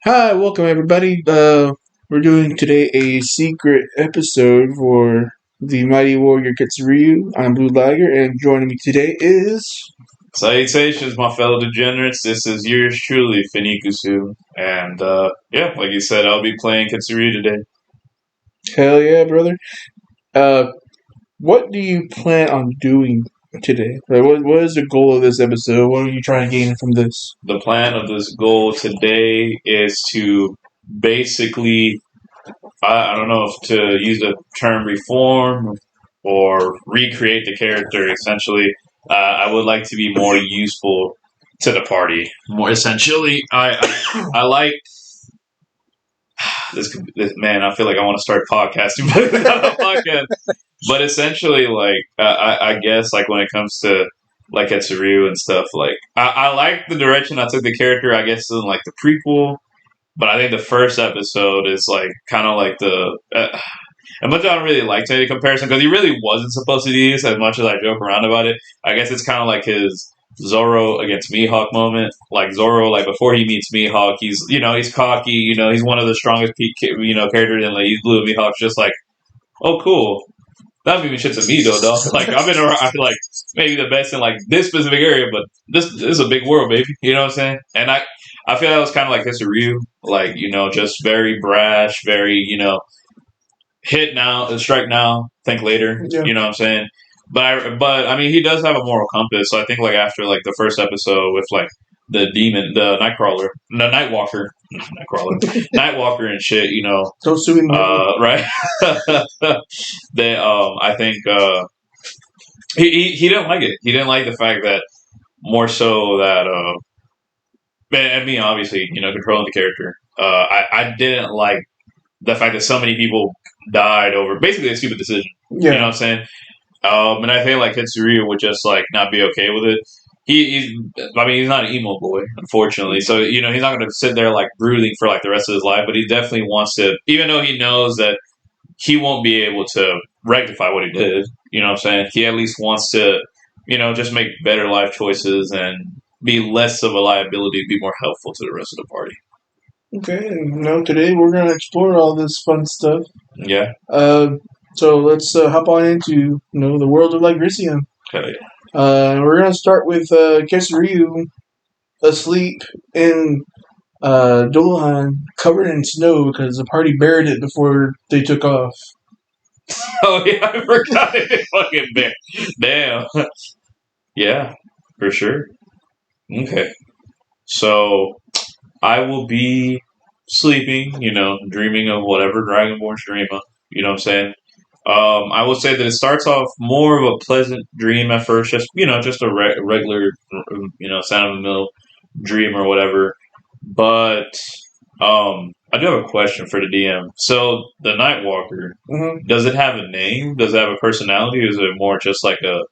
Hi, welcome everybody. We're doing today a secret episode for the Mighty Warrior Ketsuryu. I'm Blue Liger, and joining me today is Salutations, my fellow degenerates. This is yours truly, Finikusu. And, like you said, I'll be playing Ketsuryu today. Hell yeah, brother. Uh, what do you plan on doing today? What is the goal of this episode? What are you trying to gain from this? The plan of this goal today is to basically, I don't know if to use the term reform or recreate the character, essentially. I would like to be more useful to the party. More essentially, I like this man. I feel like I want to start podcasting, but it's not a podcast. But essentially, like I guess, like when it comes to like Ketsuryu and stuff, like I like the direction I took the character. I guess in like the prequel, but I think the first episode is like kind of like the. As much as I don't really like to make a comparison because he really wasn't supposed to do this. As much as I joke around about it, I guess it's kind of like his Zoro against Mihawk moment. Like Zoro, like before he meets Mihawk, he's cocky. He's one of the strongest characters, and like he's blue. Mihawk's just like, oh cool. That don't mean shit to me though. Like I've been around, I feel like maybe the best in like this specific area, but this is a big world, baby. You know what I'm saying? And I feel that was kind of like Hitsuryu, like just very brash, very hit now, strike now, think later. Yeah. You know what I'm saying? But I mean, he does have a moral compass. So I think like after like the first episode with like the demon, the Nightcrawler, no Nightwalker, Nightwalker and shit. Don't sue me. Right? They, I think he didn't like it. He didn't like the fact that more so that and me obviously controlling the character. I didn't like the fact that so many people died over basically a stupid decision. Yeah. You know what I'm saying? And I think like Ketsuryu would just like not be okay with it. He's not an emo boy, unfortunately. So he's not going to sit there like brooding for like the rest of his life. But he definitely wants to, even though he knows that he won't be able to rectify what he did. You know what I'm saying? He at least wants to, just make better life choices and be less of a liability, be more helpful to the rest of the party. Okay, and today we're gonna explore all this fun stuff. Yeah. So let's hop on into the world of Lygericium. Okay. We're gonna start with Catsuryu asleep in Dolahan, covered in snow because the party buried it before they took off. Oh yeah, I forgot it fucking bear. Damn. Yeah, for sure. Okay. So I will be sleeping, dreaming of whatever dragonborns dream of. You know what I'm saying? I will say that it starts off more of a pleasant dream at first, just a regular, sound of the middle dream or whatever. But I do have a question for the DM. So the Nightwalker, does it have a name? Does it have a personality? Or is it more just like a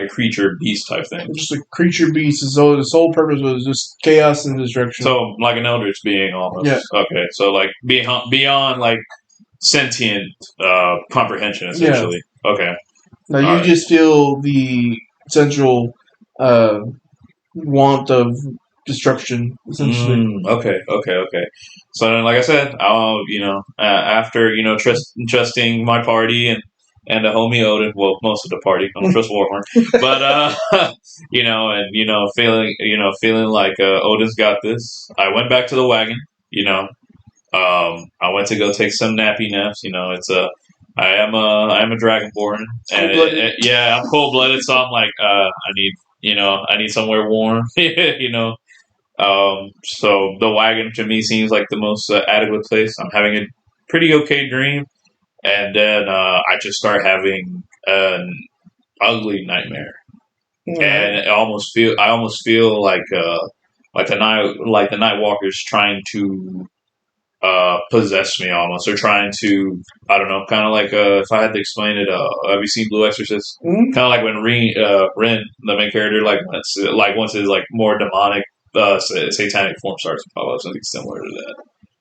creature beast type thing? Just a creature beast. So the sole purpose was just chaos and destruction. So like an eldritch being almost. Yeah. Okay. So like beyond like sentient comprehension essentially. Yeah. Okay. Now you just feel the central want of destruction essentially. Okay. So then, like I said, I'll after trusting my party and the homie Odin, well, most of the party. I don't trust Warhorn, but feeling like Odin's got this. I went back to the wagon. I went to go take some nappy naps. I am a dragonborn, and I'm cold blooded. So I'm like, I need somewhere warm. So the wagon to me seems like the most adequate place. I'm having a pretty okay dream, and then I just start having an ugly nightmare, and I almost feel like the night walker's trying to possess me almost, or trying to, I don't know, kind of like if I had to explain it, have you seen Blue Exorcist? Kind of like when Ren, the main character, once his like more demonic satanic form starts to pop up, something similar to that.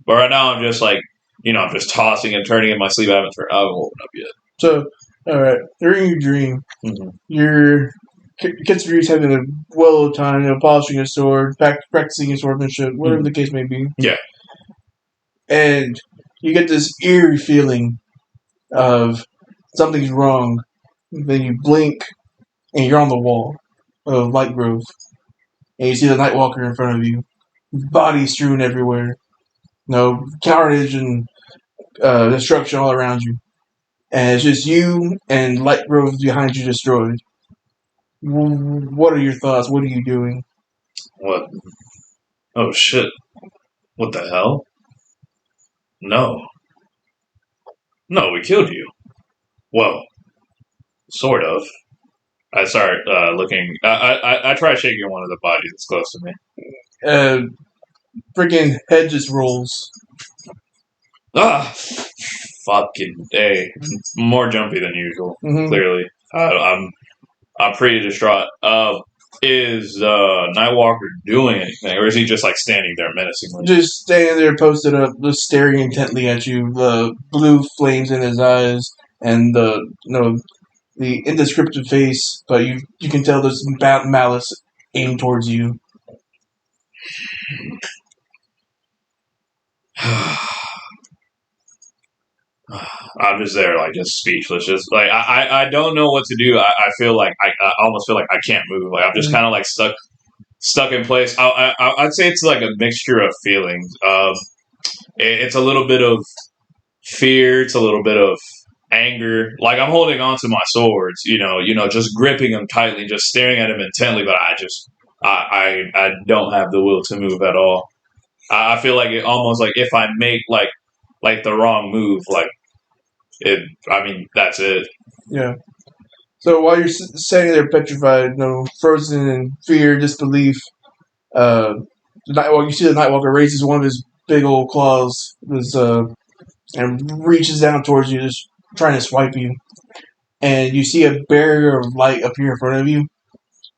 But right now I'm just like, I'm just tossing and turning in my sleep. I haven't woken up yet. So, all right, during your dream, you're Ketsuryu's having a well time, polishing his sword, practicing his swordmanship, whatever the case may be. Yeah. And you get this eerie feeling of something's wrong. Then you blink, and you're on the wall of Light Grove. And you see the Nightwalker in front of you. Bodies strewn everywhere. Carnage and destruction all around you. And it's just you and Light Grove behind you destroyed. What are your thoughts? What are you doing? What? Oh, shit. What the hell? No. No, we killed you. Well, sort of. I start looking. I try shaking one of the bodies that's close to me. Freaking head just rolls. Ah! Fucking A. More jumpy than usual, clearly. I'm pretty distraught. Is Nightwalker doing anything, or is he just like standing there menacingly? Just standing there, posted up, just staring intently at you. The blue flames in his eyes, and the indescriptive face. But you can tell there's malice aimed towards you. I'm just there, like, just speechless. Just like I don't know what to do. I feel like I almost feel like I can't move. Like I'm just kind of like stuck in place. I'd say it's like a mixture of feelings. It's a little bit of fear. It's a little bit of anger. Like I'm holding on to my swords. Just gripping them tightly, just staring at them intently. But I don't have the will to move at all. I feel like it almost like if I make like the wrong move, like. That's it. Yeah. So while you're standing there petrified, frozen in fear, disbelief, you see the Nightwalker raises one of his big old claws, and reaches down towards you, just trying to swipe you. And you see a barrier of light appear in front of you,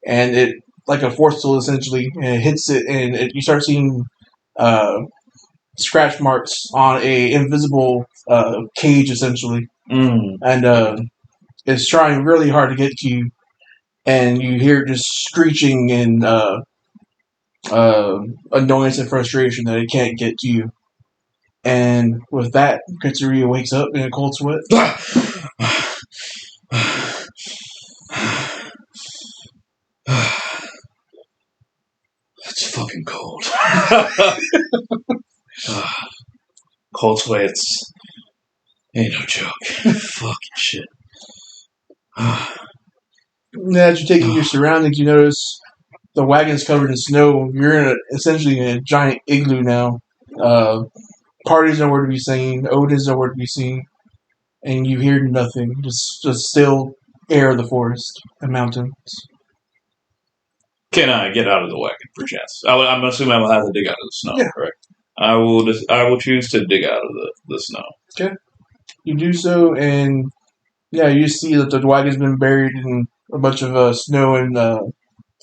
and it, like a force field essentially, and it hits it, and you start seeing scratch marks on a invisible cage essentially, and it's trying really hard to get to you, and you hear just screeching and annoyance and frustration that it can't get to you. And with that, Ketsuryu wakes up in a cold sweat. It's fucking cold. Cold sweats ain't no joke. Fucking shit. As you're taking your surroundings, you notice the wagon's covered in snow. You're essentially in a giant igloo now. Party's nowhere to be seen. Odin's nowhere to be seen. And you hear nothing. Just still air of the forest and mountains. Can I get out of the wagon, perchance? I'm assuming I will have to dig out of the snow, yeah. Correct? I will choose to dig out of the snow. Okay. You do so, and you see that the wagon's been buried in a bunch of snow and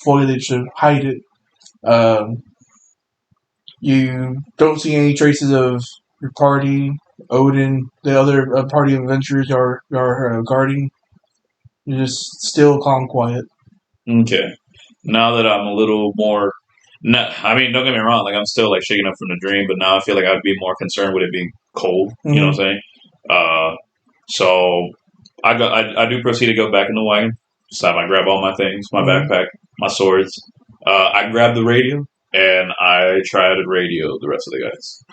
foliage to hide it. You don't see any traces of your party, Odin, the other party of adventurers are guarding. You're just still calm, quiet. Okay. Now that I'm a little more... don't get me wrong, like I'm still like shaking up from the dream, but now I feel like I'd be more concerned with it being cold. You know what I'm saying? So I do proceed to go back in the wagon. So I grab all my things, my backpack, my swords. I grab the radio and I try to radio the rest of the guys.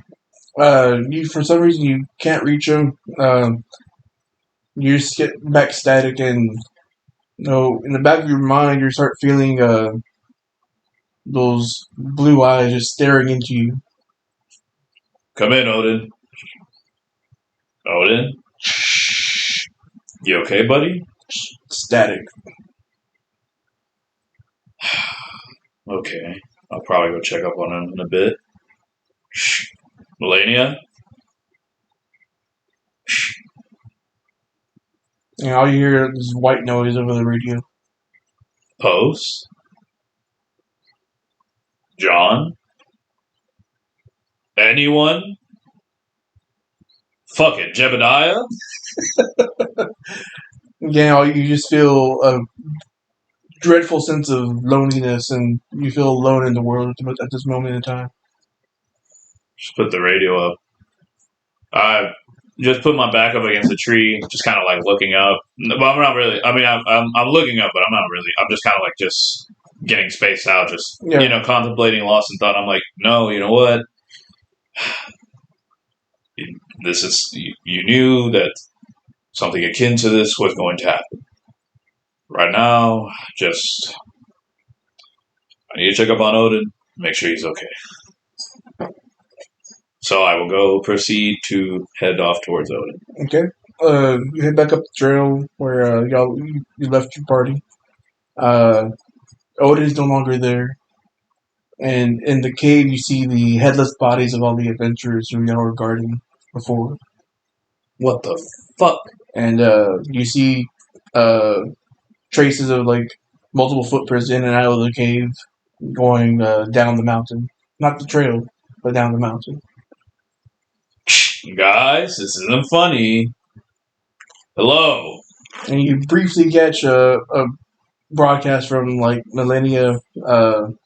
You for some reason you can't reach them. You just get back static, and in the back of your mind you start feeling those blue eyes just staring into you. Come in, Odin. Odin? You okay, buddy? Static. Okay. I'll probably go check up on him in a bit. Melania? And all you hear is white noise over the radio. Post? John? Anyone? Fuck it, Jebediah? Again, you just feel a dreadful sense of loneliness, and you feel alone in the world at this moment in time. Just put the radio up. I just put my back up against a tree, just kind of like looking up. Well, I'm not really. I mean, I'm looking up, but I'm not really. I'm just kind of like just getting spaced out, just contemplating, lost in thought. I'm like, no, you know what? This is you knew that something akin to this was going to happen. Right now, just I need to check up on Odin, make sure he's okay. So I will go proceed to head off towards Odin. Okay. You head back up the trail where you left your party. Odin's no longer there. And in the cave, you see the headless bodies of all the adventurers who y'all were guarding before. What the fuck? And you see traces of like multiple footprints in and out of the cave going down the mountain. Not the trail, but down the mountain. Guys, this isn't funny. Hello. And you briefly catch a broadcast from like Millennia. And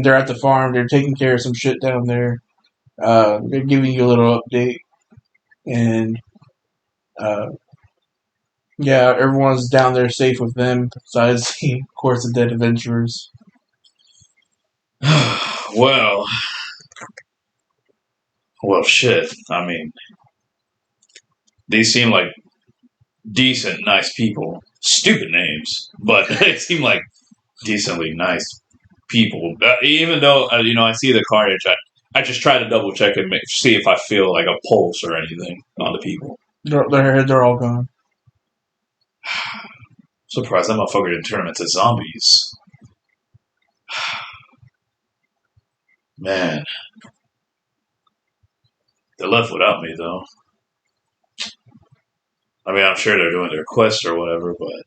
they're at the farm. They're taking care of some shit down there. They're giving you a little update. And everyone's down there safe with them, besides the, of course, the dead adventurers. Well, shit. I mean, these seem like decent, nice people. Stupid names, but they seem like decently nice people. Even though, I see the carnage, I just try to double check and see if I feel like a pulse or anything on the people. They're all gone. Surprised that motherfucker didn't turn them into zombies. Man. They're left without me, though. I mean, I'm sure they're doing their quest or whatever, but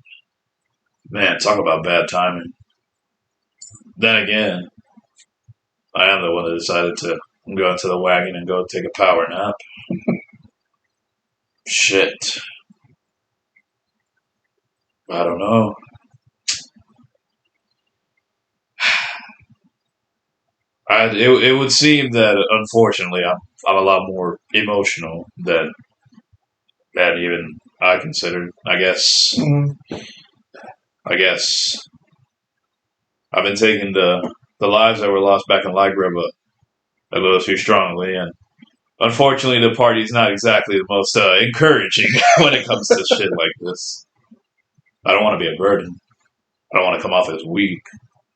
man, talk about bad timing. Then again, I am the one that decided to go into the wagon and go take a power nap. Shit. I don't know. It would seem that, unfortunately, I'm a lot more emotional than even I considered. I guess. I guess I've been taking the lives that were lost back in Lygericium a little too strongly, and unfortunately, the party's not exactly the most encouraging when it comes to shit like this. I don't want to be a burden. I don't want to come off as weak,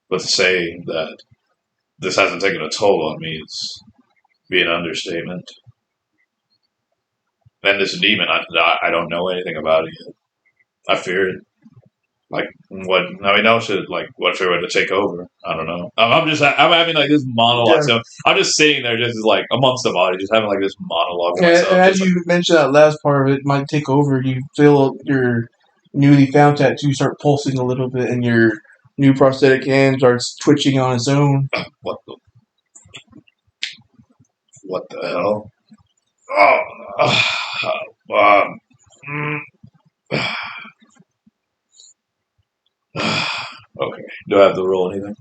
but to say that this hasn't taken a toll on me is be an understatement. And this demon, I don't know anything about it yet. I fear it. Like, what? I mean, what if it were to take over? I don't know. I'm having like this monologue. So I'm just sitting there, just like amongst the body, just having like this monologue. And as you mentioned that last part of it might take over, you feel your newly found tattoo start pulsing a little bit, and your new prosthetic hand starts twitching on its own. What the hell? Okay. Do I have to roll anything?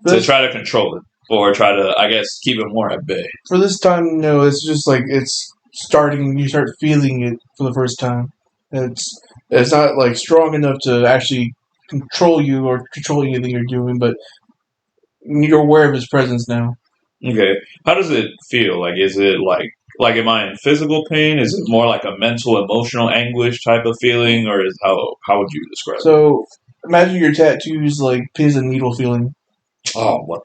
To try to control it. Or try to, I guess, keep it more at bay. For this time, no. It's just like it's starting. You start feeling it for the first time. It's not like strong enough to actually control you or control anything you're doing, but you're aware of his presence now. Okay. How does it feel? Like, is it like am I in physical pain? Is it more like a mental, emotional anguish type of feeling, or is how would you describe it? So imagine your tattoos like pins and needle feeling. Oh, what?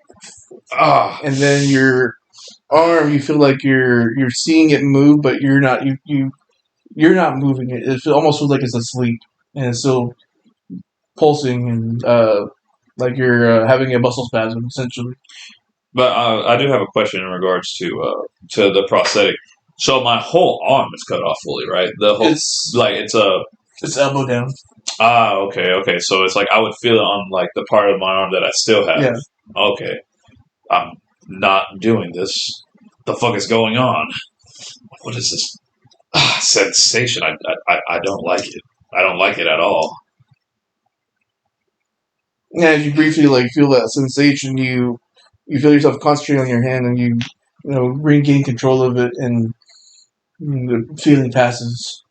And then your arm, you feel like you're seeing it move, but you're not. You're not moving it. It almost feels like it's asleep, and it's still pulsing, and like you're having a muscle spasm, essentially. But I do have a question in regards to the prosthetic. So my whole arm is cut off fully, right? The whole it's elbow down. Okay. So it's like I would feel it on like the part of my arm that I still have. Yeah. Okay. I'm not doing this. The fuck is going on? What is this sensation? I don't like it. I don't like it at all. as you briefly feel that sensation, you feel yourself concentrating on your hand, and you regain control of it, and the feeling passes.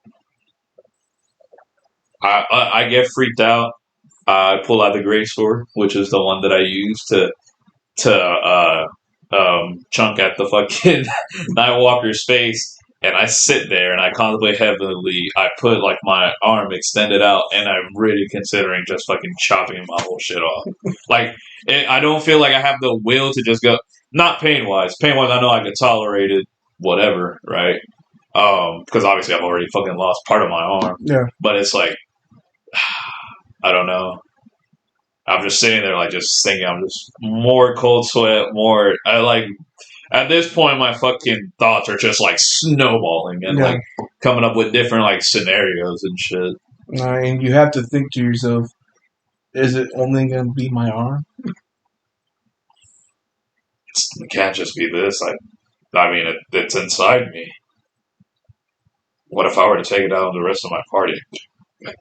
I get freaked out. I pull out the great sword, which is the one that I use to chunk at the fucking Nightwalker's face, and I sit there and I contemplate heavily. I put my arm extended out, and I'm really considering just fucking chopping my whole shit off. I don't feel like I have the will to just go. Not pain wise. Pain wise, I know I could tolerate it. Whatever, right? Because obviously I've already fucking lost part of my arm. Yeah. But it's like I don't know. I'm just sitting there, just thinking. I'm just more cold sweat, more. At this point, my fucking thoughts are just snowballing and coming up with different scenarios and shit. And you have to think to yourself, is it only going to be my arm? It can't just be this. I mean, it's inside me. What if I were to take it out on the rest of my party?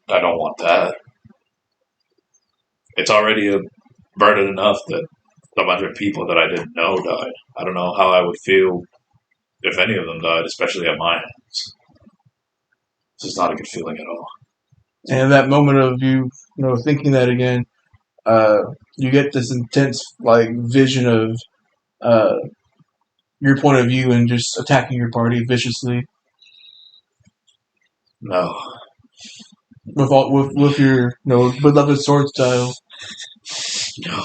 I don't want that. It's already a burden enough that a bunch of people that I didn't know died. I don't know how I would feel if any of them died, especially at my hands. This is not a good feeling at all. And that moment of you thinking that again, you get this intense vision of your point of view and just attacking your party viciously. No. With your beloved sword style. No.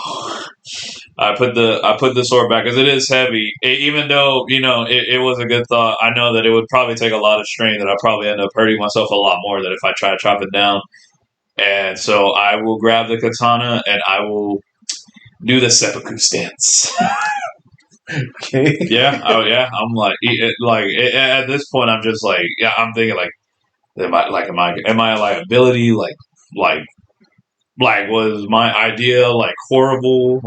I put the sword back because it is heavy. Even though it was a good thought, I know that it would probably take a lot of strain. That I'd probably end up hurting myself a lot more than if I try to chop it down. And so I will grab the katana and I will do the seppuku stance. Okay. Yeah. Oh yeah. I'm at this point, I'm just I'm thinking am I a liability? Was my idea horrible?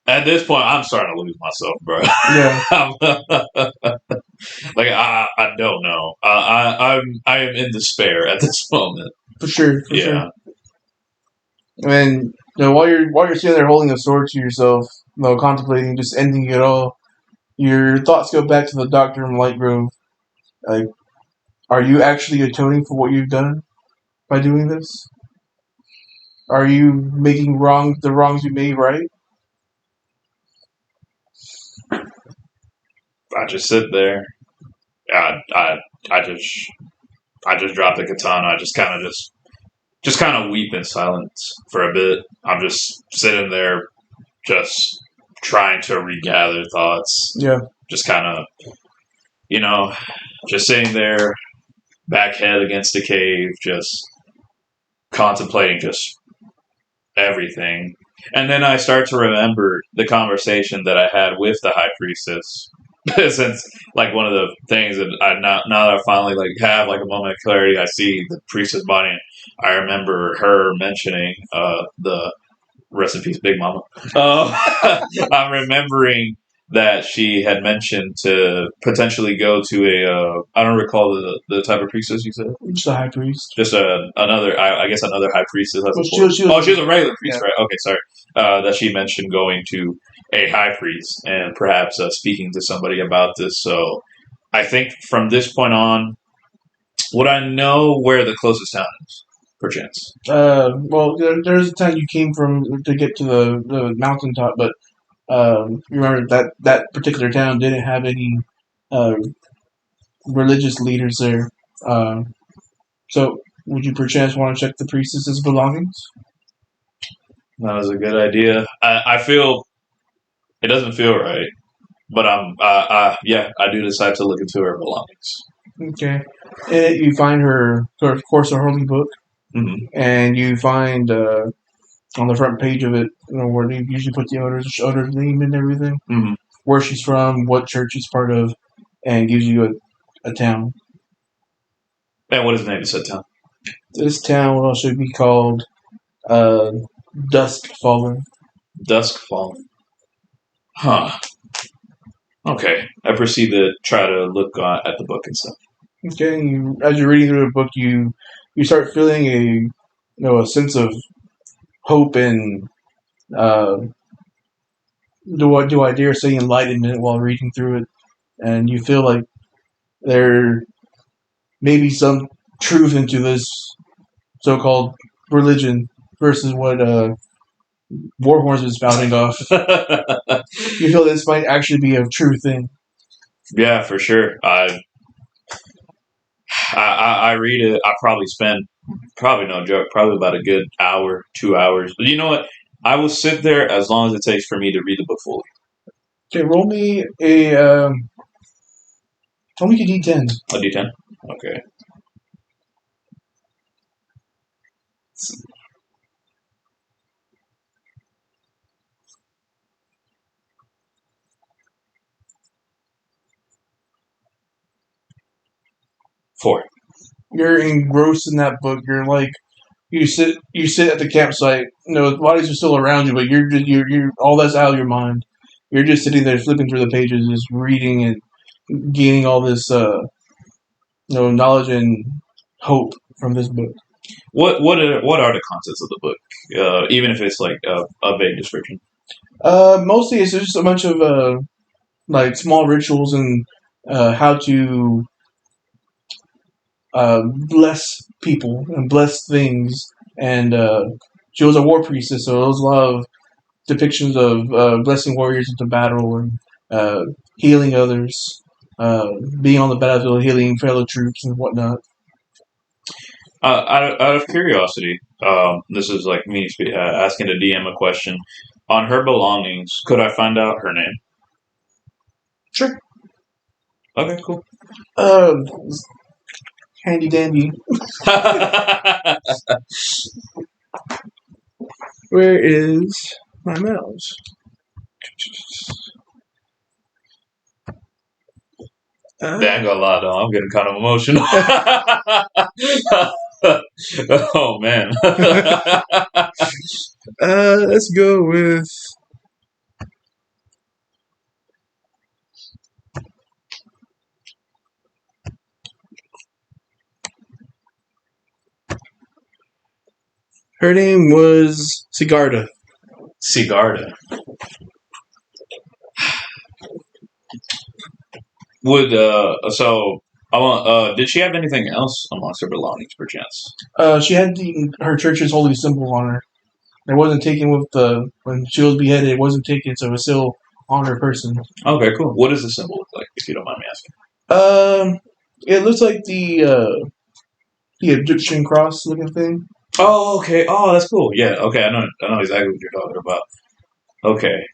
At this point, I'm starting to lose myself, bro. Yeah. I don't know. I am in despair at this moment. For sure. Yeah. And while you're sitting there holding a sword to yourself, contemplating just ending it all, your thoughts go back to the doctor in Lightgrove. Are you actually atoning for what you've done by doing this? Are you making the wrongs you made right? I just sit there. I just drop the katana. I just kind of weep in silence for a bit. I'm just sitting there, just trying to regather thoughts. Yeah. Just kind of, just sitting there, back head against the cave, just contemplating just everything. And then I start to remember the conversation that I had with the high priestess. Since one of the things that now that I finally have a moment of clarity, I see the priestess body. And I remember her mentioning the rest in peace, Big Mama. I'm remembering that she had mentioned to potentially go to a I don't recall the type of priestess you said. Just a high priest. Just another I guess another high priestess. She was a regular priest, right? Okay, sorry. That she mentioned going to a high priest and perhaps speaking to somebody about this. So I think from this point on, would I know where the closest town is, perchance? Well, there's a town you came from to get to the mountaintop, but remember that particular town didn't have any religious leaders there. So would you perchance want to check the priestess's belongings? That was a good idea. I feel it doesn't feel right, but I do decide to look into her belongings. Okay, and you find her Course of Holy book, and you find on the front page of it, where they usually put the owner's name and everything, where she's from, what church she's part of, and gives you a town. And what is the name of said town? This town will also be called Dusk Fallen. Dusk Fallen. Huh. Okay. I proceed to try to look at the book and stuff. Okay. As you're reading through the book, you start feeling a sense of hope and uh, do I dare say enlightenment while reading through it, and you feel like there may be some truth into this so-called religion versus what Warhorns is spouting off. You feel this might actually be a true thing. Yeah, for sure. I read it. I probably spend, probably no joke, probably about a good hour, 2 hours. But you know what? I will sit there as long as it takes for me to read the book fully. Okay, roll me a D10. A D10? Okay. 4. You're engrossed in that book. You're like you sit at the campsite. You know, the bodies are still around you, but you're all that's out of your mind. You're just sitting there flipping through the pages, just reading and gaining all this knowledge and hope from this book. What are the contents of the book? Even if it's like a vague description. Mostly it's just a bunch of like small rituals and how to bless people and bless things. And she was a war priestess, so there was a lot of depictions of blessing warriors into battle and healing others, being on the battlefield, healing fellow troops and whatnot. Out of curiosity, this is like me asking the DM a question. On her belongings, could I find out her name? Sure. Okay, cool. Handy dandy. Where is my mouse? Dang, a lot. I'm getting kind of emotional. Oh man. Let's go with. Her name was Sigarda. Sigarda. Would so I want did she have anything else amongst her belongings perchance? She had her church's holy symbol on her. It wasn't taken with when she was beheaded. It wasn't taken, so it was still on her person. Okay, cool. What does the symbol look like, if you don't mind me asking? It looks like the Egyptian cross looking thing. Oh, okay. Oh, that's cool. Yeah. Okay, I know exactly what you're talking about. Okay,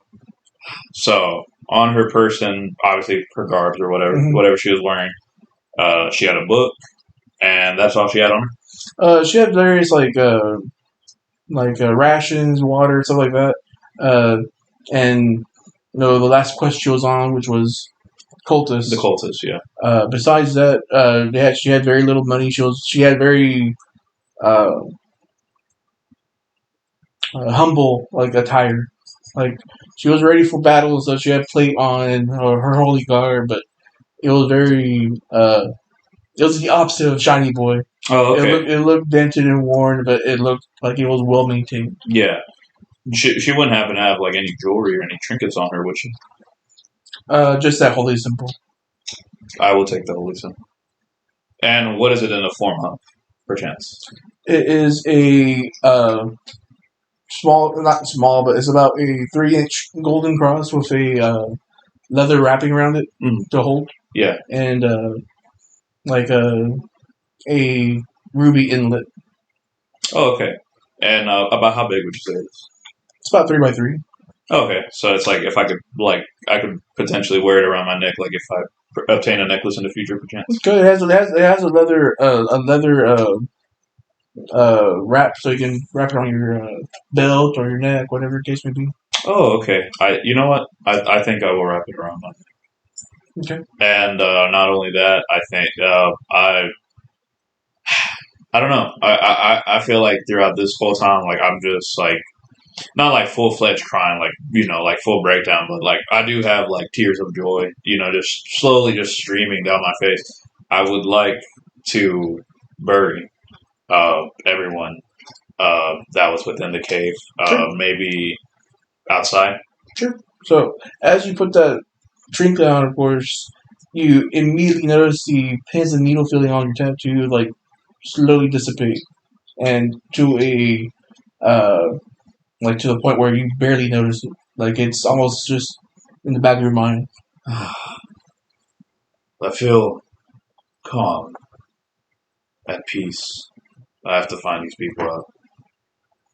so on her person, obviously her garbs or whatever she was wearing, she had a book, and that's all she had on her. She had various rations, water, stuff like that. And the last quest she was on, which was cultists. The cultists, yeah. Besides that, she had very little money. She had very humble attire. Like she was ready for battle, so she had plate on or her holy garb, but it was very it was the opposite of Shiny Boy. Oh, okay. It looked dented and worn, but it looked like it was well maintained. Yeah. She wouldn't happen to have like any jewelry or any trinkets on her, would she? Just that holy symbol. I will take the holy symbol. And what is it in the form of, perchance? It is a small, not small, but it's about a 3-inch golden cross with a leather wrapping around it to hold. Yeah. And a ruby inlet. Oh, okay. And about how big would you say it is? It's about 3x3. Okay, so it's like if I could, I could potentially wear it around my neck, like if I obtain a necklace in the future, perchance. It's good. It has a leather wrap, so you can wrap it on your belt or your neck, whatever the case may be. Oh, okay. You know what? I think I will wrap it around my neck. Okay. And not only that, I think I don't know. I feel like throughout this whole time, like I'm just like not like full fledged crying, like like full breakdown, but like I do have like tears of joy, just slowly just streaming down my face. I would like to bury everyone that was within the cave. Sure. Maybe outside. Sure. So as you put that trinket on, of course, you immediately notice the pins and needle feeling on your tattoo like slowly dissipate, and to a like to the point where you barely notice it. Like it's almost just in the back of your mind. I feel calm, at peace. I have to find these people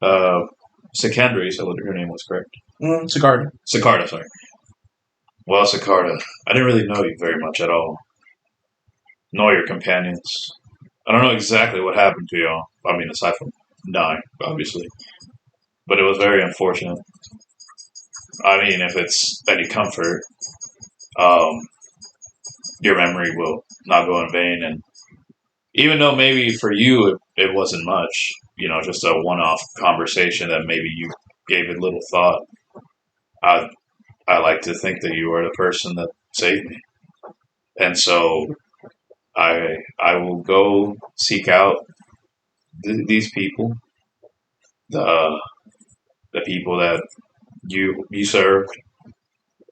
out. Sikandra, you said what her name was, correct? Cigar. Sicarda, sorry. Well, Sicarda, I didn't really know you very much at all. Nor your companions. I don't know exactly what happened to y'all. I mean, aside from dying, obviously. But it was very unfortunate. I mean, if it's any comfort, um, your memory will not go in vain. And even though maybe for you it wasn't much, just a one-off conversation that maybe you gave it little thought, I I like to think that you are the person that saved me, and so I will go seek out these people, the the people that you served,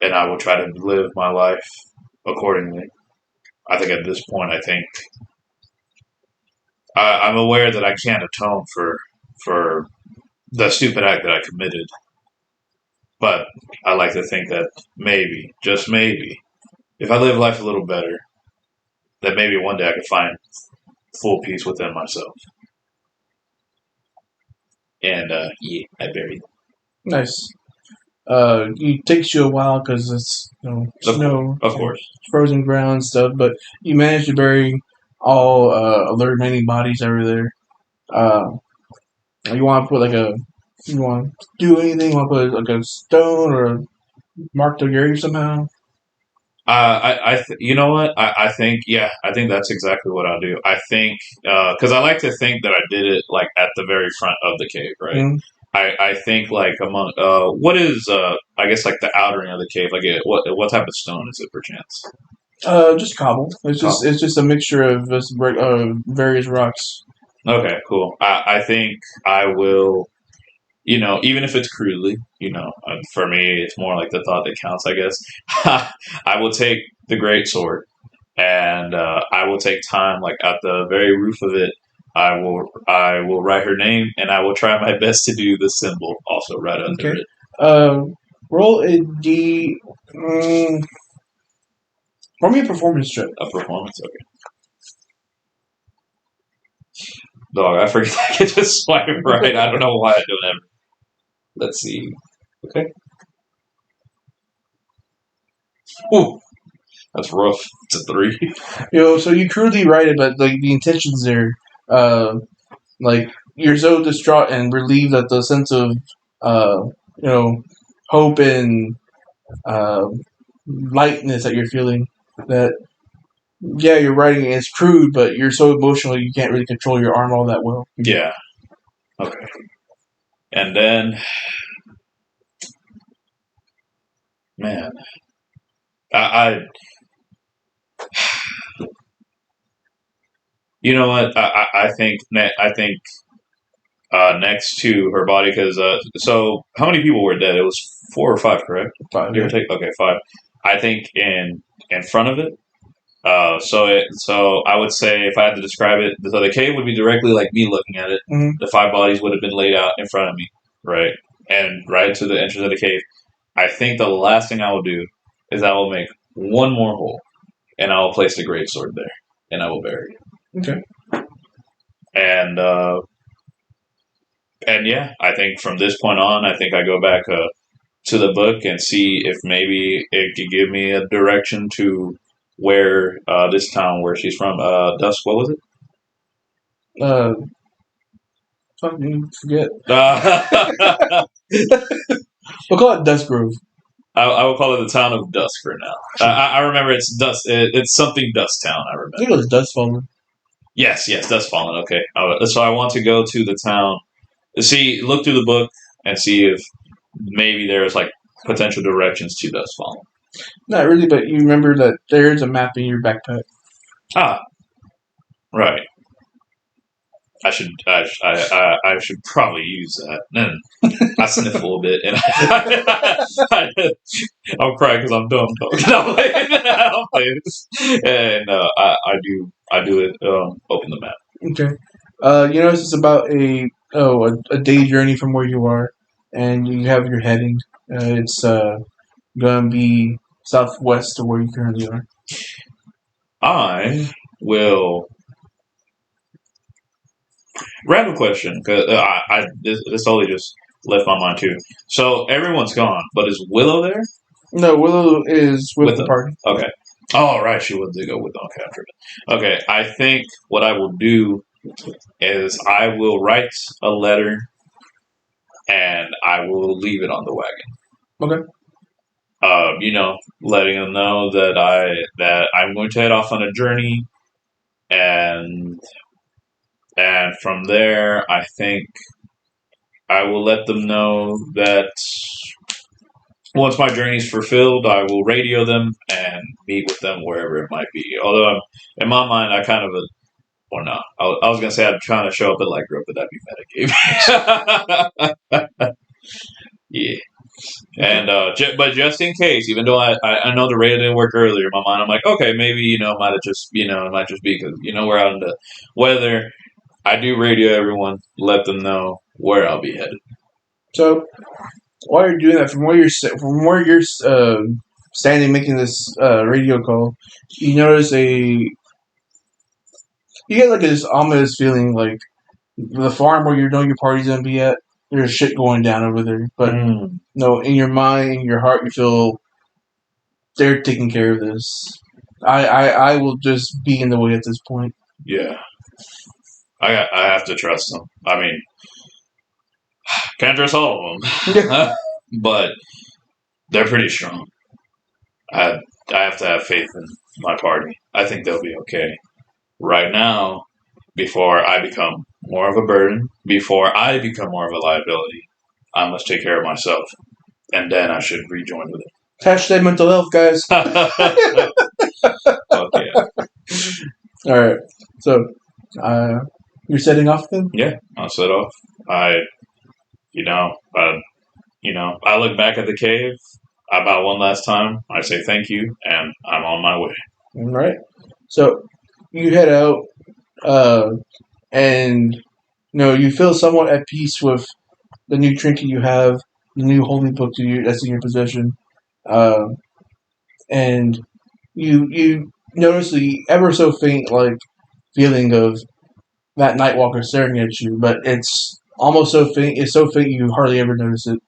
and I will try to live my life accordingly. I think at this point, I think I'm aware that I can't atone for the stupid act that I committed, but I like to think that maybe, just maybe, if I live life a little better, that maybe one day I could find full peace within myself. And yeah, I buried them. Nice. It takes you a while because it's snow, Of course. frozen ground and stuff, but you managed to bury all of the remaining bodies that were there. You want to put you want to do anything? You want to put like a stone or mark the grave somehow? You know what? I think that's exactly what I'll do. I think, because I like to think that I did it like at the very front of the cave, right? Mm-hmm. I think like among, what is, I guess like the outering of the cave, like what type of stone is it perchance? Just cobble. It's just Cobble. it's just a mixture of various rocks. Okay, cool. I think I will, even if it's crudely, for me, it's more like the thought that counts, I guess. I will take the great sword and I will take time, like at the very roof of it. I will write her name, and I will try my best to do the symbol also right under Okay. it. Roll a d. Roll me a performance check. A performance, okay. Dog, I forget I can just swipe right. I don't know why I don't ever. Let's see. Okay. Ooh, that's rough. It's a 3. So you crudely write it, but like the intentions there, like you're so distraught and relieved at the sense of, uh, hope and uh, lightness that you're feeling. That yeah, you're writing it, it's crude, but you're so emotional you can't really control your arm all that well. Yeah. Okay. And then, man, I you know what? I think next to her body, because so how many people were dead? It was 4 or 5, correct? 5. Give or take. Okay, 5. I think in front of it. So I would say if I had to describe it, so the cave would be directly like me looking at it. Mm-hmm. The 5 bodies would have been laid out in front of me, right, and right to the entrance of the cave. I think the last thing I will do is I will make one more hole, and I will place the greatsword there, and I will bury it. Okay. And yeah, I think from this point on, I think I go back to the book and see if maybe it could give me a direction to where this town where she's from. Dusk, what was it? Fucking forget. Uh, We'll call it Dust Grove. I will call it the town of Dusk for now. I remember it's Dust. It's something Dust Town. I remember. I think it was Dust Fallen. Yes, Dust Fallen. Okay, so I want to go to the town. Look through the book and see if maybe there's like potential directions to Dust Fallen. Not really, but you remember that there's a map in your backpack. Ah, right. I should probably use that. And I sniff a little bit, and I'm crying because I'm dumb. No, I'm playing. And I do it. Open the map. Okay. You notice it's about a day journey from where you are, and you have your heading. It's gonna be southwest of where you currently are. I will. Random question, because this totally just left my mind too. So everyone's gone, but is Willow there? No, Willow is with the them? party. Okay. Oh, right, she wanted to go with them. Okay, after it. Okay, I think what I will do is I will write a letter and I will leave it on the wagon. Okay. Letting them know that I'm going to head off on a journey, and from there, I think I will let them know that once my journey is fulfilled, I will radio them and meet with them wherever it might be. Although in my mind, I kind of or no, I was gonna say I'm trying to show up at Lygericium, but that'd be metagame. Yeah. And but just in case, even though I know the radio didn't work earlier, in my mind I'm like, okay, maybe it might be because we're out in the weather. I do radio everyone, let them know where I'll be headed. So while you're doing that, from where you're standing making this radio call, you notice you get like this ominous feeling, like the farm where you know your party's gonna be at. There's shit going down over there, but no, in your mind, in your heart, you feel they're taking care of this. I will just be in the way at this point. Yeah, I have to trust them. I mean, can't trust all of them, but they're pretty strong. I have to have faith in my party. I think they'll be okay. Right now, before I become more of a burden, before I become more of a liability, I must take care of myself, and then I should rejoin with it. Hashtag mental health, guys. Fuck yeah. All right. So, you're setting off then? Yeah, I'll set off. I look back at the cave about one last time. I say thank you, and I'm on my way. All right. So, you head out, and you feel somewhat at peace with the new trinket you have, the new holy book that's in your possession, and you notice the ever so faint feeling of that Nightwalker staring at you, but it's almost so faint. It's so faint you hardly ever notice it.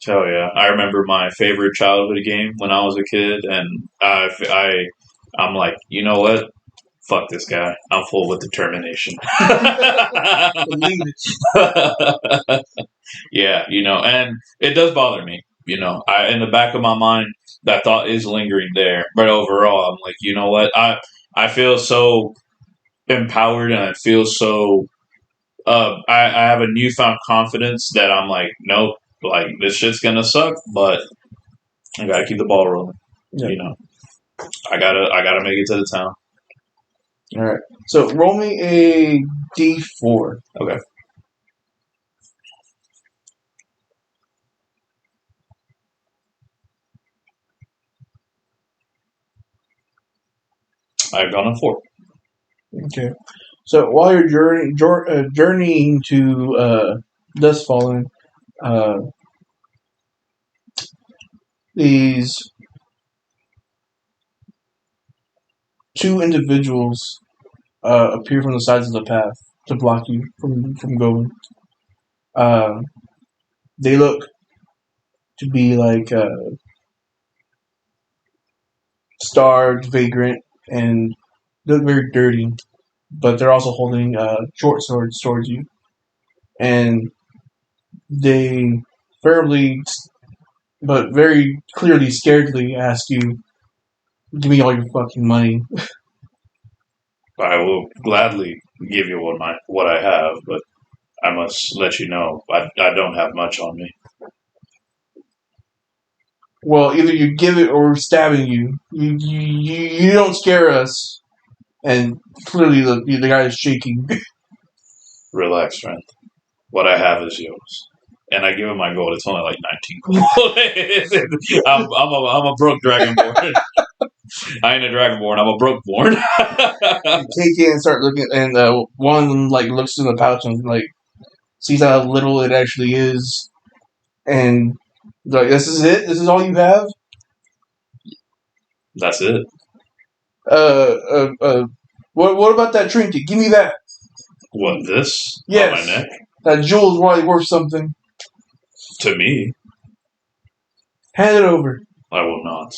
Oh yeah, I remember my favorite childhood game when I was a kid, and I'm like, you know what? Fuck this guy. I'm full with determination. Yeah, and it does bother me. In the back of my mind, that thought is lingering there. But overall, I'm like, you know what? I feel so empowered, and I feel so. I have a newfound confidence that I'm like, nope, like this shit's gonna suck, but I gotta keep the ball rolling. Yeah. I gotta make it to the town. All right. So roll me a d4. Okay. I've gone on 4. Okay. So while you're journeying to Dust Fallen, these 2 individuals appear from the sides of the path to block you from going. They look to be like starved, vagrant, and look very dirty. But they're also holding short swords towards you, and they fairly, but very clearly, scaredly ask you, "Give me all your fucking money." I will gladly give you what I have, but I must let you know I don't have much on me. Well, either you give it or we're stabbing you. You don't scare us. And clearly the guy is shaking. Relax, friend. What I have is yours. And I give him my gold. It's only like 19 gold. I'm a broke dragonborn. I ain't a dragonborn. I'm a brokeborn. Take it and start looking, and one like looks in the pouch and like sees how little it actually is, and like, this is it. This is all you have. That's it. What about that trinket? Give me that. What, this? Yes. On my neck? That jewel is probably worth something. To me. Hand it over. I will not.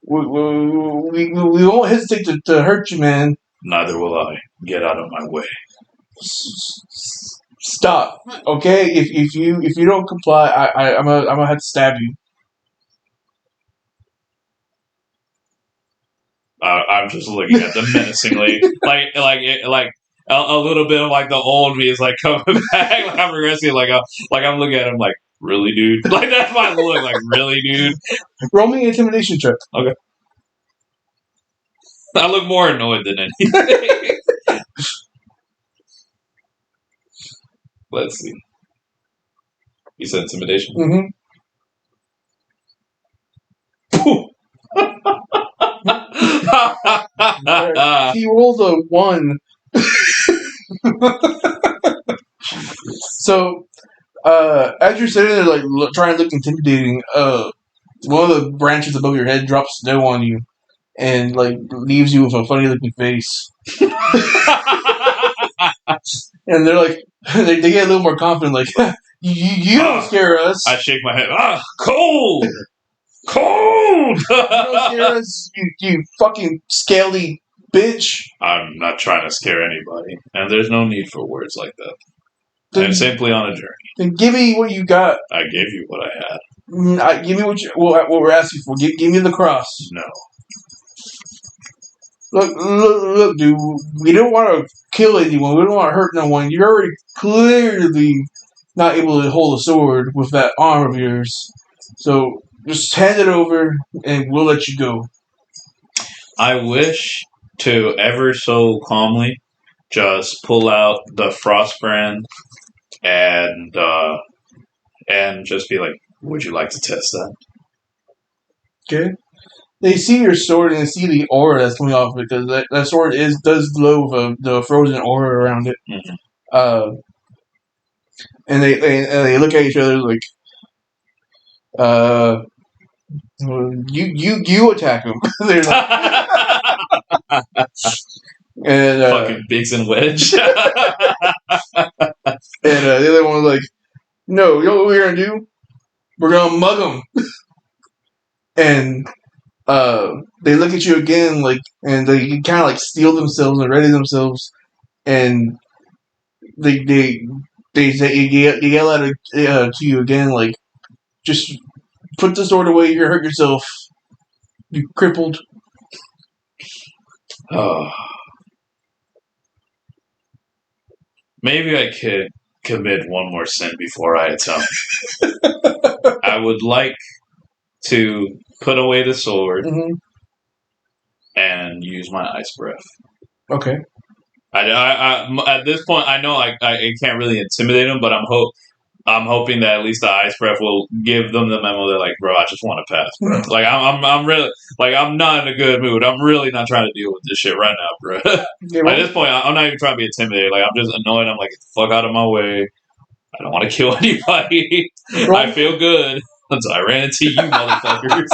We won't hesitate to hurt you, man. Neither will I. Get out of my way. Stop, okay? If you don't comply, I'm gonna have to stab you. I'm just looking at them menacingly, like a little bit of like the old me is like coming back. Like I'm regressing, like I'm looking at him like, really, dude? Like that's my look, like really, dude? Roll me an intimidation check. Okay. I look more annoyed than anything. Let's see. You said intimidation? Mm-hmm. He rolled a 1. So, as you're sitting there, like trying to look intimidating, one of the branches above your head drops snow on you, and like leaves you with a funny looking face. And they're like, they get a little more confident, like, you don't scare us. I shake my head. Cold! Cold! You don't scare us, you fucking scaly bitch. I'm not trying to scare anybody, and there's no need for words like that. I'm simply on a journey. Then give me what you got. I gave you what I had. Give me what we're asking for. Give me the cross. No. Look, dude. We don't want to kill anyone. We don't want to hurt no one. You're already clearly not able to hold a sword with that arm of yours. So just hand it over, and we'll let you go. I wish to ever so calmly just pull out the frost brand and just be like, would you like to test that? Okay. They see your sword and they see the aura that's coming off it, because that sword does glow with the frozen aura around it. Mm-hmm. And they look at each other like, you attack him. They're like, and fucking Biggs and Wedge. And the other one was like, no, you know what we're gonna do? We're gonna mug them. And they look at you again, like, and they kind of like steel themselves and ready themselves, and they yell at to you again, like, just put the sword away. You're gonna hurt yourself. You crippled. Oh. Maybe I could commit one more sin before I atone. I would like to put away the sword and use my ice breath. Okay. I at this point, I know I can't really intimidate them, but I'm hoping that at least the ice breath will give them the memo. They're like, bro, I just want to pass, bro. Like I'm really, like, I'm not in a good mood. I'm really not trying to deal with this shit right now, bro. At this point, I'm not even trying to be intimidated. Like, I'm just annoyed. I'm like, get the fuck out of my way. I don't want to kill anybody. I feel good until I ran into you, motherfuckers.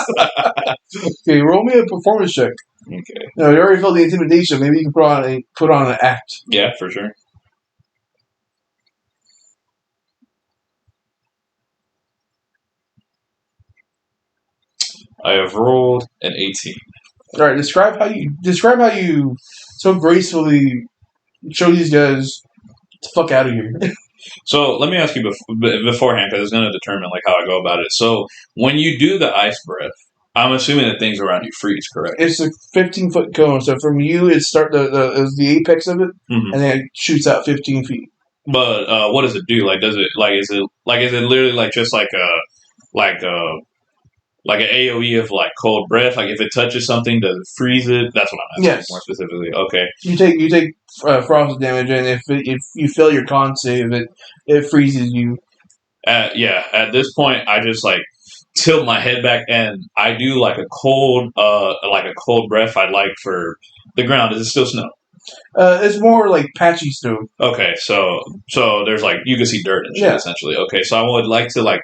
Okay, roll me a performance check. Okay. No, you already felt the intimidation. Maybe you can put on an act. Yeah, for sure. I have rolled an 18. All right, describe how you so gracefully show these guys the fuck out of here. So let me ask you beforehand, because it's going to determine like how I go about it. So when you do the ice breath, I'm assuming that things around you freeze, correct? It's a 15-foot cone, so from you it start is the apex of it, and then it shoots out 15 feet. But what does it do? Like, is it literally like just like an AOE of like cold breath? Like if it touches something, does it freeze it? That's what I'm asking more specifically. Okay. You take frost damage, and if you fail your con save, it freezes you. At this point, I just like tilt my head back, and I do like a cold breath. I'd like for the ground. Is it still snow? It's more like patchy snow. Okay, so there's like you can see dirt and shit essentially. Okay, so I would like to like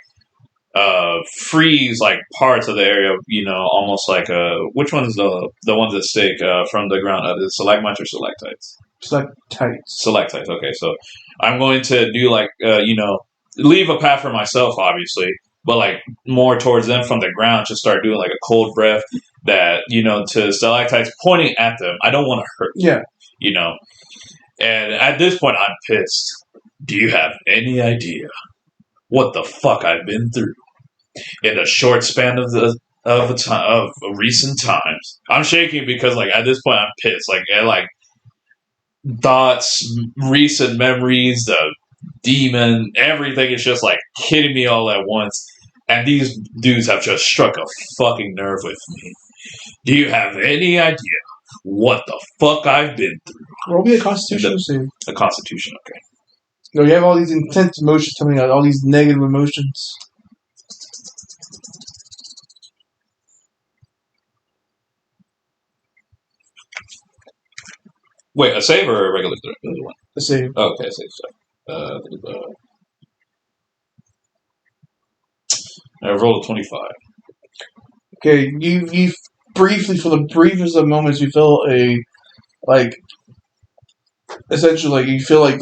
freeze like parts of the area. Almost like which one's the ones that stick from the ground? Is it stalagmites or stalactites? Stalactites. Okay, so I'm going to do like leave a path for myself, obviously, but like more towards them from the ground. Just start doing like a cold breath that to stalactites pointing at them. I don't want to hurt them, And at this point, I'm pissed. Do you have any idea what the fuck I've been through in a short span of recent times? I'm shaking because like at this point I'm pissed. Like thoughts, recent memories, the demon, everything is just like hitting me all at once. And these dudes have just struck a fucking nerve with me. Do you have any idea what the fuck I've been through? Roll me a Constitution save. A Constitution, okay. No, you have all these intense emotions coming out, all these negative emotions. Wait, a save or a regular one? A save. Oh, okay, a save. I rolled a 25. Okay, you briefly, for the briefest of moments, you feel essentially, like, you feel like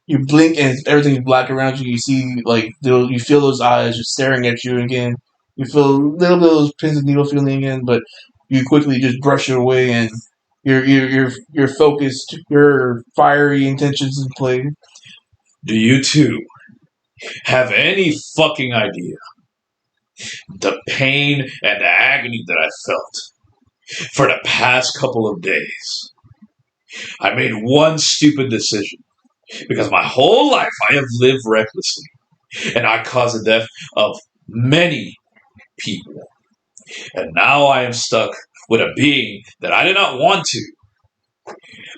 you blink and everything's black around you. You see, like, you feel those eyes just staring at you again. You feel a little bit of those pins and needle feeling again, but you quickly just brush it away, and you're focused. Your fiery intentions in play. Do you two have any fucking idea the pain and the agony that I felt for the past couple of days? I made one stupid decision because my whole life I have lived recklessly, and I caused the death of many people. And now I am stuck with a being that I did not want to,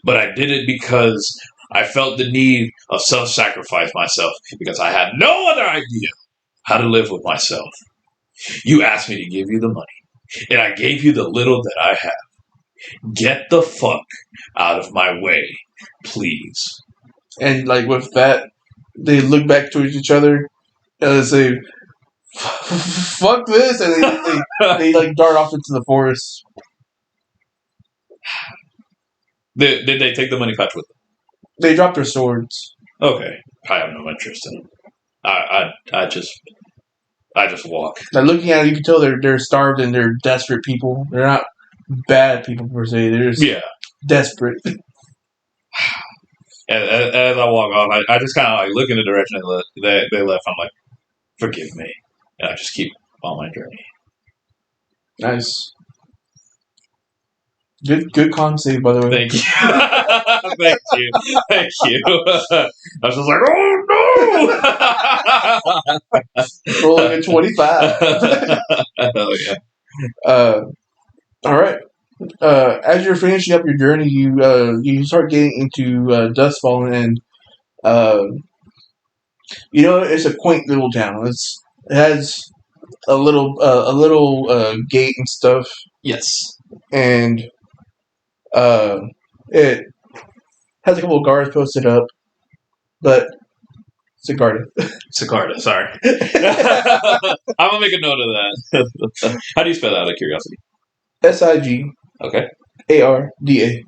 but I did it because I felt the need of self-sacrifice myself because I had no other idea how to live with myself. You asked me to give you the money, and I gave you the little that I have. Get the fuck out of my way, please. And like with that, they look back towards each other and they say, "Fuck this!" and they like dart off into the forest. Did they take the money patch with them? They drop their swords. Okay, I have no interest in them. I just walk. Like looking at it, you can tell they're starved and they're desperate people. They're not bad people per se. They're just desperate. As I walk off, I just kind of like look in the direction they left. I'm like, forgive me, and I just keep on my journey. Nice. Good con save, by the way. Thank you. Thank you. I was just like, oh no! Rolling a 25. Hell yeah. All right. As you're finishing up your journey, you start getting into Dustfall, and it's a quaint little town. It has a little gate and stuff. Yes. And it has a couple of guards posted up, but Sigarda. Sorry. I'm gonna make a note of that. How do you spell that out of curiosity? SIG. Okay. ARDA.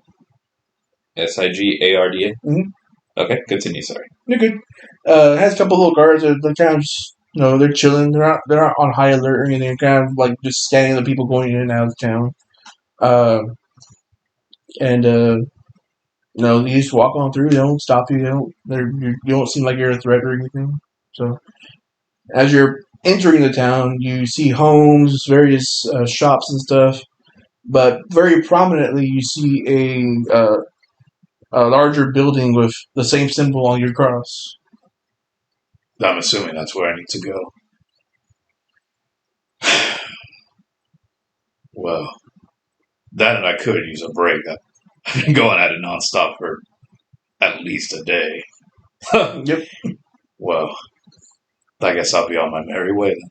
SIGARDA? Mm-hmm. Okay, continue, sorry. You're good. It has a couple of little guards. They're kind of just, they're chilling. They're not on high alert or anything. They're kind of like just scanning the people going in and out of town. You just walk on through. They don't stop you. You don't seem like you're a threat or anything. So, as you're entering the town, you see homes, various shops and stuff. But very prominently, you see a larger building with the same symbol on your cross. I'm assuming that's where I need to go. Well, that and I could use a break. I've been going at it nonstop for At least a day. Yep. Well, I guess I'll be on my merry way then.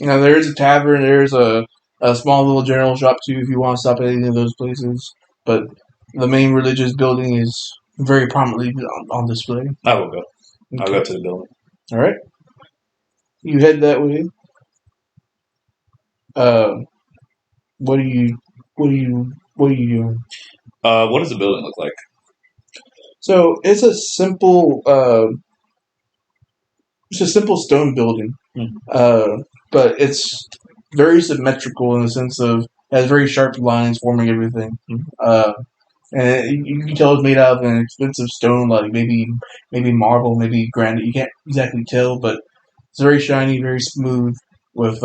Now there's a tavern. There's a small little general shop too if you want to stop at any of those places. But the main religious building is very prominently on display. I will go. Okay. I'll go to the building. All right. You head that way. What are you doing? What does the building look like? So it's a simple stone building. But it's very symmetrical in the sense of it has very sharp lines forming everything. And you can tell it's made out of an expensive stone, like maybe marble, maybe granite. You can't exactly tell, but it's very shiny, very smooth, with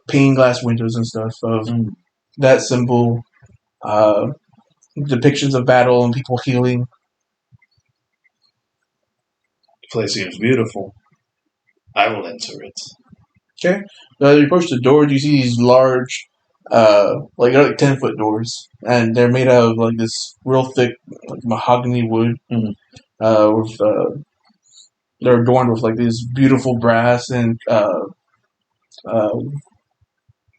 pane glass windows and stuff. Of that symbol, depictions of battle and people healing. The place seems beautiful. I will enter it. Okay. So as you approach the door, you see these large, like 10-foot doors, and they're made out of like this real thick, like mahogany wood. With they're adorned with like this beautiful brass and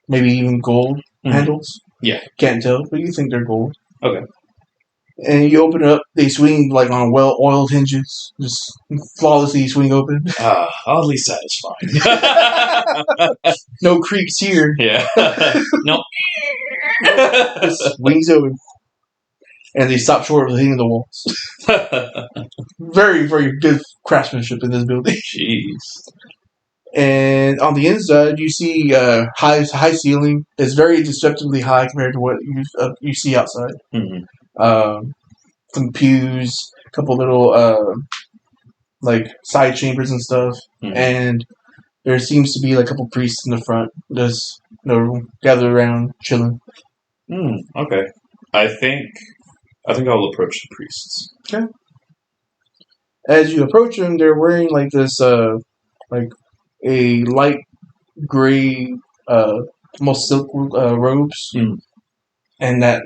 maybe even gold handles. Yeah. Can't tell, but you think they're gold. Okay. And you open it up, they swing like on well-oiled hinges, just flawlessly swing open. Oddly satisfying. No creaks here. Yeah. No. Just swings open. And they stop short of hitting the walls. Very, very good craftsmanship in this building. Jeez. And on the inside, you see high ceiling. It's very deceptively high compared to what you see outside. Some pews, a couple little like side chambers and stuff, and there seems to be like a couple priests in the front, just gathered around chilling. Okay. I think I'll approach the priests. Okay. As you approach them, they're wearing like this like a light gray almost silk robes. And that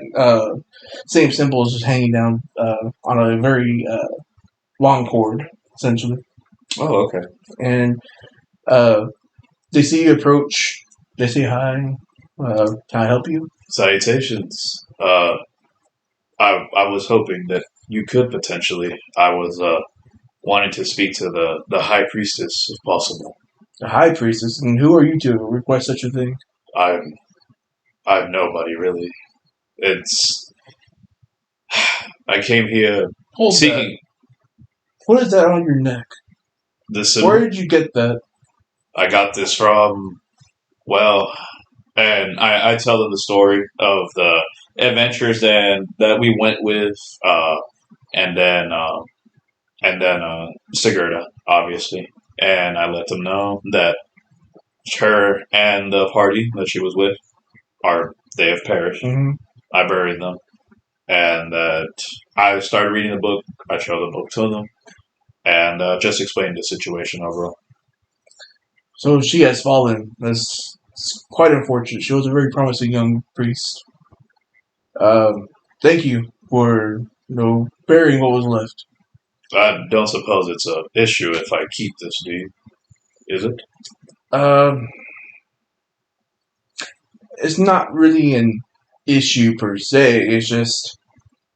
same symbol is just hanging down on a very long cord, essentially. Oh, okay. And they see you approach. They say hi. Can I help you? Salutations. I was hoping that you could potentially. I was wanting to speak to the high priestess, if possible. The high priestess? And who are you to request such a thing? I'm nobody, really. I came here seeking. What is that on your neck? Where did you get that? I got this from, and I tell them the story of the adventures that we went with, and then Sigurda, obviously, and I let them know that her and the party that she was with they have perished. I buried them, and that I started reading the book. I showed the book to them, and just explained the situation overall. So she has fallen. That's quite unfortunate. She was a very promising young priest. Thank you for burying what was left. I don't suppose it's an issue if I keep this, do you? Is it? It's not really an issue per se. It's just,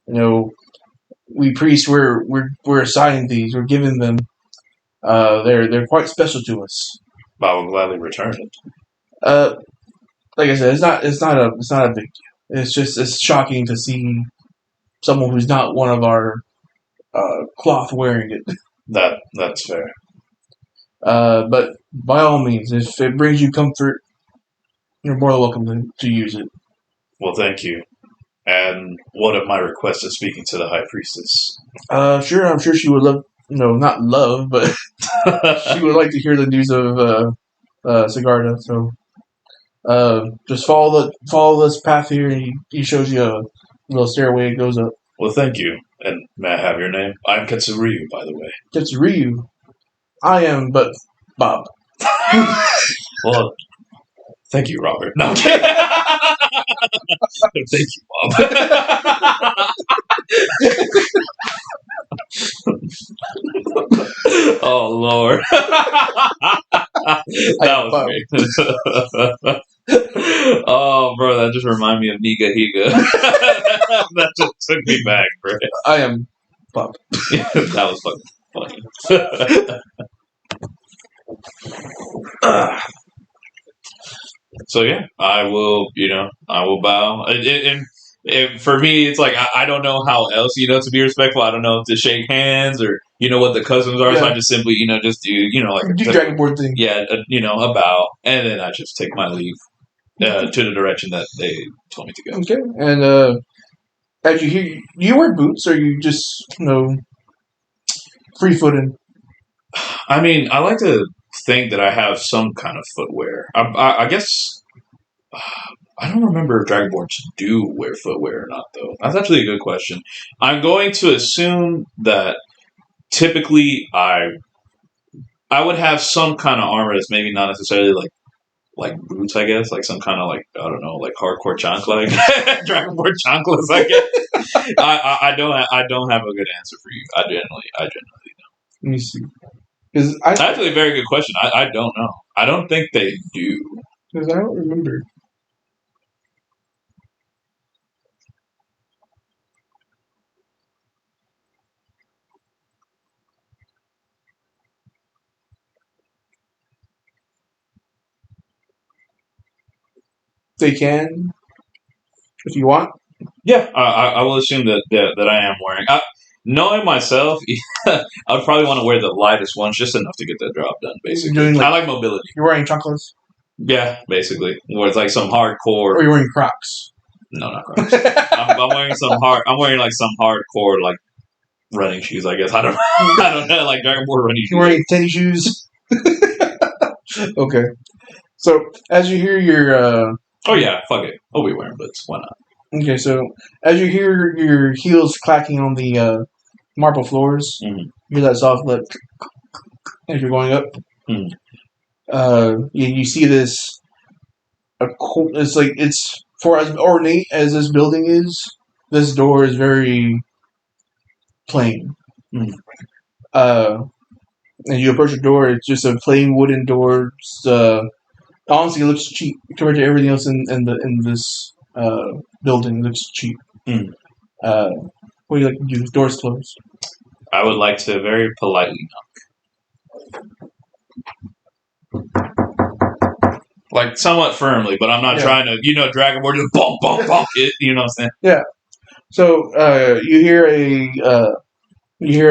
we priests we're assigned these. We're given them. They're quite special to us. I will gladly return it. Like I said, it's not a big deal. It's shocking to see someone who's not one of our cloth wearing it. That's fair. But by all means, if it brings you comfort, you're more than welcome to use it. Well, thank you. And what of my request of speaking to the high priestess? Sure. I'm sure she would love, not love, but she would like to hear the news of Sigarda. So, just follow this path here, and he shows you a little stairway. It goes up. Well, thank you. And may I have your name? I'm Ketsuryu, by the way. Ketsuryu. I am but Bob. Well, thank you, Robert. No, I'm kidding. Thank you, Bob. Oh Lord, that was great. Oh, bro, that just reminded me of Niga Higa. That just took me back, bro. I am Bob. That was fucking funny. So yeah, I will. I will bow. And for me, it's like I don't know how else to be respectful. I don't know if to shake hands or what the customs are. So I just simply just do like do dragonborn thing. Yeah, a bow, and then I just take my leave to the direction that they told me to go. Okay, and as you hear, you wear boots, or you just free footed? I mean, I like to think that I have some kind of footwear. I guess. I don't remember if dragonborns do wear footwear or not, though. That's actually a good question. I'm going to assume that typically I would have some kind of armor that's maybe not necessarily like boots, I guess, like some kind of like I don't know, like hardcore chancla, like dragonborn chanclas. I guess. I don't have a good answer for you. I generally don't. Let me see. That's actually a very good question. I don't know. I don't think they do. Because I don't remember. They can, if you want. Yeah, I will assume that I am wearing. Knowing myself, I would probably want to wear the lightest ones, just enough to get the job done. Basically, I like mobility. You're wearing chocolates? Yeah, basically, where it's like some hardcore. Or you're wearing Crocs? No, not Crocs. I'm wearing some hard. I'm wearing like some hardcore like running shoes. I guess I don't know, like dragonborn running shoes. You're wearing tennis shoes. Okay, so as you hear your. Oh yeah, fuck it. I'll be wearing boots. Why not? Okay, so as you hear your heels clacking on the marble floors, you hear that soft lip as you're going up. You see this. It's like it's for as ornate as this building is. This door is very plain. And you approach the door. It's just a plain wooden door. Honestly, it looks cheap compared to everything else in this building. It looks cheap. What do you like to do? The door's closed. I would like to very politely knock. Like somewhat firmly, but I'm not trying to, dragonborn just bump, bump, bump it. You know what I'm saying? Yeah. So you hear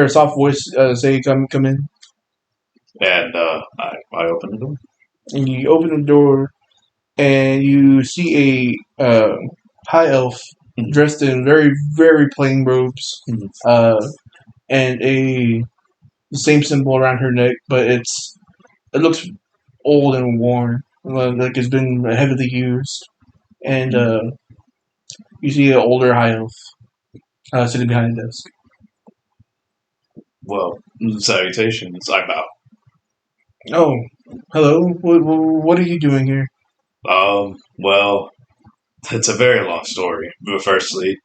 a soft voice say, "Come in." And I open the door. And you open the door, and you see a high elf dressed in very, very plain robes, and the same symbol around her neck, but it looks old and worn, like it's been heavily used. And you see an older high elf sitting behind a desk. Well, salutations. I bow. Oh, hello. What are you doing here? Well, it's a very long story. But firstly,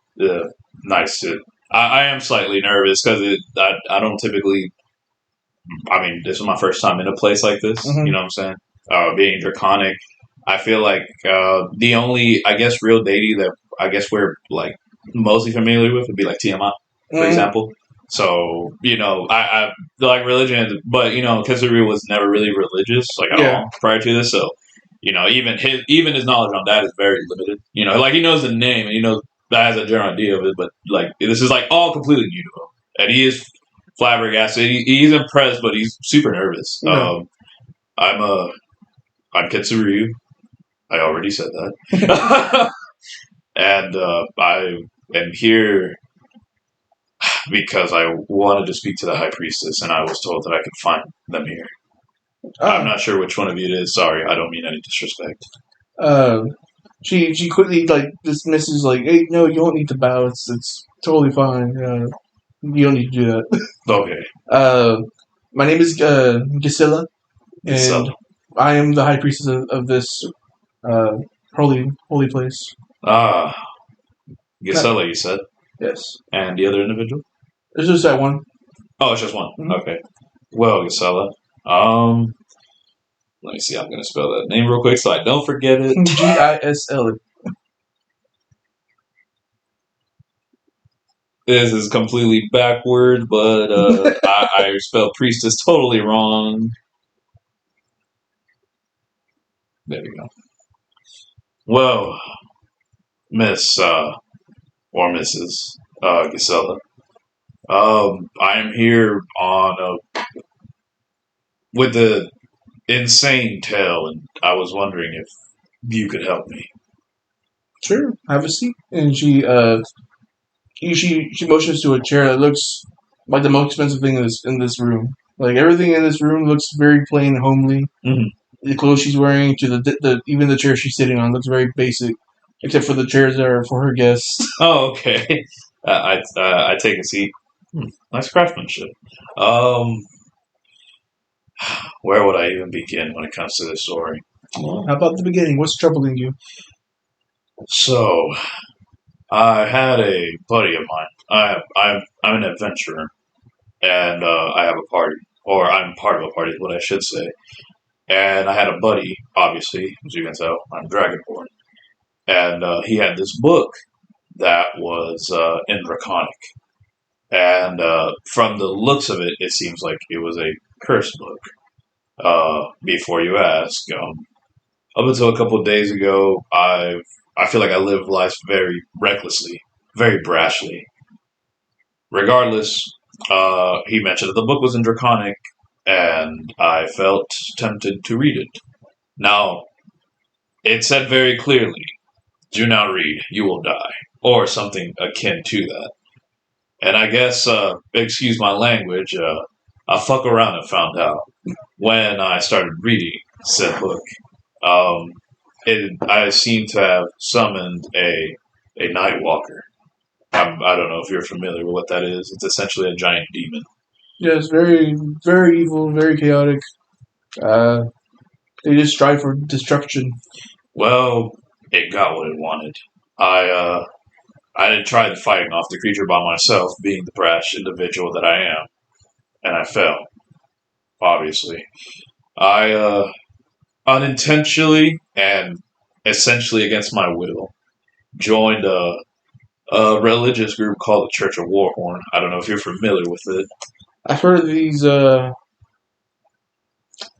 nice to. I am slightly nervous because I don't typically. I mean, this is my first time in a place like this. You know what I'm saying? Being draconic, I feel like the only, I guess, real deity that I guess we're like mostly familiar with would be like Tiamat, for example. So, I like religion, but, Ketsuryu was never really religious, like, at all prior to this. So, even his knowledge on that is very limited. Like, he knows the name and he knows that has a general idea of it, but, like, this is, like, all completely new to him. And he is flabbergasted. He's impressed, but he's super nervous. I'm Ketsuryu. I already said that. And I am here because I wanted to speak to the High Priestess, and I was told that I could find them here. I'm not sure which one of you it is. Sorry, I don't mean any disrespect. She quickly dismisses hey, no, you don't need to bow. It's totally fine. You don't need to do that. Okay. My name is Gisela, and I am the High Priestess of this holy place. Gisela, you said? Yes. And the other individual? It's just that one. Oh, it's just one. Mhm. Okay. Well, Gisela, let me see. I'm going to spell that name real quick so I don't forget it. Gisl. This is completely backwards, but I spelled priestess totally wrong. There we go. Well, Miss or Mrs. Gisela, I am here on with the insane tale, and I was wondering if you could help me. Sure, have a seat. And she motions to a chair that looks like the most expensive thing in this room. Like everything in this room looks very plain and homely. Mhm. The clothes she's wearing to the even the chair she's sitting on looks very basic, except for the chairs that are for her guests. Oh, okay. I take a seat. Nice craftsmanship. Um, where would I even begin when it comes to this story? Well, how about the beginning? What's troubling you? So, I had a buddy of mine. I'm an adventurer, and I have a party, or I'm part of a party, is what I should say. And I had a buddy, obviously, as you can tell, I'm dragonborn, and he had this book that was in Draconic. And from the looks of it, it seems like it was a curse book. Before you ask, up until a couple of days ago, I feel like I lived life very recklessly, very brashly. Regardless, he mentioned that the book was in Draconic, and I felt tempted to read it. Now, it said very clearly, "Do not read; you will die," or something akin to that. And I guess, excuse my language, I fuck around and found out when I started reading said book. Um, I seem to have summoned a night walker. I don't know if you're familiar with what that is. It's essentially a giant demon. Yes, very very evil, very chaotic. Uh, they just strive for destruction. Well, it got what it wanted. I I had tried fighting off the creature by myself, being the brash individual that I am, and I fell. Obviously, I unintentionally and essentially against my will joined a religious group called the Church of Warhorn. I don't know if you're familiar with it. I've heard of these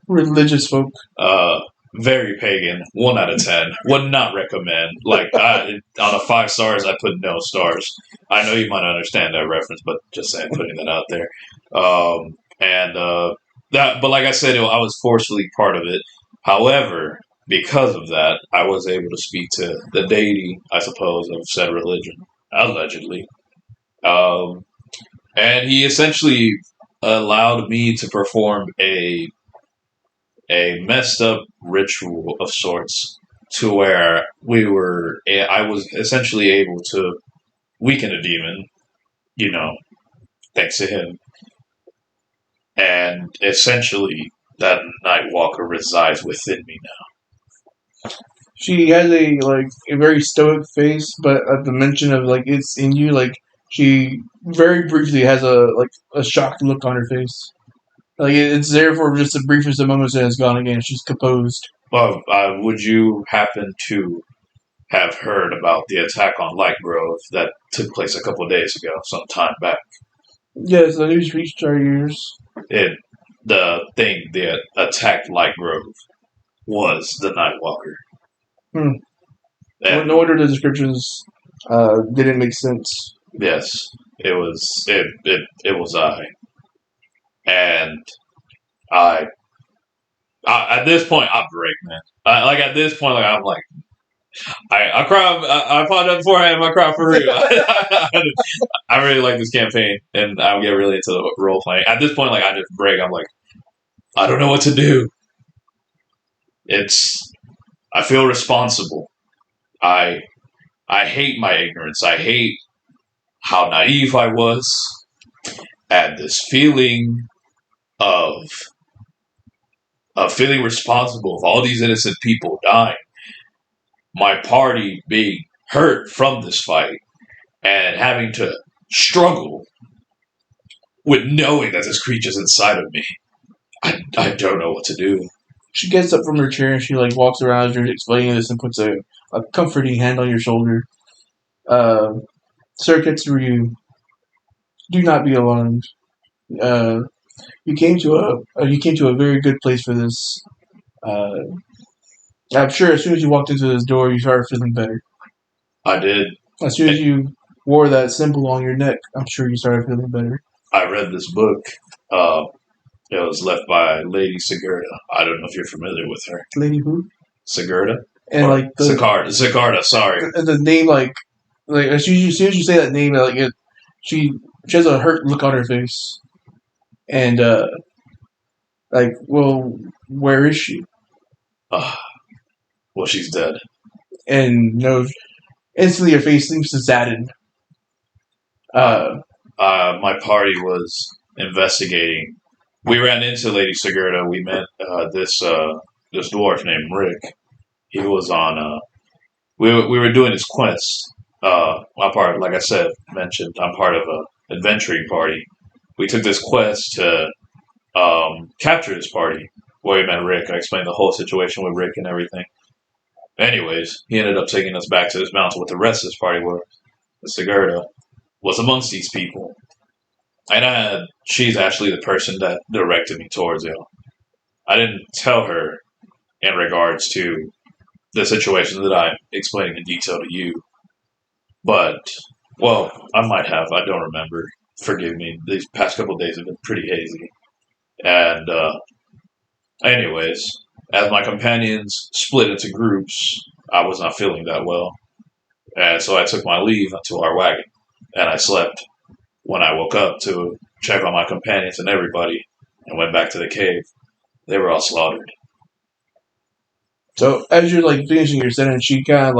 religious folk. Uh, Very pagan. 1 out of 10. Would not recommend. Like on a 5 stars, I put no stars. I know you might not understand that reference, but just saying, putting that out there. And that, but like I said, I was forcefully part of it. However, because of that, I was able to speak to the deity, I suppose, of said religion, allegedly. Um, and he essentially allowed me to perform a messed up ritual of sorts to where I was essentially able to weaken a demon, you know, thanks to him. And essentially, that Night Walker resides within me now. She has a very stoic face, but at the mention of like it's in you, like she very briefly has a shocked look on her face. Like it's there for just the briefest of moments and it's gone again. She's composed. Well, would you happen to have heard about the attack on Light Grove that took place a couple of days ago, some time back? Yes, the news reached our ears. The thing that attacked Light Grove was the Night Walker. Hmm. And No wonder the descriptions didn't make sense. yes, it was I. And I at this point I break, man. Like at this point, like I'm like I cry. I apologize beforehand. I cry for real. I really like this campaign, and I'll get really into the role playing. At this point, like I just break. I'm like, I don't know what to do. I feel responsible. I I hate my ignorance. I hate how naive I was. And this feeling of feeling responsible of all these innocent people dying, my party being hurt from this fight. and having to struggle with knowing that this creature's inside of me. I don't know what to do. She gets up from her chair and she like walks around as you're explaining this and puts a comforting hand on your shoulder. Sir Ketsuryu, do not be alarmed. You came to a very good place for this. I'm sure as soon as you walked into this door, you started feeling better. I did. As soon as you wore that symbol on your neck, I'm sure you started feeling better. I read this book. It was left by Lady Sigurda. I don't know if you're familiar with her. Lady who? Sigurda? And or like Sigarda, sorry. The name, like as soon as you say that name, she has a hurt look on her face, and well, where is she? Well, she's dead. And instantly her face seems to sadden. My party was investigating. We ran into Lady Sigurda. We met this dwarf named Rick. He was on. We were doing his quest. I'm part, like I mentioned, I'm part of a adventuring party. We took this quest to capture his party. Where we met Rick. I explained the whole situation with Rick and everything. Anyways, he ended up taking us back to this mountain with the rest of his party, where Sigurda was amongst these people. And she's actually the person that directed me towards you. I didn't tell her in regards to the situation that I'm explaining in detail to you. But, well, I might have. I don't remember. Forgive me. These past couple of days have been pretty hazy. And, anyways, as my companions split into groups, I was not feeling that well. And so I took my leave to our wagon. And I slept. When I woke up to check on my companions and everybody and went back to the cave, they were all slaughtered. So as you're like finishing your sentence, she kind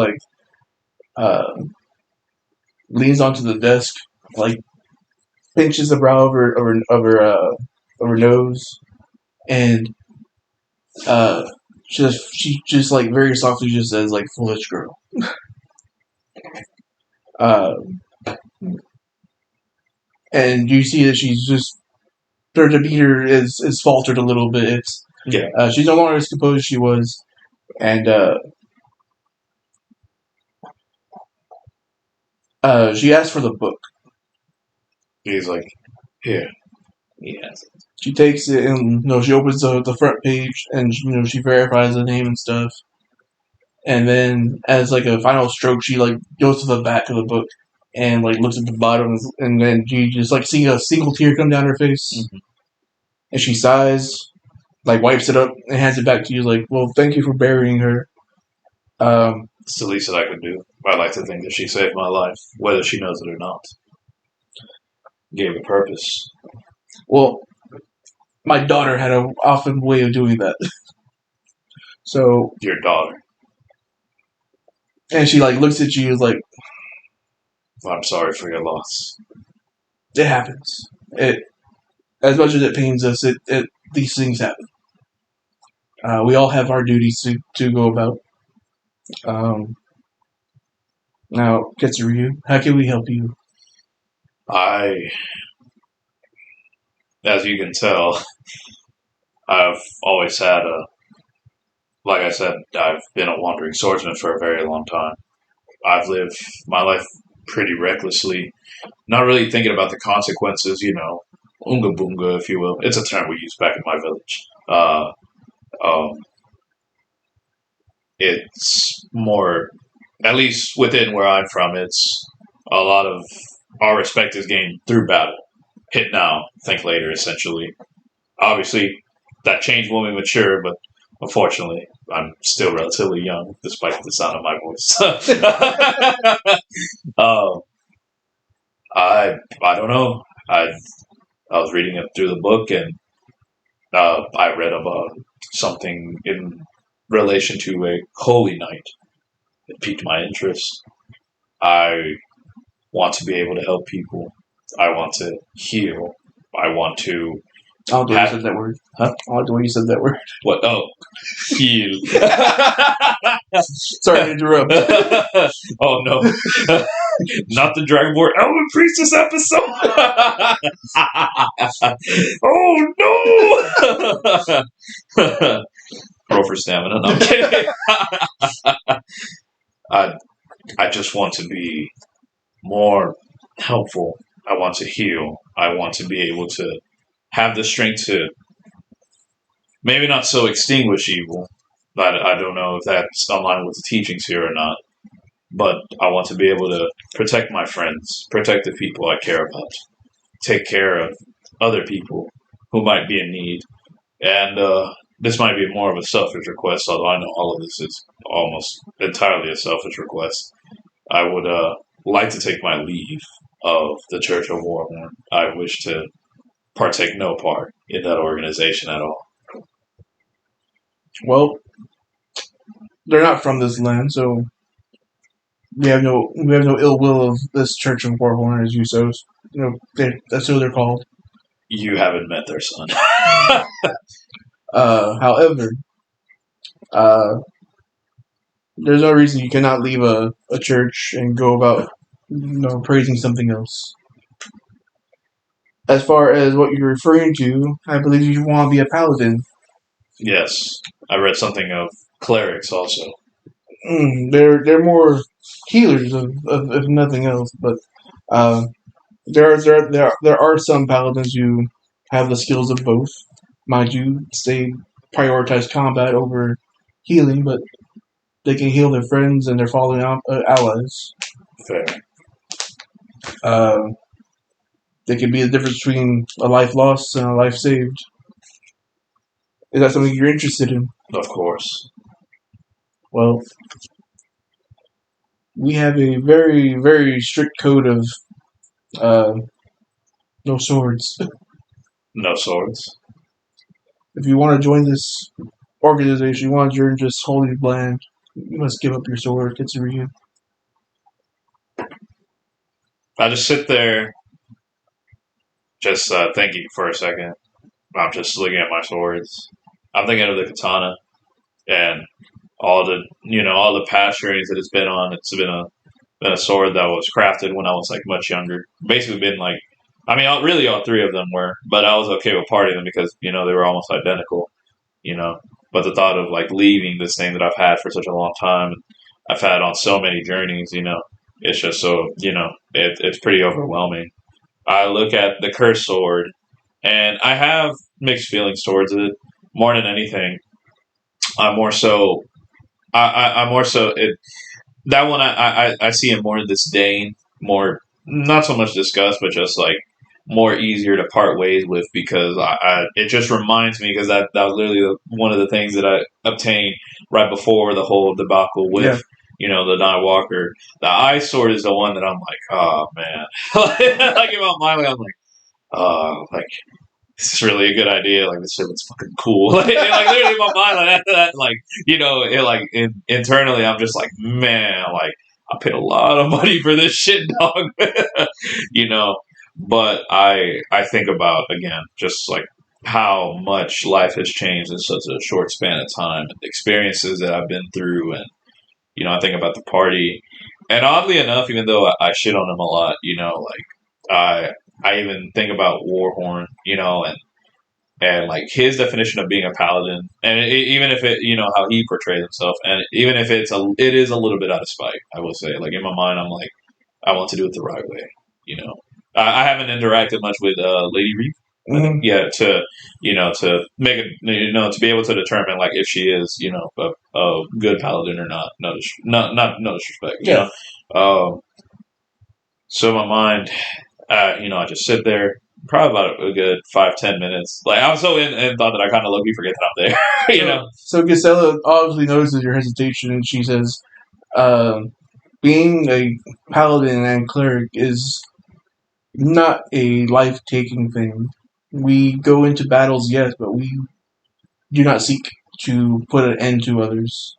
of leans onto the desk, like pinches the brow of her nose, and she just like very softly just says like foolish girl. And you see that she's just her demeanor is faltered a little bit. She's no longer as composed as she was, and she asked for the book. He's like, here. Yes. She takes it and she opens the front page and she verifies the name and stuff. And then as like a final stroke, she like goes to the back of the book and like looks at the bottom, and then you just like see a single tear come down her face. Mm-hmm. And she sighs, like wipes it up and hands it back to you, like, well, thank you for burying her. It's the least that I could do. I like to think that she saved my life, whether she knows it or not. Gave a purpose. Well, my daughter had an often way of doing that. So your daughter. And she like looks at you like, I'm sorry for your loss. It happens. As much as it pains us, these things happen. We all have our duties to go about. Now, Ketsuryu, how can we help you? As you can tell, I've always had like I said, I've been a wandering swordsman for a very long time. I've lived my life pretty recklessly, not really thinking about the consequences, unga boonga, if you will. It's a term we use back in my village. It's more, at least within where I'm from, it's a lot of our respect is gained through battle. Hit now, think later, essentially. Obviously, that changed when we mature, but unfortunately, I'm still relatively young, despite the sound of my voice. I don't know. I was reading it through the book, and I read about something in relation to a holy night. It piqued my interest. I want to be able to help people. I want to heal. I want to. I don't know why you said that word. Huh? I don't know why you said that word. What? Oh, heal. Sorry to interrupt. Oh no. Not the Dragonborn Elven Priestess episode. Oh no! Roll for stamina. No, I'm kidding. I just want to be more helpful. I want to heal. I want to be able to have the strength to maybe not so extinguish evil. I don't know if that's online with the teachings here or not. But I want to be able to protect my friends, protect the people I care about, take care of other people who might be in need. And this might be more of a selfish request, although I know all of this is almost entirely a selfish request. I would like to take my leave of the Church of Warhorn. I wish to partake no part in that organization at all. Well, they're not from this land, so we have no ill will of this Church of Warhorn, as you so that's who they're called. You haven't met their son. However, there's no reason you cannot leave a church and go about praising something else. As far as what you're referring to, I believe you want to be a paladin. Yes, I read something of clerics also. They're more healers of nothing else, but there are some paladins who have the skills of both. Mind you, they prioritize combat over healing, but they can heal their friends and their fallen allies. Fair. They can be the difference between a life lost and a life saved. Is that something you're interested in? Of course. Well, we have a very, very strict code of no swords. No swords. If you want to join this organization, you want to join this holy land, you must give up your sword, Ketsuryu. I just sit there, just thinking for a second. I'm just looking at my swords. I'm thinking of the katana and all the past journeys that it's been on. It's been a sword that was crafted when I was like much younger. Basically, been like, really all three of them were, but I was okay with parting them because they were almost identical. But the thought of like leaving this thing that I've had for such a long time, I've had on so many journeys, it's just so it's pretty overwhelming. I look at the cursed sword, and I have mixed feelings towards it. More than anything, I'm more so. I'm more so it. That one I see in more disdain, more not so much disgust, but just like more easier to part ways with because it just reminds me because that was literally one of the things that I obtained right before the whole debacle with the Night Walker. The Ice Sword is the one that I'm like, oh man, like about my way, I'm like, oh, like this is really a good idea. Like this shit looks fucking cool. Like literally in my mind, like after that, internally, I'm just like, man, like I paid a lot of money for this shit, dog. But I think about again, just like how much life has changed in such a short span of time, and the experiences that I've been through, and I think about the party, and oddly enough, even though I shit on him a lot, I even think about Warhorn, and like his definition of being a paladin, and even if it, how he portrays himself, and even if it is a little bit out of spite, I will say, like in my mind, I'm like, I want to do it the right way, I haven't interacted much with Lady Reef. Mm-hmm. To make it, to be able to determine like if she is, a good paladin or not. No disrespect. Yeah. So in my mind, I just sit there, probably about a good 5-10 minutes. Like I'm so in thought that I kind of low-key forget that I'm there. So Gisela obviously notices your hesitation, and she says, "Being a paladin and cleric is not a life-taking thing. We go into battles, yes, but we do not seek to put an end to others.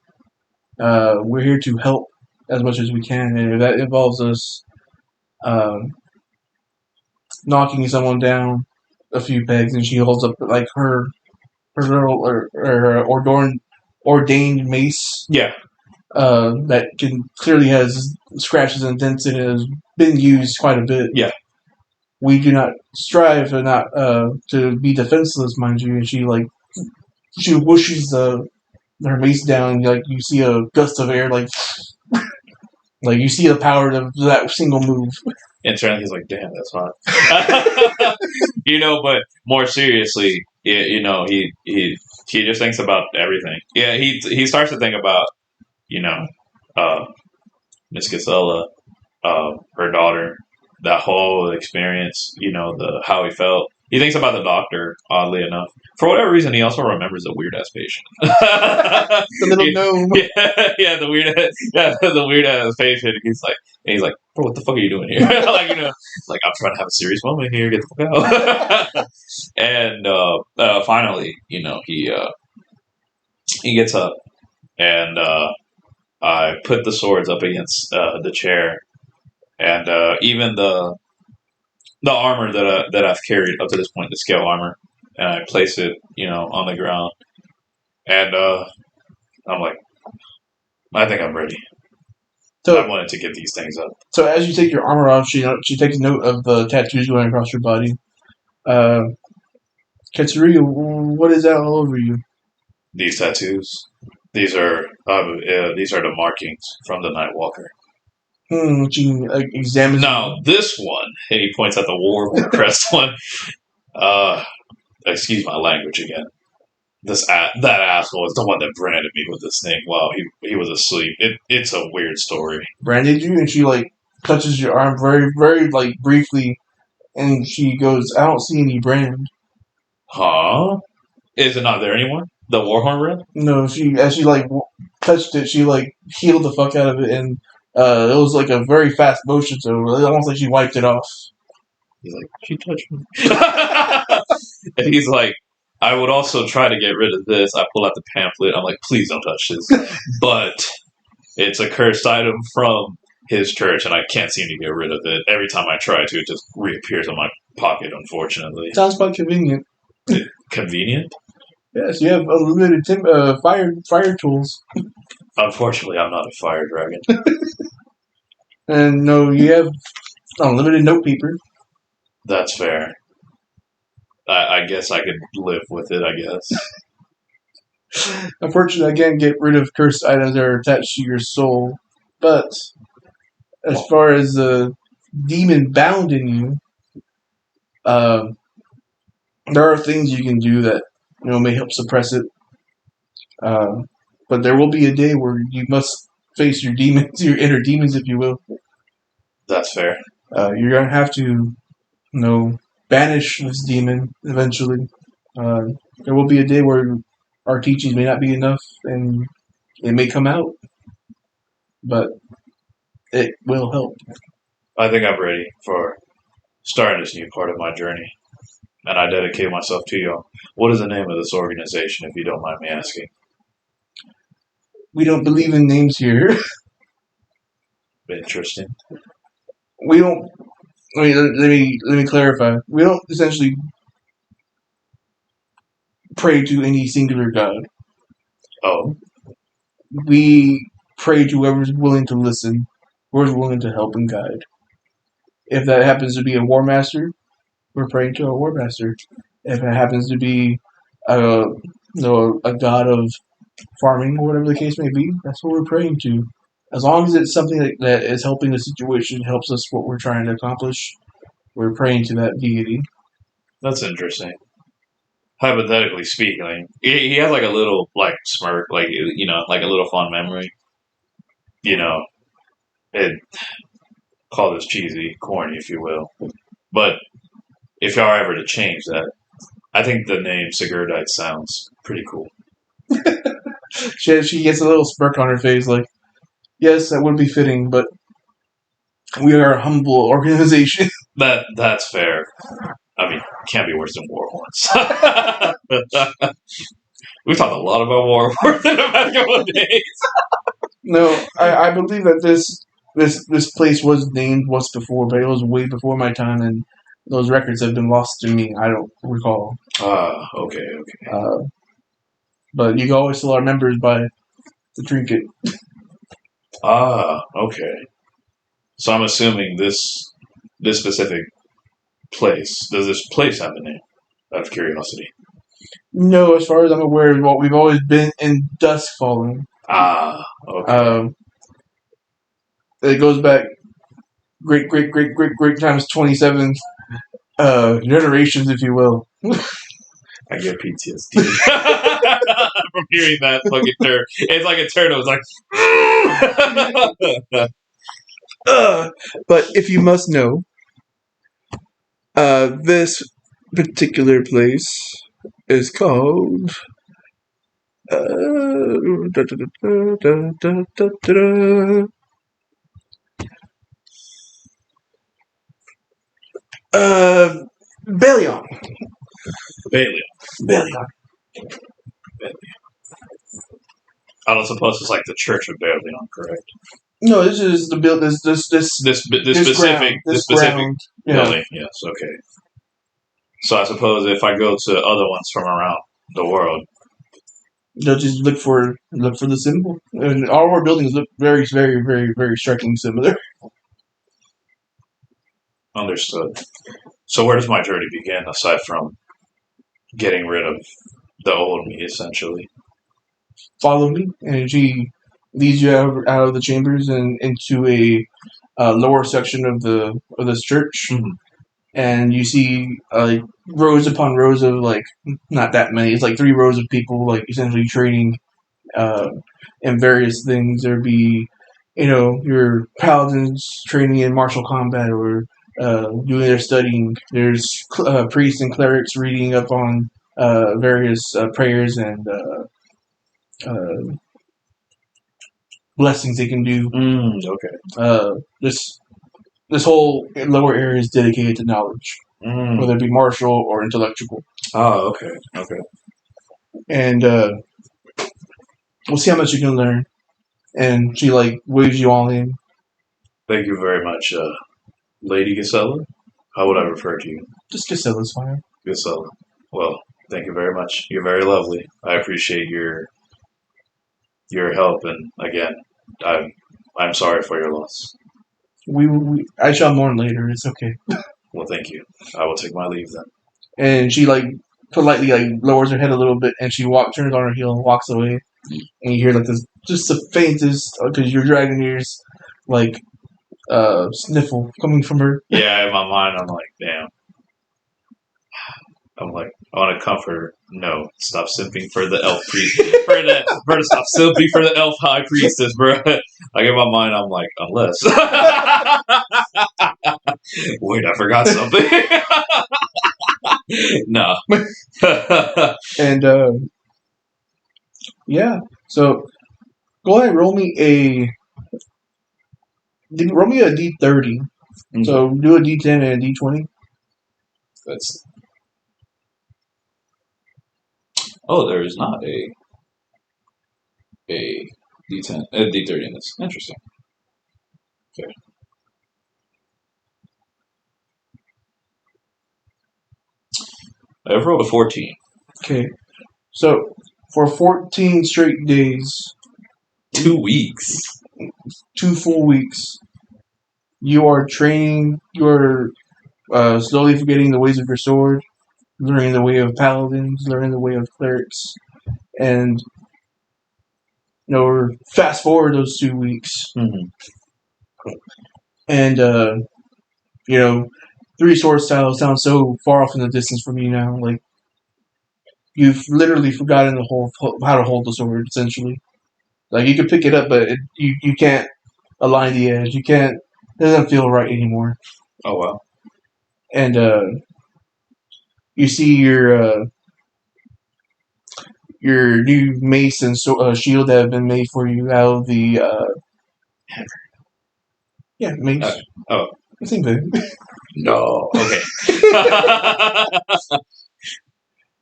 We're here to help as much as we can, and if that involves us knocking someone down a few pegs," and she holds up like her little or ordained mace. Yeah. that clearly has scratches and dents and has been used quite a bit. Yeah. We do not strive to not to be defenseless, mind you. And she whooshes her mace down. Like you see a gust of air, like you see the power of that single move. Internally, he's like, "Damn, that's hot." But more seriously, he just thinks about everything. Yeah, he starts to think about uh, Miss Casella, her daughter, that whole experience. How he felt. He thinks about the doctor. Oddly enough, for whatever reason, he also remembers the weird ass patient. The little gnome. The weird ass patient. He's like, bro, what the fuck are you doing here? Like I'm trying to have a serious moment here. Get the fuck out. And finally, he gets up, and I put the swords up against the chair, and even the armor that I've carried up to this point, the scale armor, and I place it, on the ground, and I'm like, I think I'm ready. So I wanted to get these things up. So as you take your armor off, she takes note of the tattoos going across your body. Ketsuryu, what is that all over you? These tattoos. These are the markings from the Nightwalker. She examines. Now this one, and he points at the war crest one. Excuse my language again. That asshole is the one that branded me with this thing while he was asleep. It's a weird story. Branded you, and she touches your arm very, very briefly, and she goes, "I don't see any brand." Huh? Is it not there anymore? The Warhorn brand? No. As she touched it, she healed the fuck out of it, and it was a very fast motion, so almost like she wiped it off. He's like, she touched me. And he's like, I would also try to get rid of this. I pull out the pamphlet. I'm like, please don't touch this. But it's a cursed item from his church, and I can't seem to get rid of it. Every time I try to, it just reappears in my pocket, unfortunately. Sounds quite convenient. Convenient? Yes, you have unlimited fire tools. Unfortunately, I'm not a fire dragon. And no, you have unlimited note paper. That's fair. I guess I could live with it, I guess. Unfortunately, I can't get rid of cursed items that are attached to your soul. But as far as the demon bound in you, there are things you can do that may help suppress it. But there will be a day where you must face your demons, your inner demons, if you will. That's fair. You're gonna have to, banish this demon eventually. There will be a day where our teachings may not be enough, and it may come out, but it will help. I think I'm ready for starting this new part of my journey, and I dedicate myself to y'all. What is the name of this organization, if you don't mind me asking? We don't believe in names here. Interesting. We don't. Let me clarify. We don't essentially pray to any singular god. Oh. We pray to whoever's willing to listen, whoever's willing to help and guide. If that happens to be a war master, we're praying to a war master. If it happens to be a god of farming or whatever the case may be, that's what we're praying to. As long as it's something that is helping the situation, helps us what we're trying to accomplish, we're praying to that deity. That's interesting. Hypothetically speaking, he has a little smirk, a little fond memory. Call this cheesy, corny, if you will. But if y'all are ever to change that, I think the name Sigurdite sounds pretty cool. She gets a little smirk on her face, yes, that would be fitting, but we are a humble organization. That's fair. I mean, can't be worse than Warhorns. We've talked a lot about Warhorns in the past couple of days. No, I believe that this place was named once before, but it was way before my time, and those records have been lost to me. I don't recall. Okay. But you can always still are members by the trinket. Ah, okay. So I'm assuming this specific place. Does this place have a name? Out of curiosity. No, as far as I'm aware, we've always been in Dusk Fallen. Ah, okay. It goes back great times 27 generations, if you will. I get PTSD from hearing that fucking turn. It's like a turtle. It's like. But if you must know, this particular place is called. Da, da, da, da, da, da, da, Belion. Balion. I don't suppose it's like the Church of Balion, correct? No, this is the build. This specific ground. Yeah. building. Yes. Okay. So I suppose if I go to other ones from around the world, They'll just look for the symbol, and all of our buildings look very, very, very, very striking similar. understood. So where does my journey begin, aside from getting rid of the old me, essentially? Follow me, and she leads you out of the chambers and into a lower section of this church. Mm-hmm. And you see rows upon rows of not that many. It's like 3 rows of people essentially training in various things. There'd be your paladins training in martial combat or doing their studying. There's priests and clerics reading up on various prayers and blessings they can do. Okay. This whole lower area is dedicated to knowledge, whether it be martial or intellectual. Oh, okay. Okay. And we'll see how much you can learn. And she waves you all in. Thank you very much, Lady Gisela. How would I refer to you? Just Gisela's fine. Gisela. Well, thank you very much. You're very lovely. I appreciate your help, and again, I'm sorry for your loss. I shall mourn later. It's okay. Well, thank you. I will take my leave then. And she politely lowers her head a little bit, and she turns on her heel and walks away. And you hear this, just the faintest, because your dragon ears, sniffle coming from her. Yeah, in my mind, I'm like, damn. I'm like, I want to comfort her. No, stop simping for the elf priest. Stop simping for the elf high priestess, bro. Like in my mind, I'm like, unless. Wait, I forgot something. No. And yeah. So go ahead and roll me a D30. Mm-hmm. So do a D10 and a D20. That's. Oh, there is not a D10, a D30 in this. Interesting. Okay. I've rolled a 14. Okay. So, for 14 straight days... 2 weeks. 2 full weeks. You are training, you are slowly forgetting the ways of your sword, learning the way of paladins, learning the way of clerics, and fast forward those 2 weeks, and 3 sword styles sound so far off in the distance from you now. You've literally forgotten how to hold the sword. Essentially, you can pick it up, but you can't align the edge. You can't. It doesn't feel right anymore. Oh wow! And you see your new mace and shield that have been made for you out of the mace. Same thing. No. Okay.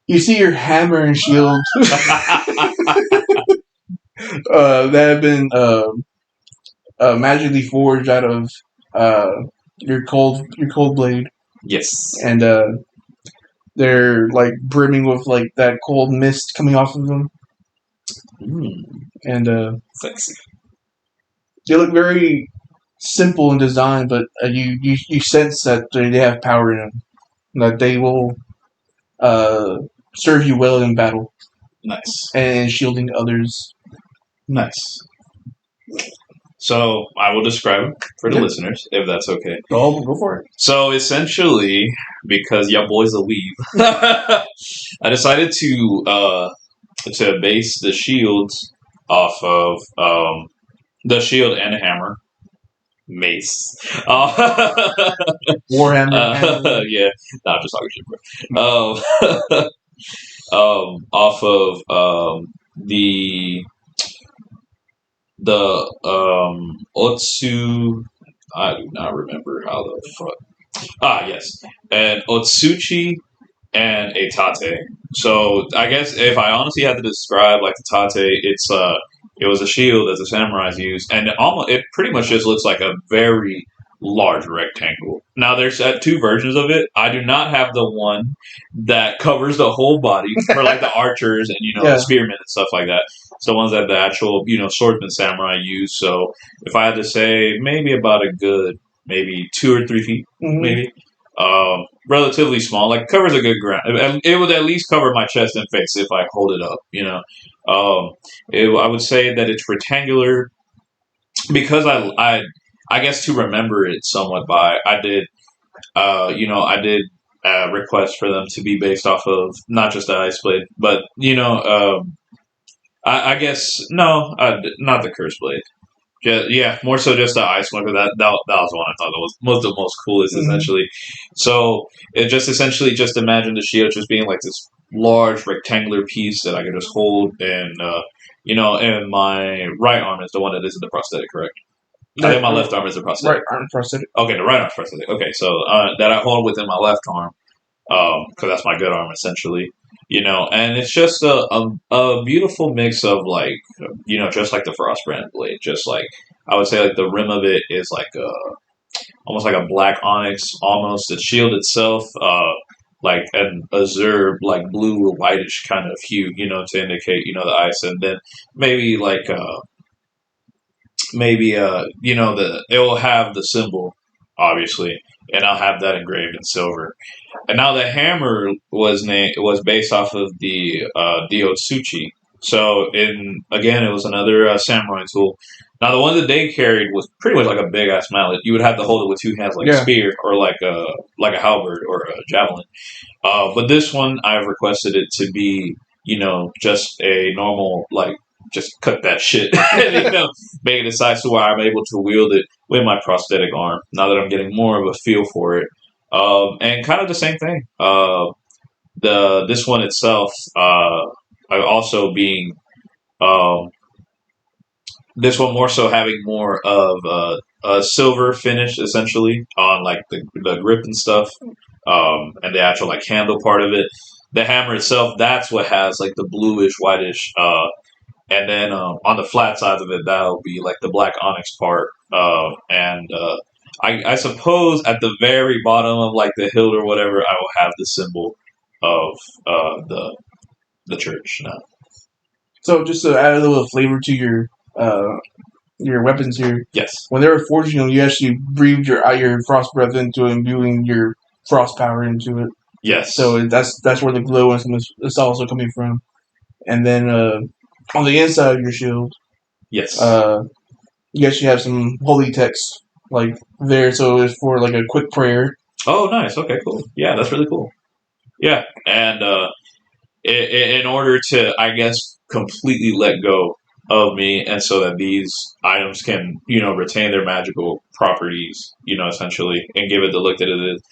You see your hammer and shield that have been magically forged out of your cold blade. Yes. And they're brimming with that cold mist coming off of them. And sexy. they look very simple in design, but you sense that they have power in them, that they will serve you well in battle Nice. and shielding others. Nice. So I will describe them for the listeners, if that's okay. Go for it. So essentially, because your boy's a weeb, I decided to base the shields off of the shield and a hammer, mace. Warhammer. Yeah, no, I'm just talking shit, bro. Off of the Otsu. I do not remember how the fuck. Ah, yes, and Otsuchi and a tate. So I guess if I honestly had to describe like the tate, it was a shield that the samurais used, and it pretty much just looks like a very large rectangle. Now there's two versions of it. I do not have the one that covers the whole body for like the archers and the spearmen and stuff like that. It's the ones that the actual swordsman samurai use. So if I had to say, maybe about a good maybe 2 or 3 feet, maybe. Relatively small, like covers a good ground. It would at least cover my chest and face if I hold it up, I would say that it's rectangular because I guess to remember it somewhat by I did request for them to be based off of not just the ice blade, but I guess no, not the curse blade. More so just the ice one, because that was one I thought that was the most coolest, essentially. So it just essentially just imagine the shield just being like this large rectangular piece that I could just hold, and and my right arm is the one that isn't the prosthetic, correct? I think my left arm is the prosthetic. Right arm prosthetic. Okay, the right arm prosthetic. Okay, so that I hold within my left arm, because that's my good arm, essentially. And it's just a beautiful mix of like, just like the Frostbrand blade, just like I would say like the rim of it is like almost like a black onyx, almost the shield itself, like an azure, like blue or whitish kind of hue, to indicate, the ice, and then maybe like, it will have the symbol, obviously, and I'll have that engraved in silver. And now the hammer was based off of the Otsuchi. So it was another samurai tool. Now the one that they carried was pretty much like a big ass mallet. You would have to hold it with two hands, like a spear or like a halberd or a javelin. But this one, I've requested it to be, just a normal, like, just cut that shit and, make it a size to where I'm able to wield it with my prosthetic arm. Now that I'm getting more of a feel for it. And kind of the same thing. This one itself, also being, this one more so having more of a silver finish, essentially, on like the grip and stuff, and the actual like handle part of it. The hammer itself, that's what has like the bluish, whitish, and then on the flat side of it, that'll be like the black onyx part, and I suppose at the very bottom of like the hilt or whatever, I will have the symbol of the church now. So just to add a little flavor to your weapons here. Yes. When they were forging them, you actually breathed your frost breath into it, imbuing your frost power into it. Yes. So that's where the glow is also coming from. And then on the inside of your shield, yes, you actually have some holy text like there, so it's for like a quick prayer. Oh, nice. Okay, cool. Yeah, that's really cool. Yeah, and in order to, I guess, completely let go of me, and so that these items can, retain their magical properties, essentially, and give it the look that it is,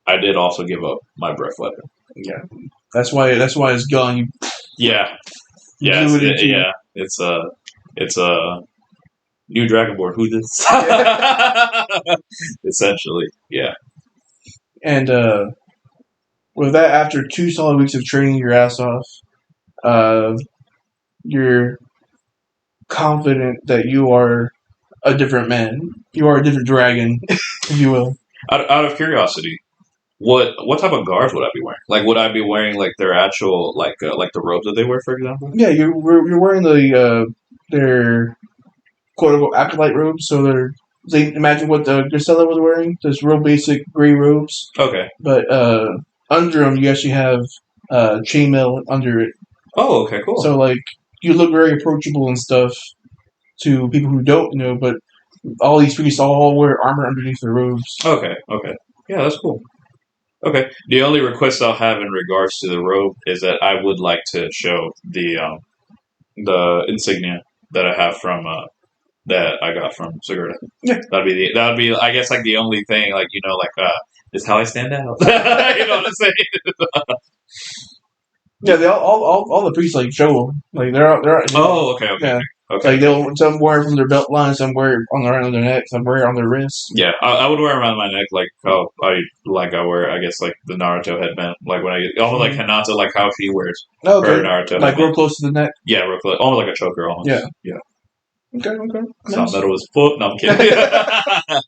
I did also give up my breath weapon. Yeah, that's why it's gone. Yeah, it's a new dragonborn. Who this? Essentially, yeah. And with that, after 2 solid weeks of training your ass off, you're confident that you are a different man. You are a different dragon, if you will. Out of curiosity, what type of guards would I be wearing? Like, would I be wearing like their actual like the robes that they wear, for example? Yeah, you're wearing their quote unquote acolyte robes. So they imagine what the Grisella was wearing. Just real basic gray robes. Okay. But under them, you actually have chainmail under it. Oh, okay, cool. So like you look very approachable and stuff to people who don't know, but all these priests all wear armor underneath their robes. Okay. Yeah, that's cool. Okay. The only request I'll have in regards to the robe is that I would like to show the insignia that I have from that I got from Sigurda. Yeah. That'd be I guess like the only thing, like, you know, like is how I stand out. You know what I'm saying? Yeah, they all the priests like show them. Like they're Oh, okay. Yeah. Okay. Like some wear it from their belt line, some wear it on around their neck, some wear it on their wrists. Yeah, I would wear it around my neck like how I wear, I guess, like the Naruto headband, like when I get almost like Hinata, like how she wears her Naruto like headband. real close to the neck. Yeah, real close, almost like a choker, almost. Yeah. Okay. Nice. Some metal as foot. No, I'm kidding. I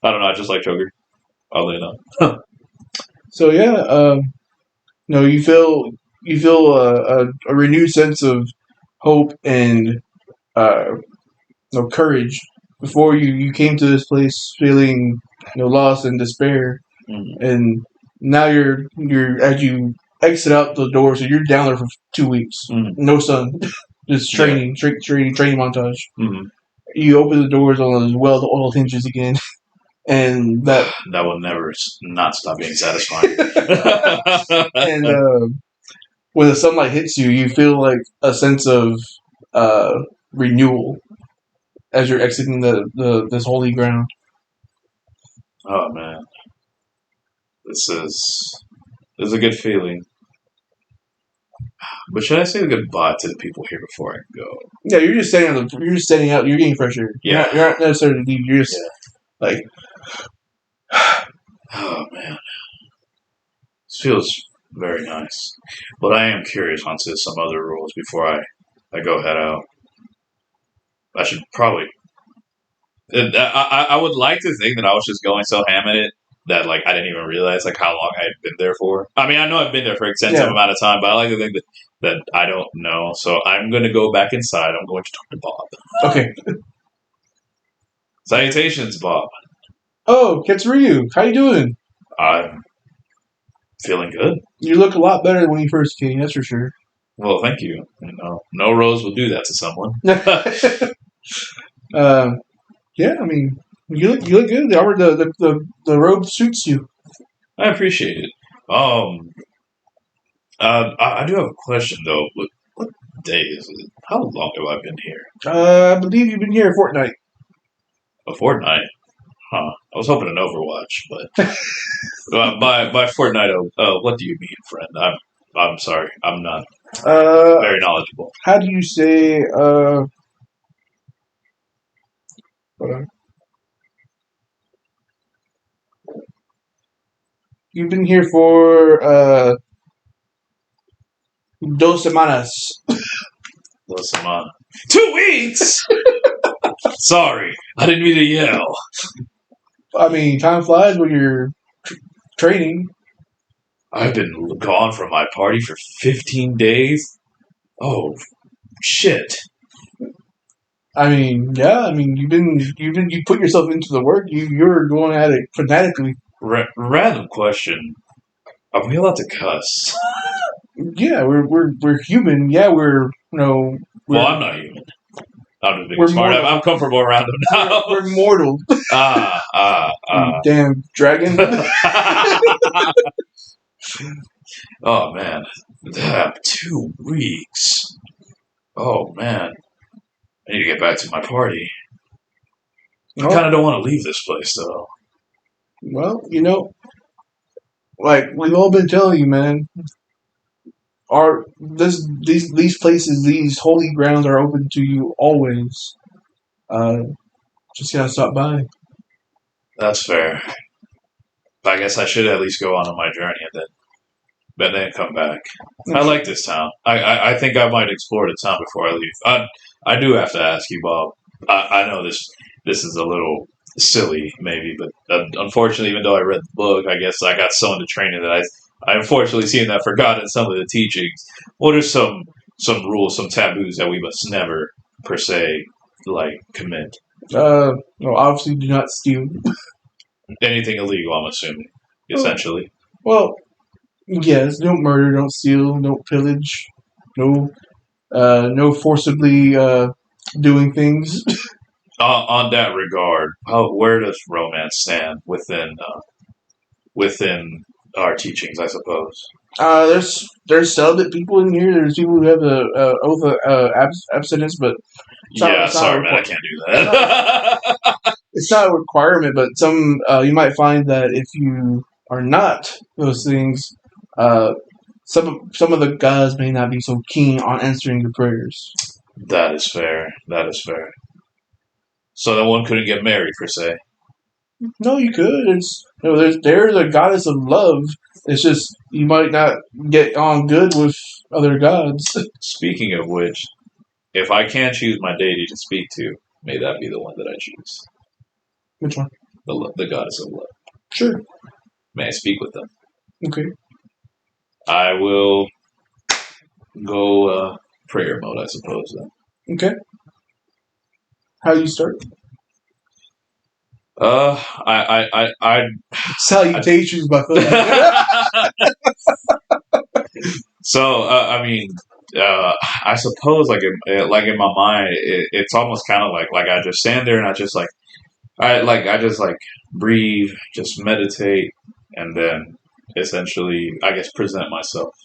don't know. I just like choker. I'll lay it on. So yeah, you feel a renewed sense of hope and courage. Before you came to this place feeling lost and despair, and now you're as you exit out the door, so you're down there for 2 weeks, no sun, just training, straight training montage. Mm-hmm. You open the doors on those well-oiled hinges again, and that will never not stop being satisfying. And when the sunlight hits you, you feel like a sense of renewal as you're exiting this holy ground. Oh man, this is a good feeling. But should I say goodbye to the people here before I go? Yeah, you're just standing out. You're getting fresh air. Yeah, you're not necessarily leaving. You're just like, oh man, this feels very nice. But I am curious onto some other rules before I go head out. I should probably. I would like to think that I was just going so ham at it that like I didn't even realize like how long I had been there for. I mean, I know I've been there for an extensive amount of time, but I like to think that I don't know. So I'm going to go back inside. I'm going to talk to Bob. Okay. Salutations, Bob. Oh, Ketsuryu, how you doing? I'm feeling good. You look a lot better than when you first came, that's for sure. Well, thank you. No rose will do that to someone. Yeah, I mean, you look good. The robe suits you. I appreciate it. I do have a question though. What day is it? How long have I been here? I believe you've been here a fortnight. A fortnight? Huh. I was hoping an Overwatch, but by fortnight, what do you mean, friend? I'm sorry. I'm not very knowledgeable. How do you say? You've been here for 2 semanas. 2 semanas. 2 weeks. Sorry, I didn't mean to yell. I mean, time flies when you're training. I've been gone from my party for 15 days. Oh, shit. I mean, yeah. I mean, you put yourself into the work. You're going at it fanatically. Random question: are we allowed to cuss? Yeah, we're human. Yeah, we're well, I'm not human. I'm just being smart. Mortal. I'm comfortable around them now. We're mortal. Damn dragon. Oh man, 2 weeks. Oh man, I need to get back to my party. I kind of don't want to leave this place though. Well, like we've all been telling you, man. These places, these holy grounds are open to you always. Just gotta stop by. That's fair. I guess I should at least go on my journey and then come back. I like this town. I think I might explore the town before I leave. I do have to ask you, Bob. I know this is a little silly, maybe, but unfortunately, even though I read the book, I guess I got so into training that I unfortunately seem to have forgotten some of the teachings. What are some rules, some taboos that we must never, per se, commit? Well, obviously, do not steal. Anything illegal, I'm assuming, essentially. Well, yes, don't murder, don't steal, don't pillage, no forcibly doing things. On that regard, where does romance stand within our teachings? I suppose. There's celibate people in here. There's people who have a oath of abstinence, but Sorry, man, I can't do that. it's not a requirement. But some you might find that if you are not those things, some of the gods may not be so keen on answering your prayers. That is fair. So that one couldn't get married, per se. No, you could. There's a goddess of love. It's just you might not get on good with other gods. Speaking of which, if I can't choose my deity to speak to, may that be the one that I choose. Which one? The goddess of love. Sure. May I speak with them? Okay. I will go prayer mode, I suppose, then. Okay. How do you start? Salutations, my friend. So, I suppose, in my mind, it's almost kind of like I just stand there and I just breathe, just meditate, and then essentially, I guess, present myself,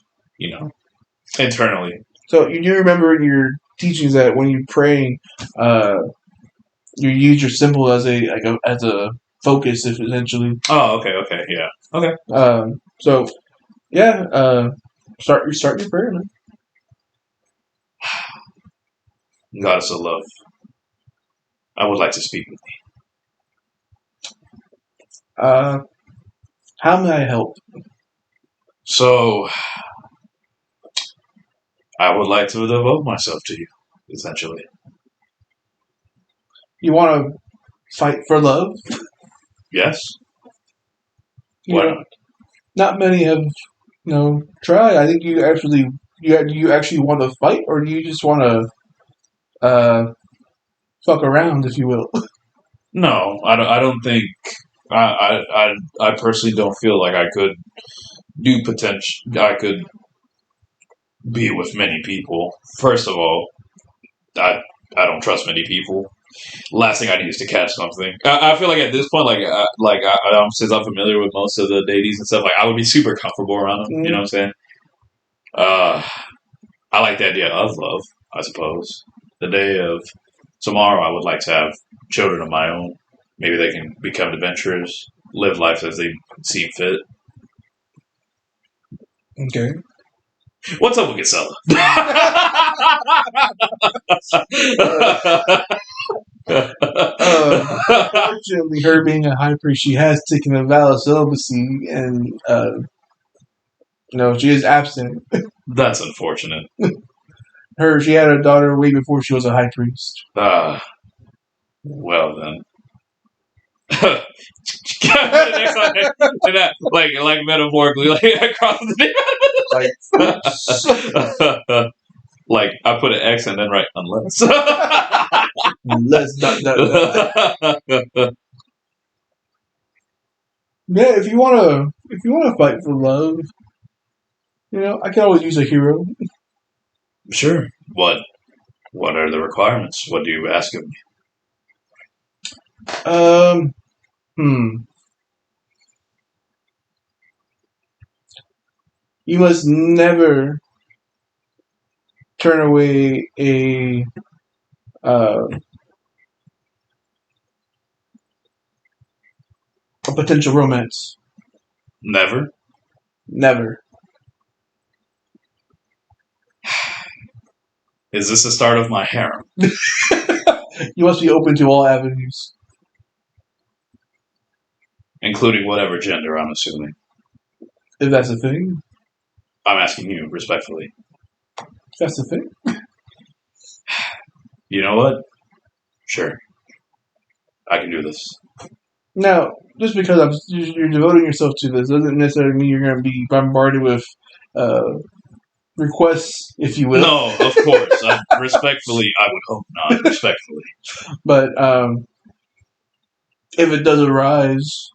internally. So you do remember in your teachings that when you're praying, you use your symbol as a focus, if essentially. Oh, okay, yeah, okay. So yeah, start your prayer, man. Goddess of love, I would like to speak with you. How may I help? So, I would like to devote myself to you, essentially. You want to fight for love? Yes. Why not? Not many have, tried. I think you actually, do you actually want to fight, or do you just want to, fuck around, if you will? No, I don't think. I personally don't feel like I could do potential. I could be with many people. First of all, I don't trust many people. Last thing I need is to catch something. I feel like at this point, since I'm familiar with most of the deities and stuff, I would be super comfortable around them. You know what I'm saying? I like the idea of love. I suppose the day of tomorrow, I would like to have children of my own. Maybe they can become adventurers, live life as they seem fit. Okay. What's up with Casella? Unfortunately, her being a high priest, she has taken a vow of celibacy, and she is absent. That's unfortunate. She had a daughter way before she was a high priest. Well then. Metaphorically, across the I put an X and then write unless. Unless Yeah, if you wanna fight for love, I can always use a hero. Sure. What are the requirements? What do you ask of me? You must never turn away a potential romance. Never? Never. Is this the start of my harem? You must be open to all avenues. Including whatever gender, I'm assuming. If that's a thing. I'm asking you, respectfully. That's the thing. You know what? Sure. I can do this. Now, just because you're devoting yourself to this doesn't necessarily mean you're going to be bombarded with requests, if you will. No, of course. Respectfully, I would hope not. Respectfully. But if it does arise,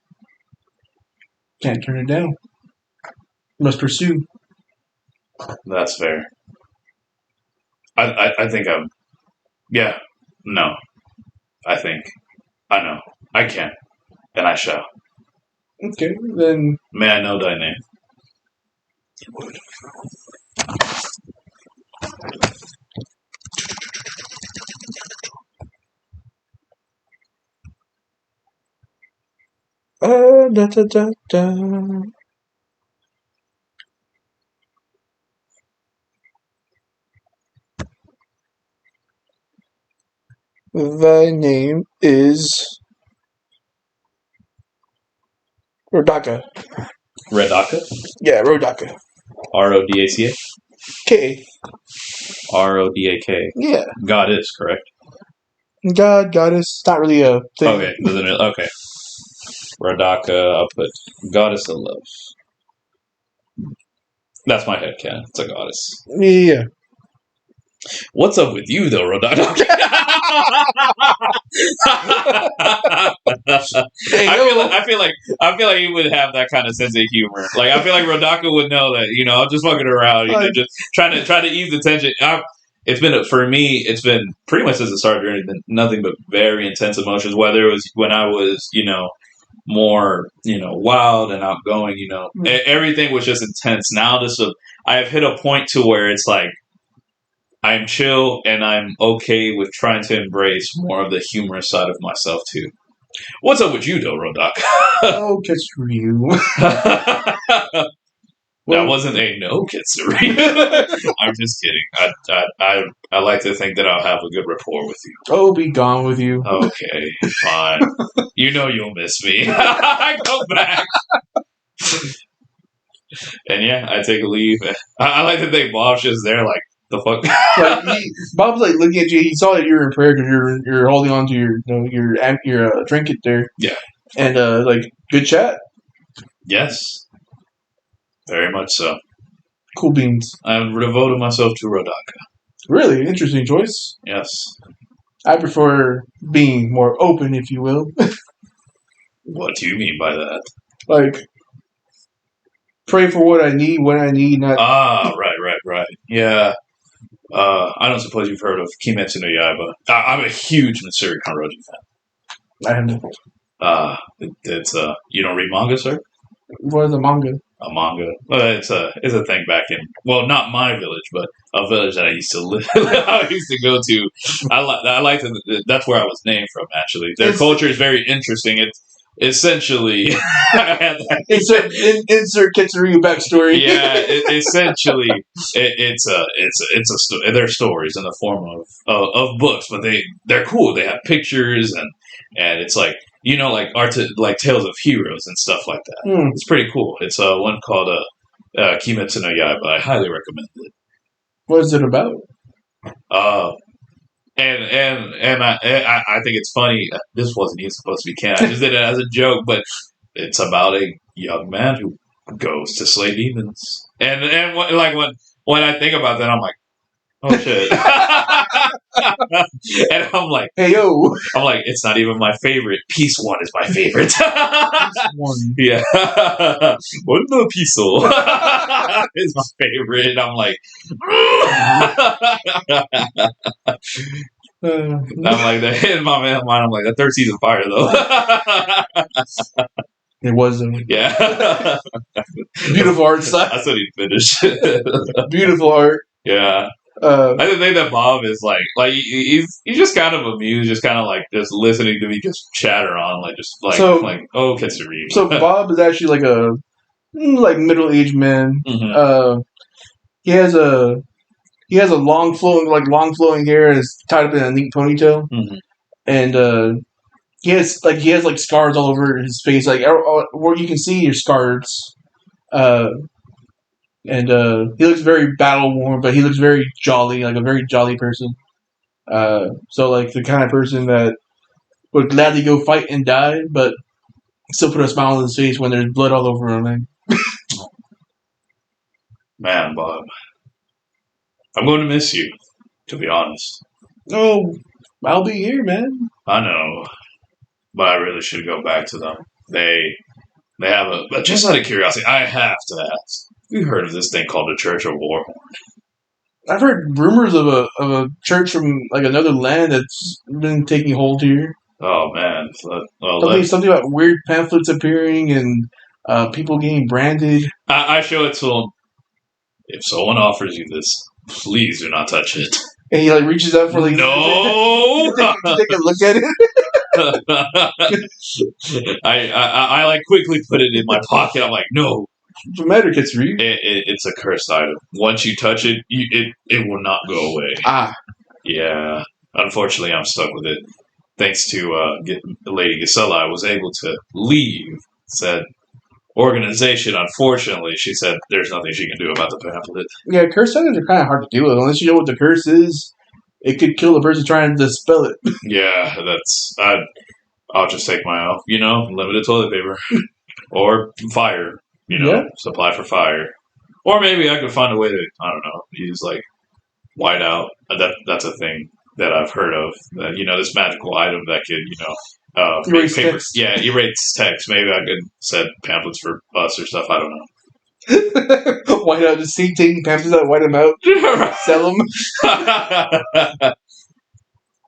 can't turn it down. Must pursue. That's fair. I think I'm... Yeah. No. I think. I know. I can. And I shall. Okay, then... May I know thy name? Da, da, da, da. Thy name is Rodaka. Redaka? Yeah, Rodaka. Rodaca? K. Rodak. Yeah. Goddess, correct? God, goddess. It's not really a thing. Okay. Okay. Radaka, I'll put goddess of love. That's my headcanon. It's a goddess. Yeah. What's up with you, though, Rodaka? I feel like he would have that kind of sense of humor. Like I feel like Rodaka would know that I'm just fucking around, just trying to ease the tension. It's been for me. It's been pretty much since the start of the journey. Been nothing but very intense emotions. Whether it was when I was more wild and outgoing. Everything was just intense. Now I have hit a point to where it's like I'm chill and I'm okay with trying to embrace more of the humorous side of myself too. What's up with you, though, Rodak? Oh, Ketsuryu. That wasn't a no, Ketsuryu. I'm just kidding. I like to think that I'll have a good rapport with you. Oh, be gone with you. Okay, fine. You'll miss me. I come back. And yeah, I take a leave. I like to think Bob's just there like, the fuck? Bob's like looking at you. He saw that you were in prayer because you're holding on to your trinket there. Yeah. And good chat. Yes. Very much so. Cool beans. I've devoted myself to Rodaka. Really interesting choice. Yes. I prefer being more open, if you will. What do you mean by that? Like, pray for what I need, when I need, not... Right. Yeah. I don't suppose you've heard of Kimetsu no Yaiba. I'm a huge Matsuri Kanroji fan. I haven't. It's you don't read manga, sir? What is a manga? A manga. It's a thing back in, well, not my village, but a village that I used to live. I used to go to. I like to. That's where I was named from. Actually, their culture is very interesting. It's essentially insert Ketsuryu backstory. Yeah, essentially, they're stories in the form of books, but they're cool. They have pictures and it's like like art like tales of heroes and stuff like that. It's pretty cool. It's one called Kimetsu no Yaiba. I highly recommend it. What is it about? And I think it's funny. This wasn't even supposed to be canon. I just did it as a joke, but it's about a young man who goes to slay demons. And when I think about that, I'm like, oh shit. And I'm like, hey yo. I'm like, it's not even my favorite. Piece 1 is my favorite. One. Yeah. One the piece is my favorite. And I'm like, I'm like that in my mind. I'm like that third season fire though. It wasn't. Yeah. Beautiful art style. That's what he finished. Beautiful art. Yeah. I think that Bob is like he's just kind of amused, just kind of like just listening to me just chatter on, oh Ketsuryu. So Bob is actually like a middle-aged man. Mm-hmm. He has a long flowing hair and it's tied up in a neat ponytail, and he has scars all over his face, like where you can see your scars. And he looks very battle worn, but he looks very jolly, like a very jolly person. So like the kind of person that would gladly go fight and die, but still put a smile on his face when there's blood all over him. Man, Bob. I'm going to miss you, to be honest. Oh, I'll be here, man. I know, but I really should go back to them. They have a. But just out of curiosity, I have to ask. You heard of this thing called the Church of War? I've heard rumors of a church from like another land that's been taking hold here. Oh man, well, Something about weird pamphlets appearing and people getting branded. I show it to them. If someone offers you this, please do not touch it. And he like reaches out for like No. to take a look at it. I like quickly put it in my pocket. I'm like, no. What's the matter, Ketsuryu? It's a cursed item. Once you touch it, it will not go away. Ah, Yeah. Unfortunately, I'm stuck with it. Thanks to Lady Gisela, I was able to leave said organization. Unfortunately, she said there's nothing she can do about the pamphlet. yeah, curse items are kind of hard to deal with unless you know what the curse is. It could kill the person trying to dispel it. Yeah, I'll just take my off. Limited toilet paper or fire. Supply for fire. Or maybe I could find a way to, I don't know, use like whiteout. That's a thing that I've heard of. This magical item that could, Erase paper. text. Yeah, erase text. Maybe I could set pamphlets for us or stuff. I don't know. White out, just see taking pamphlets out, white them out, sell them.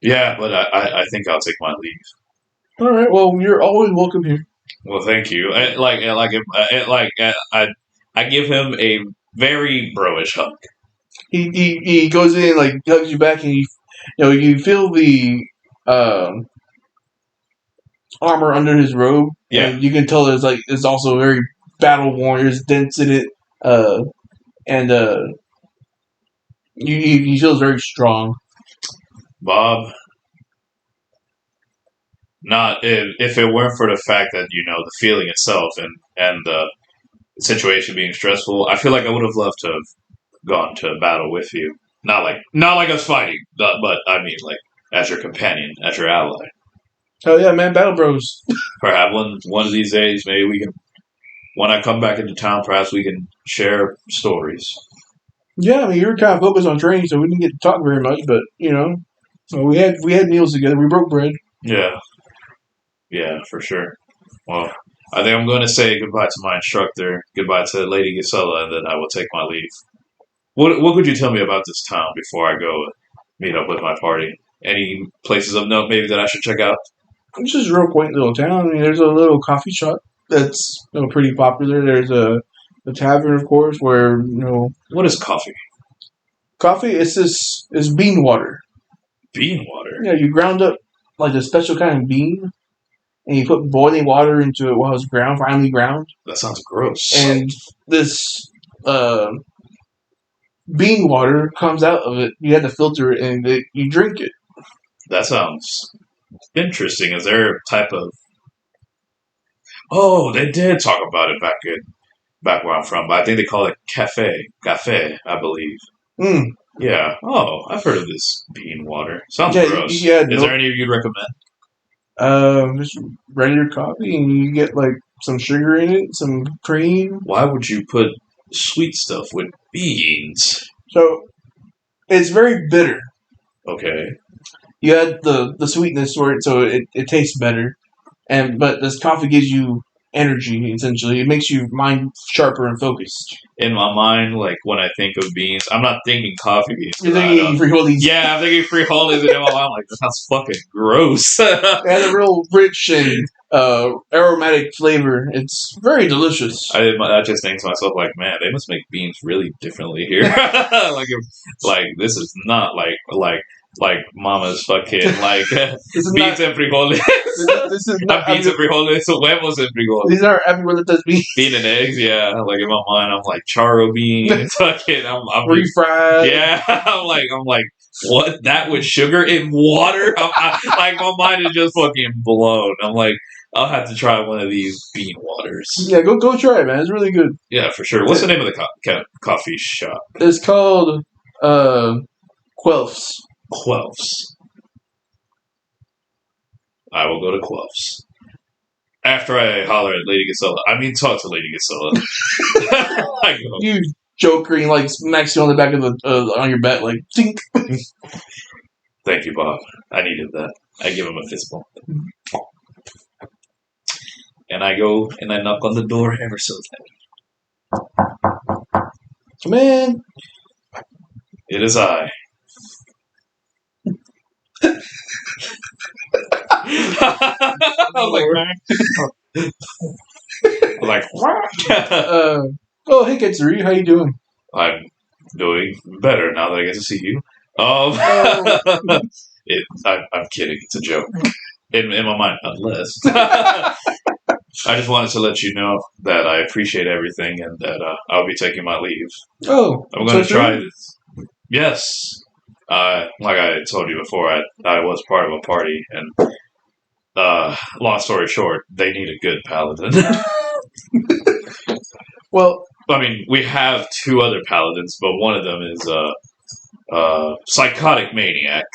Yeah, but I think I'll take my leave. All right. Well, you're always welcome here. Well, thank you. I give him a very bro-ish hug. He goes in, like hugs you back, and you feel the armor under his robe. Yeah. And you can tell it's also very battle worn. There's dents in it, and he feels very strong. Bob, not if it weren't for the fact that the feeling itself and the situation being stressful, I feel like I would have loved to have gone to battle with you. Not like us fighting, but I mean like as your companion, as your ally. Oh yeah, man, battle bros. Perhaps one of these days, maybe we can. When I come back into town, perhaps we can share stories. Yeah, I mean you were kind of focused on training, so we didn't get to talk very much. But we had meals together. We broke bread. Yeah, for sure. Well, I think I'm going to say goodbye to my instructor, goodbye to Lady Gisela, and then I will take my leave. What could you tell me about this town before I go meet up with my party? Any places of note maybe that I should check out? It's just a real quaint little town. I mean, there's a little coffee shop that's pretty popular. There's a tavern, of course, where What is coffee? Coffee is bean water. Bean water? Yeah, you ground up like a special kind of bean, and you put boiling water into it while it's finely ground. That sounds gross. And this bean water comes out of it. You have to filter it, and you drink it. That sounds interesting. Is there a type of... Oh, they did talk about it back where I'm from, but I think they call it cafe, I believe. Mm. Yeah. Oh, I've heard of this bean water. Sounds gross. Yeah, Is there any you'd recommend? Just regular coffee, and you get like some sugar in it, some cream. Why would you put sweet stuff with beans? So it's very bitter. Okay. You add the sweetness for it, so it tastes better. But this coffee gives you energy, essentially. It makes your mind sharper and focused. In my mind, like when I think of beans, I'm not thinking coffee beans. You're thinking frijoles. Yeah, I'm thinking frijoles, and in my mind, I'm like, that sounds fucking gross. It has a real rich and aromatic flavor. It's very delicious. I just think to myself, like, man, they must make beans really differently here. like this is not like mama's fucking beans and frijoles. This is not beans and frijoles, huevos and frijoles. These are everywhere that does beans. Bean and eggs, yeah. Like in my mind, I'm like charo beans. Fucking, I'm refried. Yeah, I'm like, what? That with sugar in water? Like my mind is just fucking blown. I'm like, I'll have to try one of these bean waters. Yeah, go try it, man. It's really good. Yeah, for sure. What's the name of the coffee shop? It's called Quelfs. Quelfs. I will go to Quelfs. After I holler at Lady Gisela. I mean, talk to Lady Gisela. Joker, and like smacks you on the back of the on your back, like tink. Thank you, Bob. I needed that. I give him a fist bump. And I go and I knock on the door ever so gently. Come in. It is I. I was like, what? Oh, hey, Ketsuryu, how you doing? I'm doing better now that I get to see you. I'm kidding. It's a joke. In my mind, unless. I just wanted to let you know that I appreciate everything and that I'll be taking my leave. Oh, I'm going to try this. Yes. Like I told you before, I was part of a party, and long story short, they need a good paladin. Well, I mean, we have two other paladins, but one of them is a psychotic maniac,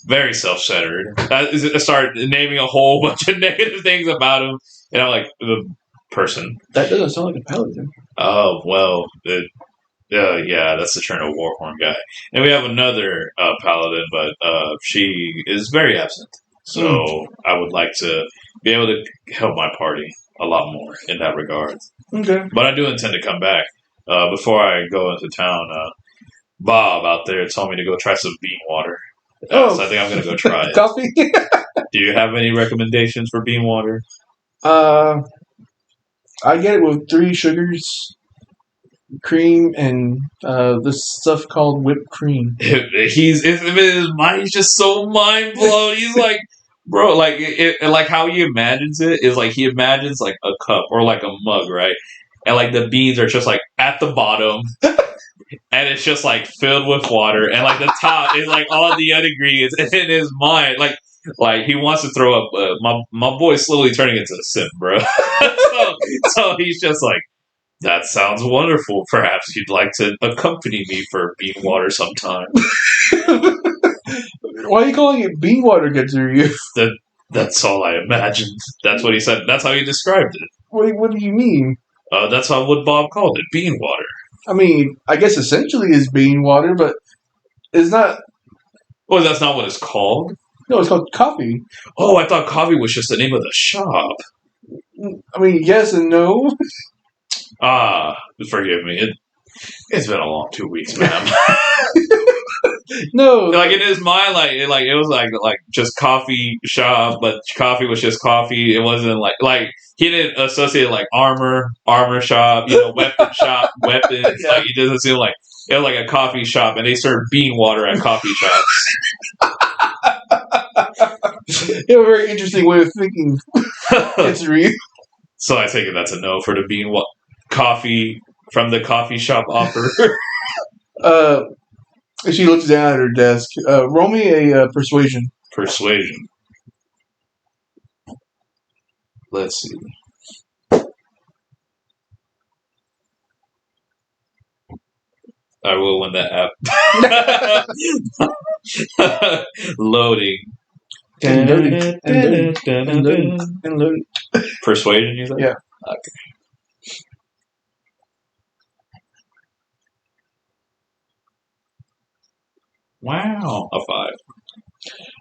very self-centered. I started naming a whole bunch of negative things about him, and I'm like, the person. That doesn't sound like a paladin. Oh, well, yeah, that's the Cherno Warhorn guy. And we have another paladin, but she is very absent. So I would like to be able to help my party a lot more in that regard. Okay. But I do intend to come back. Before I go into town, Bob out there told me to go try some bean water. So I think I'm going to go try it. Coffee? Do you have any recommendations for bean water? I get it with 3 sugars, cream, and this stuff called whipped cream. His mind's just so mind blown. He's like, bro, like like how he imagines it is like he imagines like a cup or like a mug, right? And like the beans are just like at the bottom, and it's just like filled with water, and like the top is like all the other ingredients in his mind, like he wants to throw up. My boy's slowly turning into a simp, bro. so he's just like, that sounds wonderful. Perhaps you'd like to accompany me for bean water sometime. Why are you calling it bean water, Ketsuryu? That's all I imagined. That's what he said. That's how he described it. What do you mean? That's what Bob called it, bean water. I mean, I guess essentially it's bean water, but it's not... Well, that's not what it's called? No, it's called coffee. Oh, I thought coffee was just the name of the shop. I mean, yes and no. Forgive me. It's been a long 2 weeks, man. No. Like, in his mind, it was like just coffee shop, but coffee was just coffee. It wasn't like he didn't associate like armor shop, weapon shop, weapons. Yeah. Like, he doesn't seem like it was like a coffee shop, and they serve bean water at coffee shops. You have a very interesting way of thinking. Ketsuryu. So I take it that's a no for the bean coffee from the coffee shop offer. She looks down at her desk. Roll me a persuasion. Persuasion. Let's see. I will win that app. Loading. And loading. Persuasion, you said? Yeah. Okay. Wow. A 5.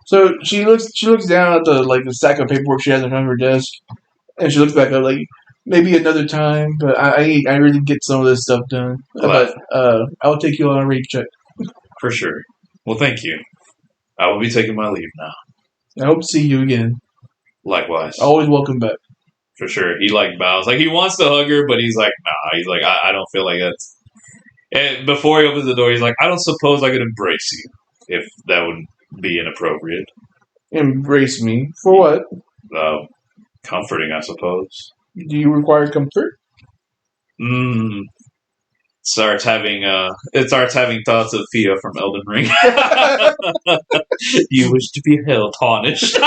So she looks down at the stack of paperwork she has in front of her desk, and she looks back up like, maybe another time, but I really get some of this stuff done. But I'll take you on a rate check. For sure. Well, thank you. I will be taking my leave now. I hope to see you again. Likewise. Always welcome back. For sure. He bows. Like, he wants to hug her, but he's like, nah. He's like, I don't feel like that's... And before he opens the door, he's like, I don't suppose I could embrace you, if that would be inappropriate. Embrace me? For what? Comforting, I suppose. Do you require comfort? Starts having thoughts of Thea from Elden Ring. You wish to be held tarnished.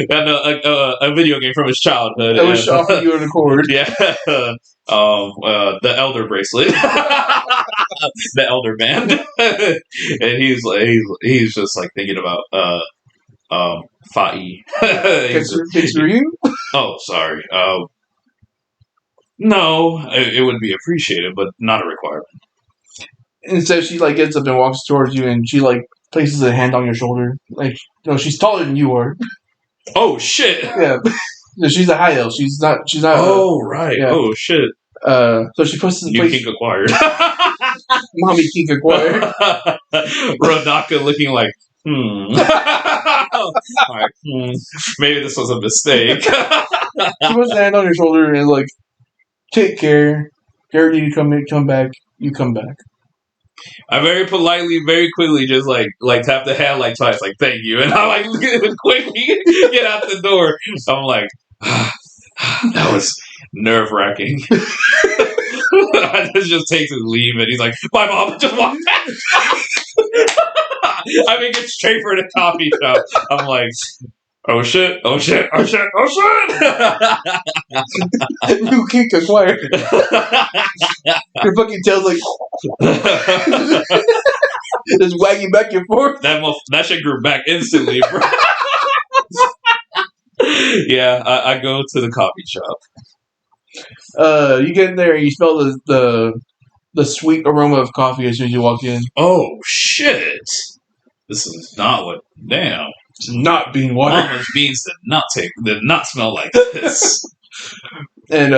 And a video game from his childhood. I wish to offer you an accord. Yeah. The Elder Bracelet. The Elder Band. And he's just like thinking about Fa'i. Ketsuryu? Oh, sorry. No, it would be appreciated, but not a requirement. Instead, she like gets up and walks towards you, and she like places a hand on your shoulder. Like, she's taller than you are. Oh shit! Yeah, she's a high elf. She's not. She's not. Oh right. Yeah. Oh shit. So she puts New kink acquired. Mommy kink acquired. Rodaka looking like, Like, maybe this was a mistake. She puts a hand on your shoulder and is like, take care. Gary, you come back. You come back. I very politely, very quickly, just like tap the hand like twice, like thank you, and I like quickly get out the door. I'm like, that was nerve wracking. This just takes his leave, and he's like, "Bye, Mom." Just walk back. I make it straight for the coffee shop. I'm like, oh shit, oh shit, oh shit, oh shit. New kink acquired. Your fucking tail's like just wagging back and forth. That shit grew back instantly, bro. Yeah, I go to the coffee shop. You get in there and you smell the sweet aroma of coffee as soon as you walk in. Oh shit! This is not what. Damn. It's not bean water. Mama's beans did not smell like this. And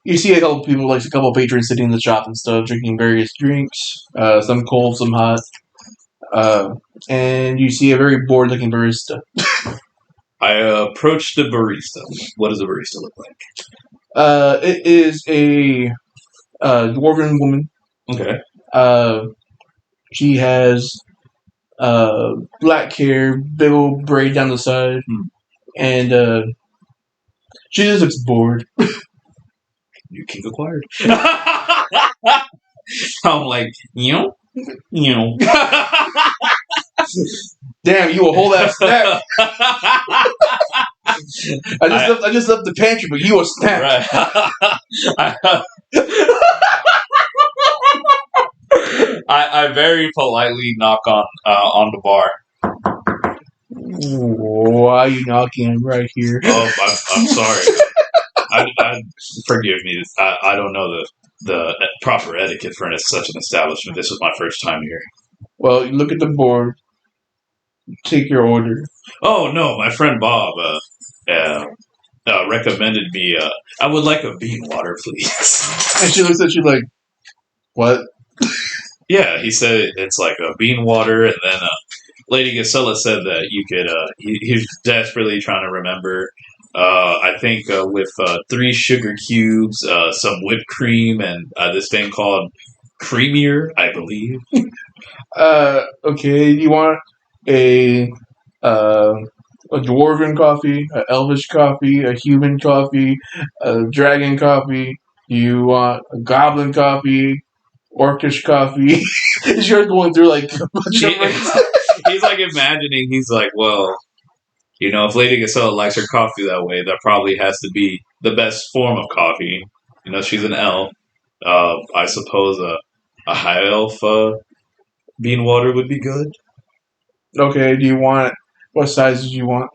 you see a couple people, like a couple patrons sitting in the shop and stuff, drinking various drinks, some cold, some hot. And you see a very bored-looking barista. I approach the barista. What does a barista look like? It is a dwarven woman. Okay. She has black hair, big old braid down the side, and she just looks bored. New kink acquired. I'm like, Damn, you a whole ass snack. I just left the pantry, but you a snack. Right. I very politely knock on the bar. Why are you knocking right here? Oh, I'm sorry. I forgive me. I don't know the proper etiquette for such an establishment. This was my first time here. Well, you look at the board. Take your order. Oh no, my friend Bob recommended me. I would like a bean water, please. And she looks at you like, what? Yeah, he said it's like a bean water, and then Lady Gisela said that you could. He's desperately trying to remember. I think with 3 sugar cubes, some whipped cream, and this thing called Creamier, I believe. Okay. You want a dwarven coffee, an elvish coffee, a human coffee, a dragon coffee? You want a goblin coffee, orcish coffee? Is yours going through like a bunch of He's like imagining. He's like, well, if Lady Gisela likes her coffee that way, that probably has to be the best form of coffee. She's an elf. I suppose a high elf bean water would be good. Okay, what sizes do you want?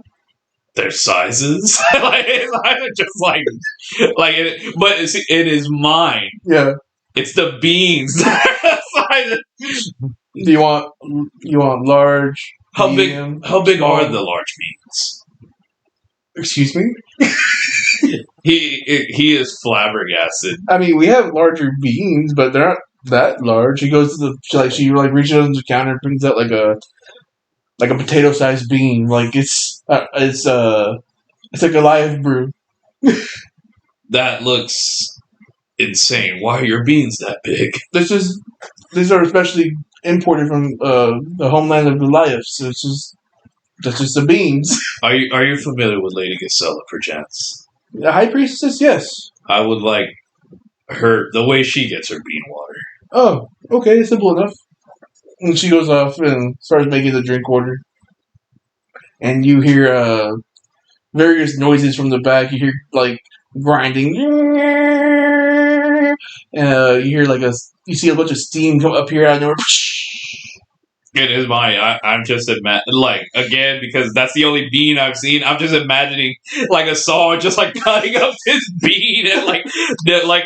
There's sizes? But it is mine. Yeah. It's the beans. Do you want large? How medium, big small? are the large beans? Excuse me? He is flabbergasted. I mean, we have larger beans, but they're not that large. She goes to she reaches under the counter and brings out like a potato-sized bean. Like it's like a live brew. That looks insane. Why are your beans that big? These are especially imported from the homeland of the Goliaths. So that's just the beans. Are you familiar with Lady Gisela, perchance? The High Priestess, yes. I would like the way she gets her bean water. Oh, okay, simple enough. And she goes off and starts making the drink order. And you hear various noises from the back. You hear like grinding. You hear you see a bunch of steam come up here out of nowhere. in his mind, I'm just like again because that's the only bean I've seen. I'm just imagining like a saw just like cutting up this bean and like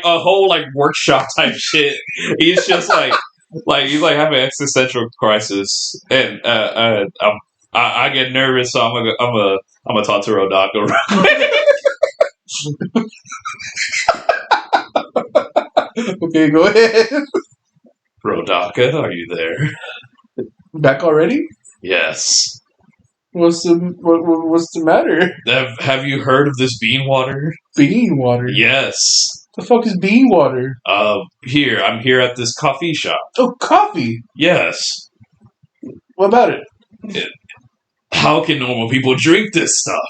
a whole like workshop type shit. He's just like he's like having an existential crisis, and I get nervous, so I'm gonna talk to Rodaka. Okay, go ahead. Rodaka, are you there? Back already? Yes. What's the matter? Have you heard of this bean water? Bean water? Yes. The fuck is bean water? I'm here at this coffee shop. Oh, coffee? Yes. What about it? How can normal people drink this stuff?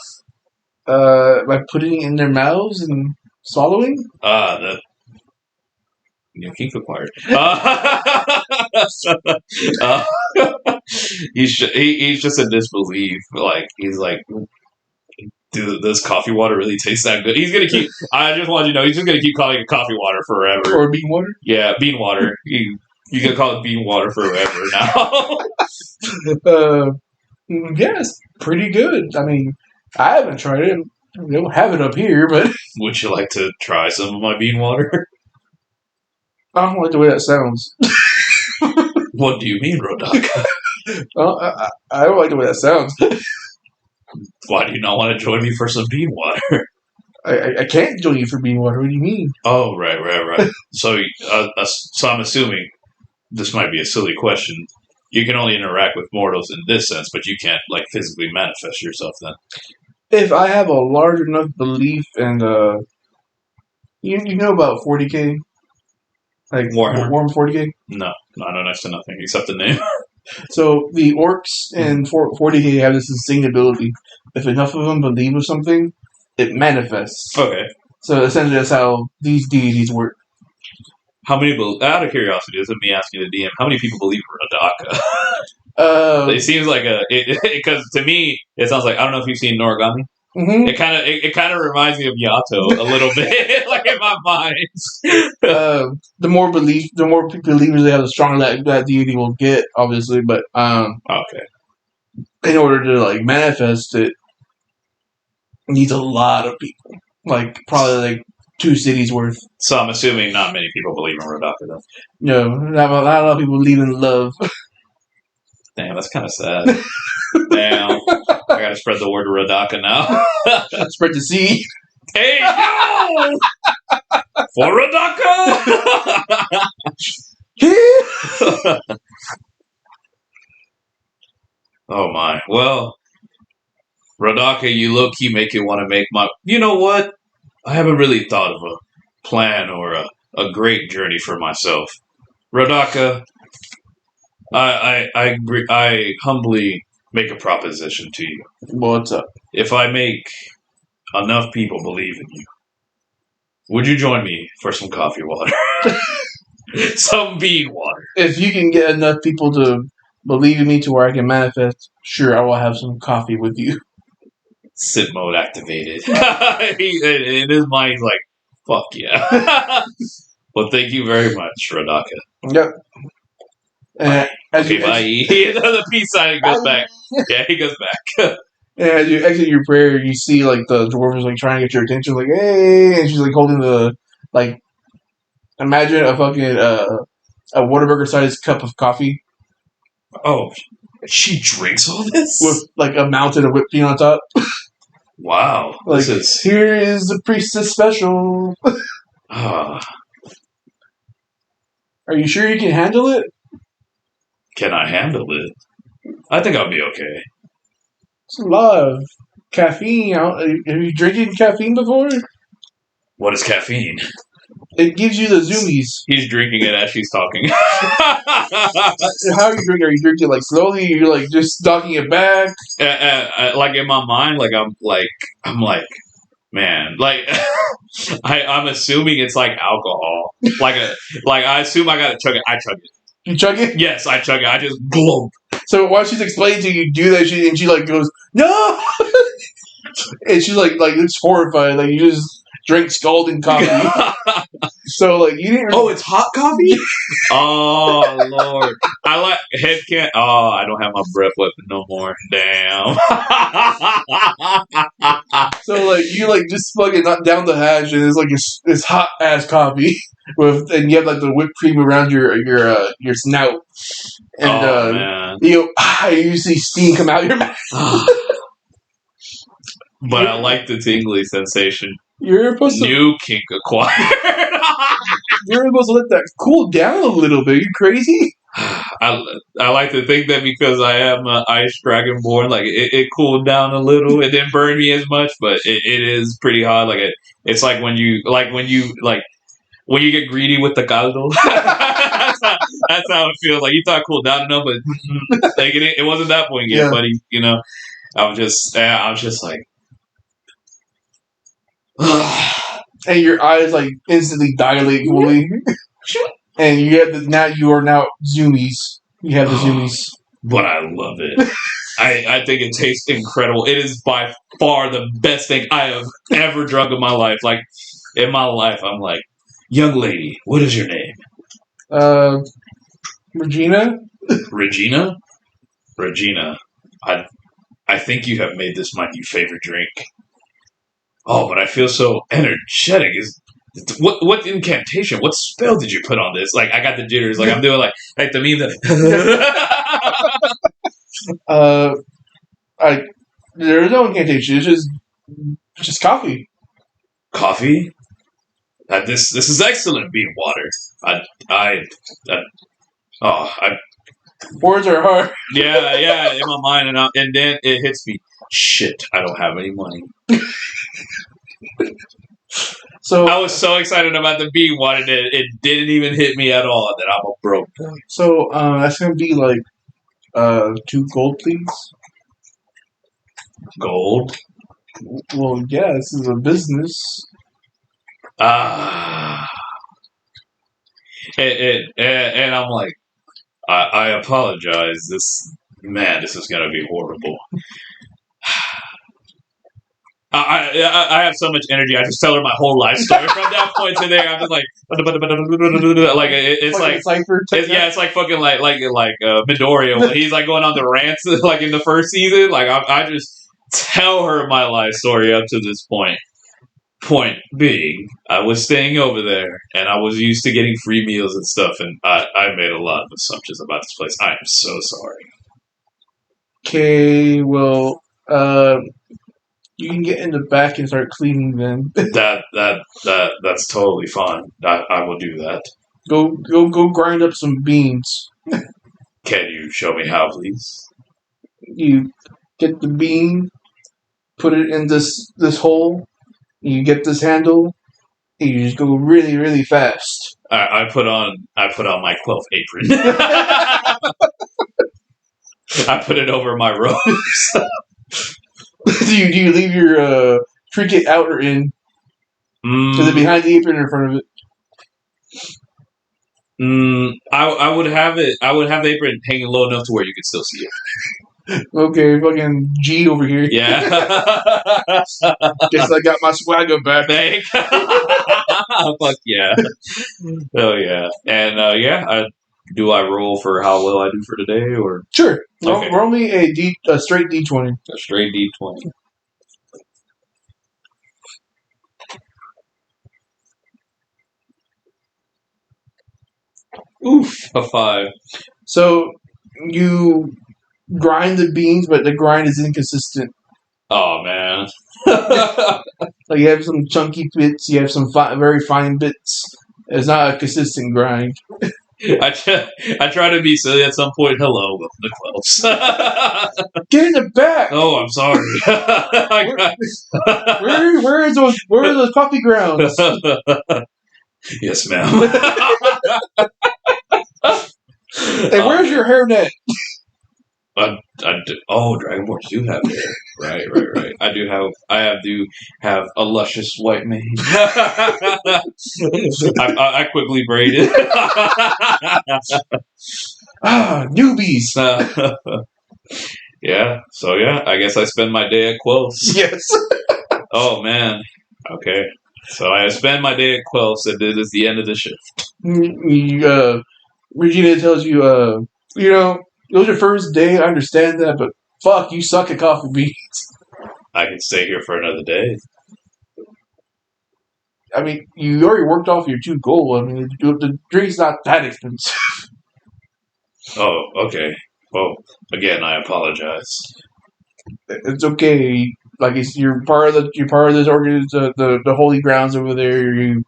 By putting it in their mouths and swallowing? That new kink acquired. He's just in disbelief. Like he's like, does coffee water really taste that good? He's gonna keep. I just want you to know he's just gonna keep calling it coffee water forever. Or bean water? Yeah, bean water. You can call it bean water forever now. Yeah, it's pretty good. I mean, I haven't tried it. We don't have it up here, but would you like to try some of my bean water? I don't like the way that sounds. What do you mean, Rodaka? I don't like the way that sounds. Why do you not want to join me for some bean water? I can't join you for bean water. What do you mean? Oh, right. So I'm assuming this might be a silly question. You can only interact with mortals in this sense, but you can't like physically manifest yourself then. If I have a large enough belief and you know about 40K? Like Warhammer 40K? No, I know next to nothing except the name. So the orcs in 40K have this insane ability. If enough of them believe of something, it manifests. Okay. So essentially that's how these deities work. How many, out of curiosity, this is me asking the DM, how many people believe Rodaka? It seems like because to me, it sounds like, I don't know if you've seen Noragami. Mm-hmm. It kind of reminds me of Yato a little bit, like in my mind. The more believers they have, the stronger that deity will get, obviously. But okay, in order to like manifest it, needs a lot of people, like probably like 2 cities worth. So I'm assuming not many people believe in Rodaka, though. No, not a lot of people believe in love. Damn, that's kind of sad. Damn, I gotta spread the word to Rodaka now. Spread the seed. Hey, yo! For Rodaka! Oh my. Well, Rodaka, you low-key make it want to make my... You know what? I haven't really thought of a plan or a great journey for myself. Rodaka, I humbly make a proposition to you. What's up? If I make enough people believe in you, would you join me for some coffee water? Some bean water. If you can get enough people to believe in me to where I can manifest, sure, I will have some coffee with you. Sit mode activated. In his mind, he's like, fuck yeah. Well, thank you very much, Rodaka. Yep. Okay, bye. The peace sign goes back. Yeah, he goes back. And as you exit your prayer, you see like the dwarf is like trying to get your attention, like hey, and she's like holding the like. Imagine a fucking a Whataburger sized cup of coffee. Oh, she drinks all this with like a mountain of whipped cream on top. Wow, like here is the priestess special. Are you sure you can handle it? Can I handle it? I think I'll be okay. It's a lot of caffeine. Have you drinking caffeine before? What is caffeine? It gives you the zoomies. He's drinking it as she's talking. How are you drinking? Are you drinking like slowly? You're like just knocking it back? Like in my mind, I'm like, man, like I'm assuming it's like alcohol. Like I assume I gotta chug it. I chug it. You chug it? Yes, I chug it. I just glump. So while she's explaining to you, do that, and she like goes, no, and she's like it's horrified. Like you just drink scalding coffee. So like you didn't. Oh, it's hot coffee. Oh Lord, I like head can't. Oh, I don't have my breath weapon no more. Damn. So like you like just fucking knock down the hash and it's like it's hot ass coffee and you have like the whipped cream around your snout and Man. you see steam come out your mouth. But I like the tingly sensation. You're supposed to. New kink acquired. You're supposed to let that cool down a little bit. You crazy? I like to think that because I am an ice dragonborn, like it cooled down a little. It didn't burn me as much, but it is pretty hot. Like it's like when you get greedy with the caldo. That's how it feels. Like you thought it cooled down enough, but like it wasn't that point yet, buddy. You know, I was just like. And your eyes like instantly dilate fully, and you have you are now zoomies. You have the zoomies, but I love it. I think it tastes incredible. It is by far the best thing I have ever drunk in my life. Like in my life, I'm like, young lady, what is your name? Regina. Regina. I think you have made this my new favorite drink. Oh, but I feel so energetic. What incantation? What spell did you put on this? Like I got the jitters. Like I'm doing like the meme that. There's no incantation. It's just coffee. Coffee. This is excellent bean water. Words are hard. Yeah, in my mind, and then it hits me. Shit, I don't have any money. So I was so excited about the bean water that it didn't even hit me at all. That I'm a broke boy. So that's gonna be like 2 gold, please. Gold? Well, yeah, this is a business. And I'm like, I apologize. This is gonna be horrible. I have so much energy. I just tell her my whole life story from that point to there. I'm just like it's like it's like fucking like Midoriya when he's like going on the rants like in the first season. Like I just tell her my life story up to this point. Point being, I was staying over there and I was used to getting free meals and stuff, and I made a lot of assumptions about this place. I am so sorry. Okay, well, you can get in the back and start cleaning then. That's totally fine. I will do that. Go grind up some beans. Can you show me how, please? You get the bean, put it in this hole, you get this handle, and you just go really, really fast. I put on my 12 apron. I put it over my robes. Do you leave your trinket out or in? Is it behind the apron or in front of it? I would have it. I would have the apron hanging low enough to where you could still see it. Okay, fucking G over here. Yeah. Guess I got my swagger back. Fuck yeah. Oh yeah. And do I roll for how well I do for today, or sure? Okay. Roll me a straight D20. A straight D20. Oof, a 5. So you grind the beans, but the grind is inconsistent. Oh man. Like you have some chunky bits, you have some very fine bits. It's not a consistent grind. I try to be silly at some point. Hello, welcome to Close. Get in the back. Oh, I'm sorry. Where are those coffee grounds? Yes, ma'am. And where's your hairnet? Dragonborns do have hair. Right. I do have a luscious white mane. I quickly braided. Newbies. Yeah. So yeah, I guess I spend my day at Quills. Yes. Oh man. Okay. So I spend my day at Quells, and it is the end of the shift. Regina tells you, it was your first day. I understand that, but fuck, you suck at coffee beans. I can stay here for another day. I mean, you already worked off your 2 gold. I mean, the drink's not that expensive. Oh, okay. Well, again, I apologize. It's okay. Like you're part of this organization, the holy grounds over there. You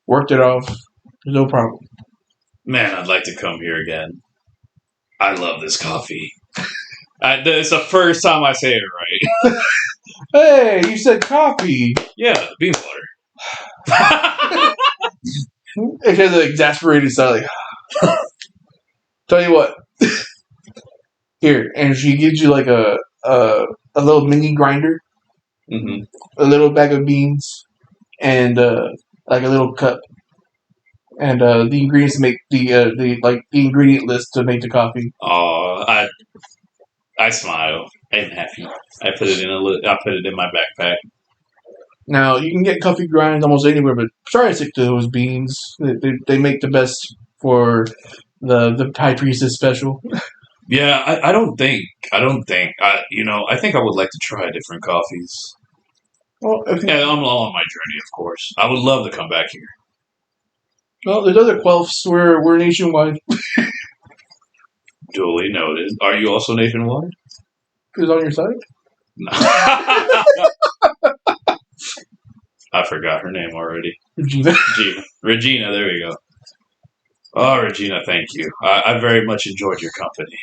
worked it off. There's no problem. Man, I'd like to come here again. I love this coffee. It's the first time I say it right. Hey, you said coffee. Yeah, bean water. It has an exasperated side. Like, tell you what. Here, and she gives you like a little mini grinder, Mm-hmm. a little bag of beans, and like a little cup, and the ingredients to make the ingredient list to make the coffee. Oh, I smile. I'm happy. I put it in my backpack. Now you can get coffee grinds almost anywhere, but try to stick to those beans. They make the best for the high priestess special. Yeah, I don't think. I think I would like to try different coffees. Well, Yeah, I'm all on my journey, of course. I would love to come back here. well, there's other quelfs. We're nationwide. Duly noted. Are you also nationwide? Who's on your side? No. I forgot her name already. Regina. Regina, there we go. Oh, Regina, thank you. I very much enjoyed your company.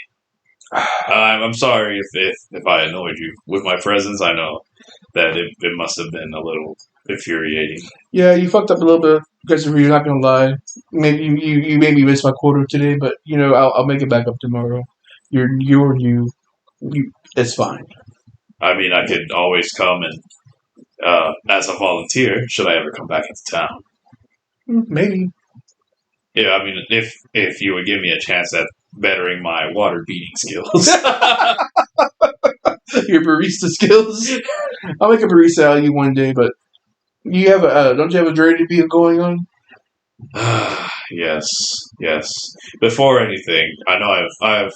I'm sorry if I annoyed you with my presence. I know that it must have been a little infuriating. Yeah, you fucked up a little bit. Because you're not gonna lie. Maybe you made me miss my quota today, but I'll make it back up tomorrow. You. It's fine. I mean, I could always come and as a volunteer, should I ever come back into town. Maybe. Yeah, I mean, if you would give me a chance at bettering my water beating skills. Your barista skills. I'll make a barista out of you one day, but you have don't you have a journey to be going on? Yes. Before anything, I know I've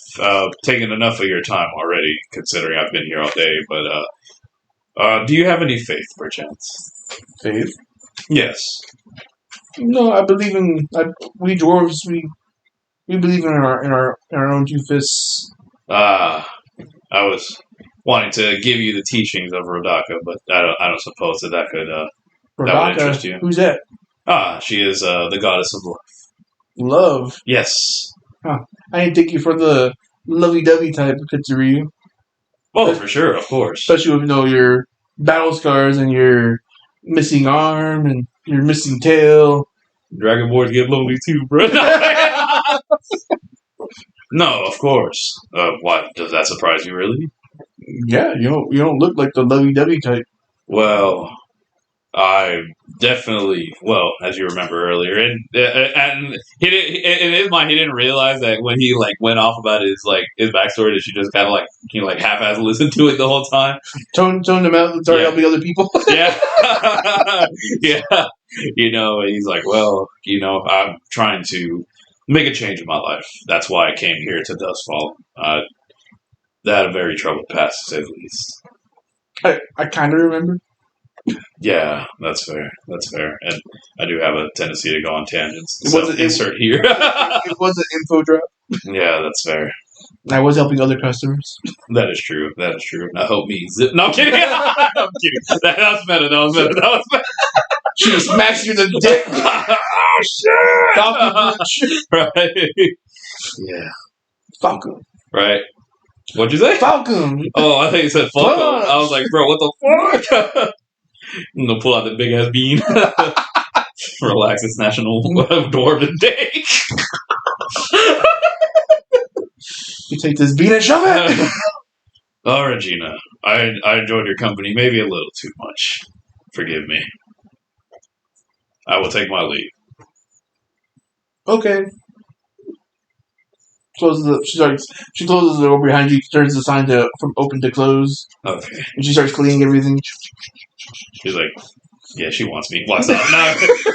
taken enough of your time already, considering I've been here all day. But do you have any faith, perchance? Faith? Yes. No, I believe in we dwarves. We believe in our own 2 fists. I was wanting to give you the teachings of Rodaka, but I don't suppose that could that would interest you. Who's that? She is the goddess of love. Love. Yes. Huh. I didn't take you for the lovey-dovey type of Ketsuryu. Oh, for sure, of course. Especially with your battle scars and your missing arm and your missing tail. Dragonborns get lonely too, bro. No, of course. Why does that surprise you, really? Yeah, you don't look like the lovey-dovey type. Well, I definitely, as you remember earlier, and he didn't, in his mind, he didn't realize that when he went off about his backstory, that she just kind of half-ass listened to it the whole time. Tone them out and start helping other people. Yeah, yeah. And he's like, well, I'm trying to make a change in my life. That's why I came here to Dustfall. That had a very troubled past, to say the least. I kind of remember. Yeah, that's fair. And I do have a tendency to go on tangents. Insert here. It was an info drop. Yeah, that's fair. I was helping other customers. That is true. Now help me. No, I'm kidding. I'm kidding. That was better. She smacks you in the dick. Oh, shit! Falcon. Right. Yeah. Falcon. Right. What'd you say? Falcon. Oh, I think you said Falcon. I was like, bro, what the fuck? I'm gonna pull out the big ass bean. Relax, it's National Dwarven Day. You take this bean and shove it. Oh, Regina, I enjoyed your company, maybe a little too much. Forgive me. I will take my leave. Okay. She closes the door behind you, turns the sign from open to close. Okay. And she starts cleaning everything. She's like, Yeah, she wants me. What's up?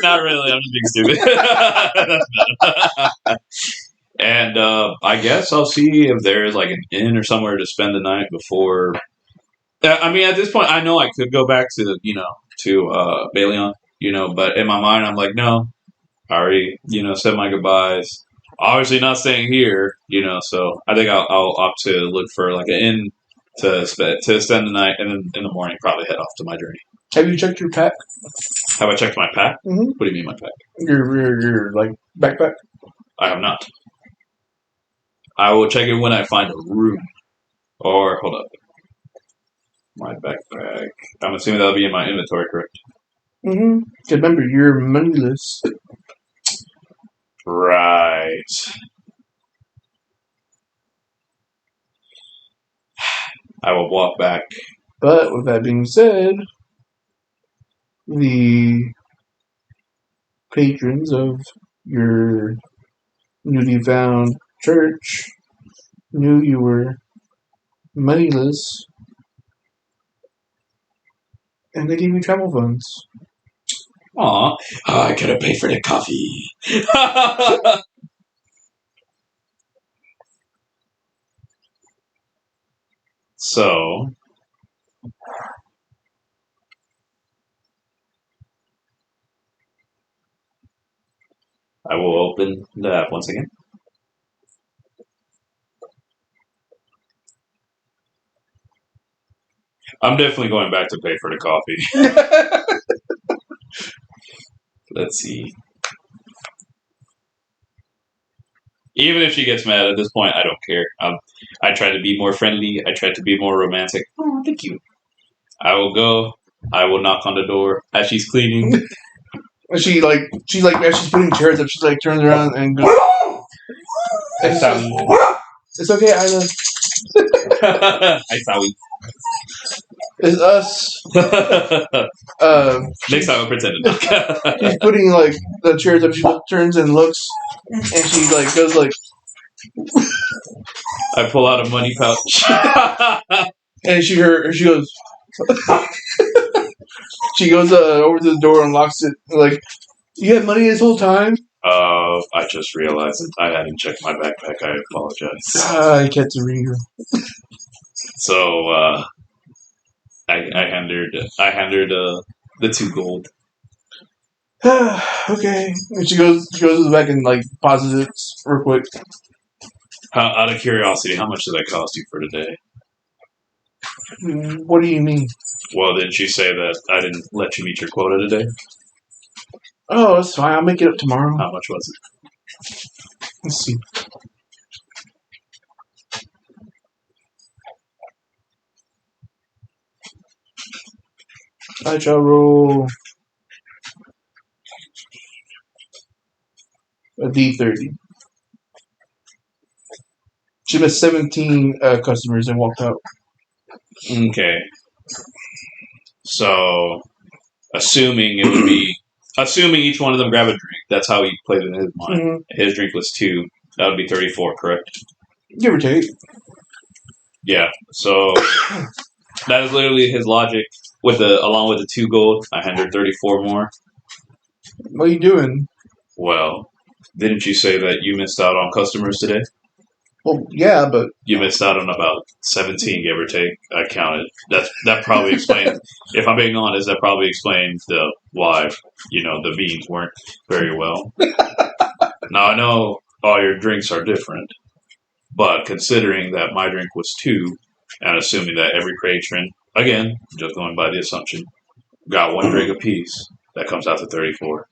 Not really. I'm just being stupid. That's bad. And I guess I'll see if there's like an inn or somewhere to spend the night before. I mean, at this point, I know I could go back to Baleon, but in my mind, I'm like, no, I already said my goodbyes. Obviously, not staying here, So I think I'll opt to look for like an inn to spend the night, and then in the morning probably head off to my journey. Have you checked your pack? Have I checked my pack? Mm-hmm. What do you mean my pack? Your like backpack. I have not. I will check it when I find a room. Or hold up, my backpack. I'm assuming that'll be in my inventory, correct? Mm-hmm. Remember, you're moneyless. Right. I will walk back. But with that being said, the patrons of your newly found church knew you were moneyless, and they gave you travel funds. Aw, I could have paid for the coffee. So, I will open the app once again. I'm definitely going back to pay for the coffee. Let's see. Even if she gets mad at this point, I don't care. I try to be more friendly. I try to be more romantic. Oh, thank you. I will go. I will knock on the door as she's cleaning. She's like as she's putting chairs up, she's like turns around and goes, Hi, Sally. "It's okay, Isla. Hi, Sally. It's us." Next time, I'll pretend to She's putting like the chairs up. She turns and looks, and she like goes like, I pull out a money pouch. and she goes. She goes over to the door and locks it. Like, you had money this whole time? I just realized that I hadn't checked my backpack. I apologize. Ketsuryu. So, I handed the 2 gold. Okay. And she goes to the back and like pauses it real quick. Out of curiosity, how much did that cost you for today? What do you mean? Well, didn't you say that I didn't let you meet your quota today? Oh, that's fine. I'll make it up tomorrow. How much was it? Let's see. I shall roll a D30. She missed 17 customers and walked out. Okay. So, assuming each one of them grab a drink, that's how he played it in his mind. Mm-hmm. His drink was 2. That would be 34, correct? Give or take. Yeah. So that is literally his logic. Along with the 2 gold, I handed 34 more. What are you doing? Well, didn't you say that you missed out on customers today? Well, yeah, but you missed out on about 17, give or take. I counted. That probably explains. If I'm being honest, that probably explains why the beans weren't very well. Now I know all your drinks are different, but considering that my drink was 2, and assuming that every patron, again, just going by the assumption, got 1 drink apiece, that comes out to 34.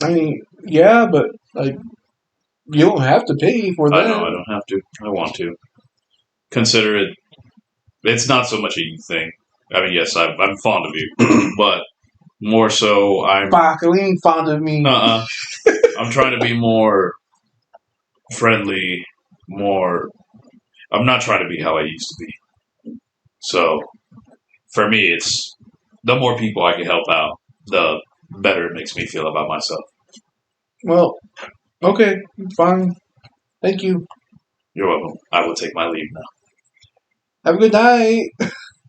I mean, yeah, but like. You don't have to pay for that. I know, I don't have to. I want to. Consider it. It's not so much a you thing. I mean, yes, I'm fond of you, but more so I'm... Sparkling fond of me. I'm trying to be more friendly, I'm not trying to be how I used to be. So, for me, it's... The more people I can help out, the better it makes me feel about myself. Well... Okay, fine. Thank you. You're welcome. I will take my leave now. Have a good night.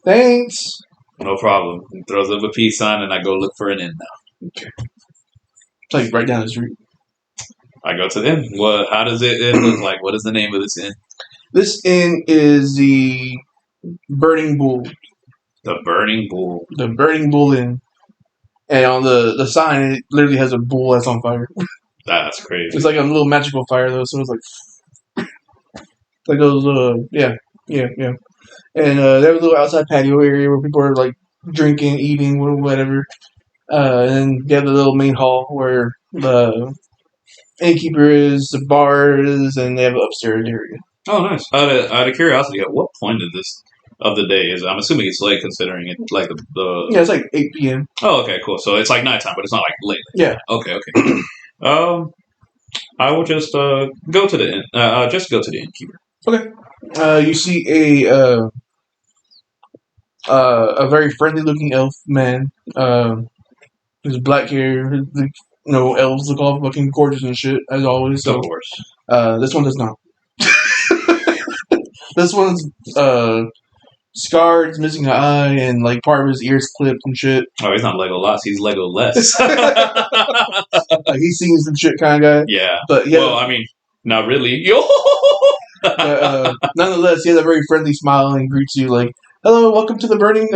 Thanks. No problem. He throws up a peace sign, and I go look for an inn now. Okay. It's like right down the street. I go to the inn. How does it inn look like? What is the name of this inn? This inn is the Burning Bull. The Burning Bull. The Burning Bull Inn. And on the sign, it literally has a bull that's on fire. That's crazy. It's like a little magical fire, though, so it's like those, yeah. And they have a little outside patio area where people are, like, drinking, eating, whatever. And they have the little main hall where the innkeeper is, the bar is, and they have an upstairs area. Oh, nice. Out of curiosity, at what point of the day is it? I'm assuming it's late, considering it like the. Yeah, it's like 8 p.m. Oh, okay, cool. So it's like nighttime, but it's not like late. Yeah. Okay. I will just go to the inn. Just go to the innkeeper. Okay. You see a very friendly-looking elf man. His black hair. Elves look all fucking gorgeous and shit as always. So, of course. This one does not. This one's scarred, missing an eye, and like part of his ears clipped and shit. Oh, he's not Legolas. He's Legoless. He seems some shit kind of guy. Yeah. But yeah. Well, I mean, not really. Yo. Nonetheless, he has a very friendly smile and greets you like, "Hello, welcome to the Burning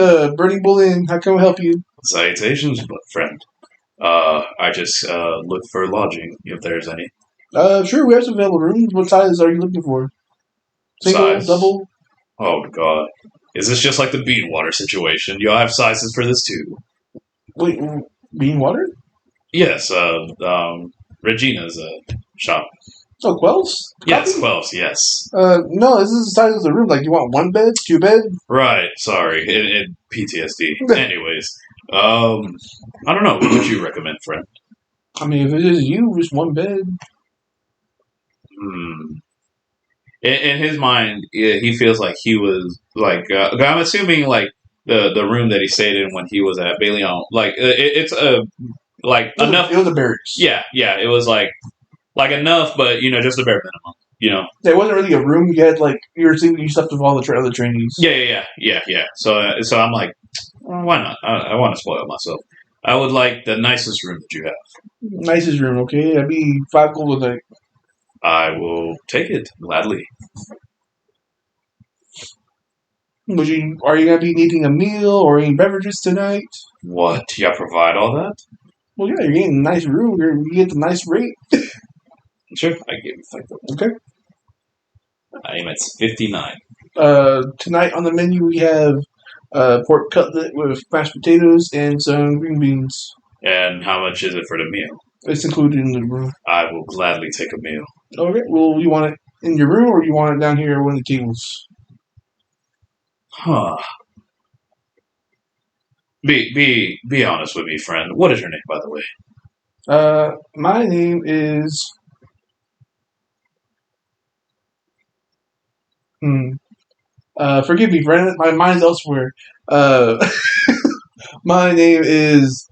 Bull Inn. How can we help you?" Salutations, friend. I just look for lodging if there's any. Sure, we have some available rooms. What size are you looking for? Single, Size? double? Oh god. Is this just like the bean water situation? Y'all have sizes for this too? Wait, bean water? Yes, Regina's shop. Oh, Quells? Yes, Quells, yes. No, this is the size of the room. Like, you want one bed, two bed? Right, sorry. In PTSD. Anyways, I don't know. What would you recommend, friend? I mean, if it is you, just one bed. In his mind, he feels like he was like. I'm assuming like the room that he stayed in when he was at Balion. Like it's enough. It was a barracks. Yeah. It was like enough, but just a bare minimum. It wasn't really a room. You had you slept with all the other trainees. Yeah. So I'm like, well, why not? I want to spoil myself. I would like the nicest room that you have. Nicest room, okay? That'd be 5 gold a night. I will take it gladly. Are you gonna be needing a meal or any beverages tonight? What? Y'all provide all that? Well, yeah, you're getting a nice room. You get the nice rate. Sure, I give you 5 gold. Okay. I am at 59. Tonight on the menu we have pork cutlet with mashed potatoes and some green beans. And how much is it for the meal? It's included in the room. I will gladly take a meal. Okay. Well, you want it in your room or you want it down here at one of the tables? Huh. Be honest with me, friend. What is your name, by the way? My name is. Forgive me, friend. My mind's elsewhere. My name is.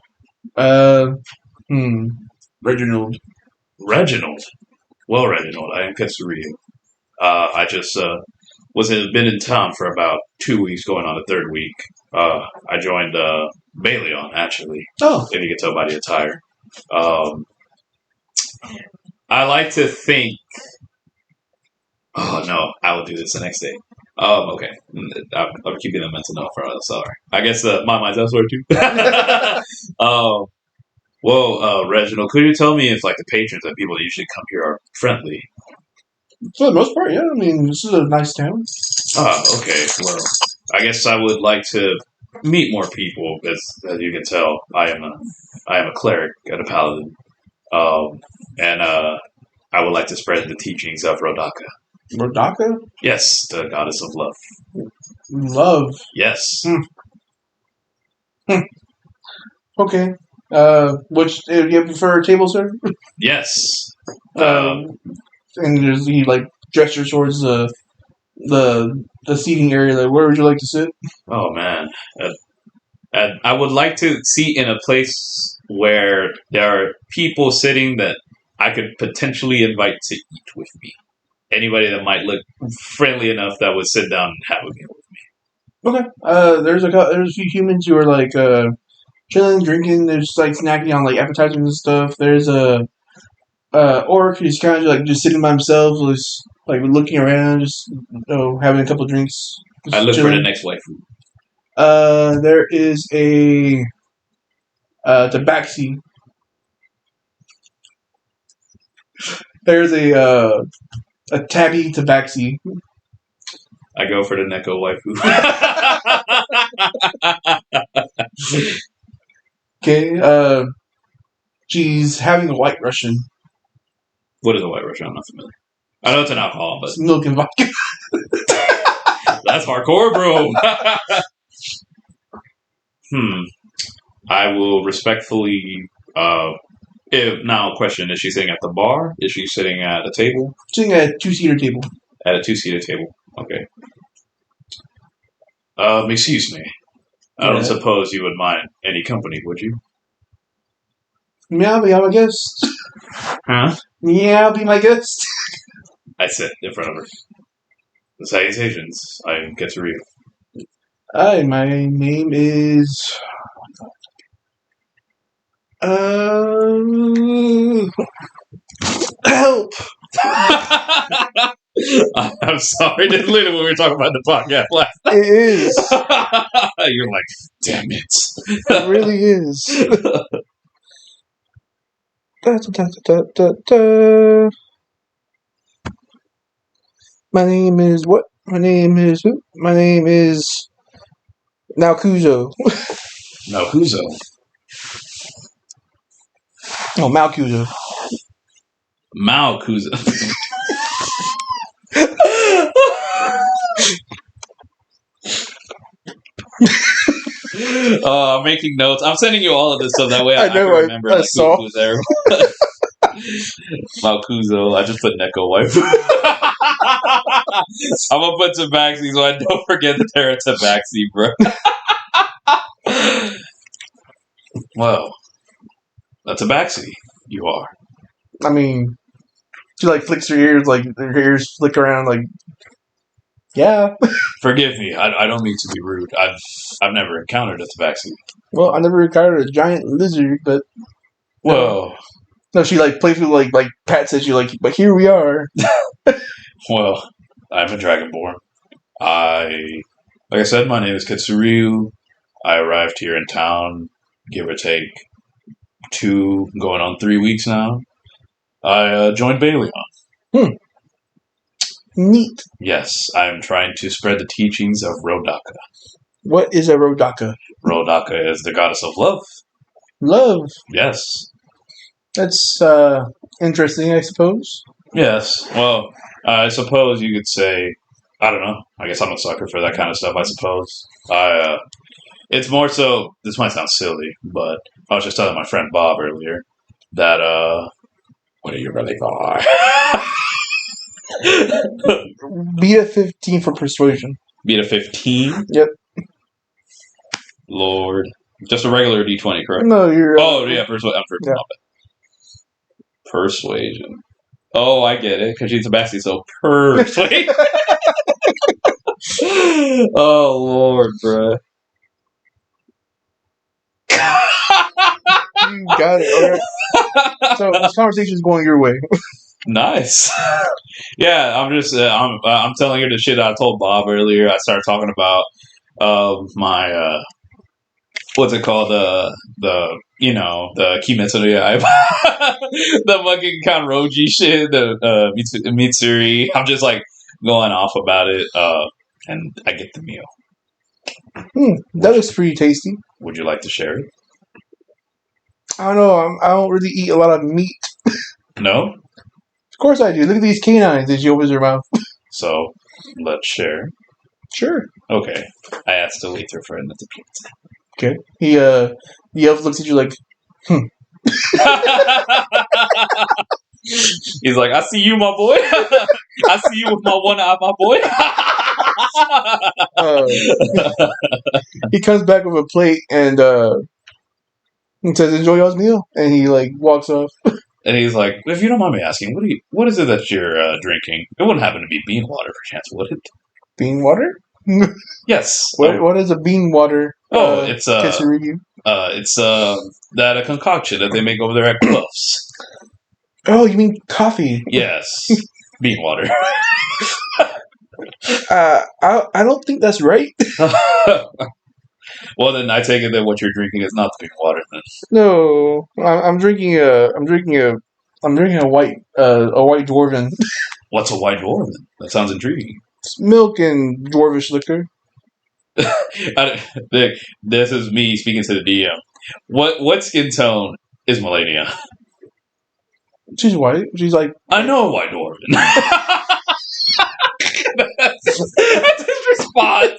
Reginald. Reginald. Well, Reginald, I am Ketsuryu. I just been in town for about 2 weeks, going on the 3rd week. I joined Balion, actually. Oh. If you can tell by the attire. I like to think. Oh no, I will do this the next day. Okay. I'm keeping the mental note for us. Sorry. I guess my mind's elsewhere too. Well, Reginald, could you tell me if the patrons and people that usually come here are friendly? For the most part, yeah. I mean, this is a nice town. Okay. Well, I guess I would like to meet more people. As you can tell, I am a cleric and a paladin, and I would like to spread the teachings of Rodaka. Rodaka? Yes, the goddess of love. Love? Yes. Okay. Which do you prefer table service? Yes. And he gestures towards the seating area. Where would you like to sit? Oh man, I would like to sit in a place where there are people sitting that I could potentially invite to eat with me. Anybody that might look friendly enough that would sit down and have a meal with me. Okay. There's a few humans who are like chilling, drinking. They're just like snacking on like appetizers and stuff. There's a orc who's kind of like just sitting by himself, just like looking around, just having a couple drinks. I look chilling. for the next waifu. There is a tabaxi. There's a tabby tabaxi. I go for the Neko waifu. Okay. She's having a white Russian. What is a white Russian? I'm not familiar. I know it's an alcohol, but it's milk and vodka. That's hardcore, bro. I will respectfully. Now, question: is she sitting at the bar? Is she sitting at a table? Sitting at a 2-seater table. At a 2-seater table. Okay. Excuse me. I don't suppose you would mind any company, would you? Yeah, I'll be my guest. Huh? Yeah, I'll be my guest. I sit in front of her. The salutations. I am Ketsuryu. Hi, my name is. Help! I'm sorry. That's literally what we were talking about in the podcast last night. It is. You're like, damn it. It really is. My name is what? My name is who? My name is Malcuzo. Malcuzo. Oh, Malcuzo. Malcuzo. I'm making notes. I'm sending you all of this stuff that way I can remember. I saw. Who's there. Malcuzo. I just put Neko waifu. I'm gonna put Tabaxi so I don't forget that they're a Tabaxi, bro. Well, a Tabaxi, you are. I mean, she like flicks her ears, like her ears flick around, like. Yeah. Forgive me. I don't mean to be rude. I've never encountered a Tabaxi. Well, I never encountered a giant lizard, but. Well. No, she like playfully like pats at you, like, but here we are. Well, I'm a dragonborn. Like I said, my name is Ketsuryu. I arrived here in town, give or take 2, going on 3 weeks now. I joined Baleon. Neat. Yes, I'm trying to spread the teachings of Rodaka. What is a Rodaka? Rodaka is the goddess of love. Love? Yes. That's interesting, I suppose. Yes. Well, I suppose you could say, I don't know. I guess I'm a sucker for that kind of stuff, I suppose. It's more so, this might sound silly, but I was just telling my friend Bob earlier that, what are you really for? Beat a 15 for persuasion. Beat a 15? Yep. Lord. Just a regular D20, correct? No, you're... oh, yeah, persuasion. Yeah. Persuasion. Oh, I get it, because she's a Bassie, so persuasion. Oh, Lord, bruh. You got it, okay. So, this conversation is going your way. Nice. Yeah, I'm just I'm telling her the shit I told Bob earlier. I started talking about my what's it called, the Kimetsu no Yaiba, the fucking Kanroji shit, the Mitsuri. I'm just like going off about it, and I get the meal. That looks pretty tasty. Would you like to share it? I don't know. I don't really eat a lot of meat. No? Of course I do. Look at these canines as she opens her mouth. So, let's share. Sure. Okay. I asked the waiter for another pizza. Okay. The elf looks at you like, He's like, I see you, my boy. I see you with my one eye, my boy. He comes back with a plate and says, "Enjoy y'all's meal," and he like walks off. And he's like, "If you don't mind me asking, what is it that you're drinking? It wouldn't happen to be bean water, per chance, would it?" Bean water? Yes. What is a bean water? It's Catsuryu? that a concoction that they make over there at Cluffs. Oh, you mean coffee? Yes, bean water. I don't think that's right. Well, then I take it that what you're drinking is not the bean water. Then. No, I'm drinking a white dwarven. What's a white dwarf? That sounds intriguing. It's milk and dwarvish liquor. This is me speaking to the DM. What skin tone is Melania? She's white. She's like, I know a white dwarven. That's his response.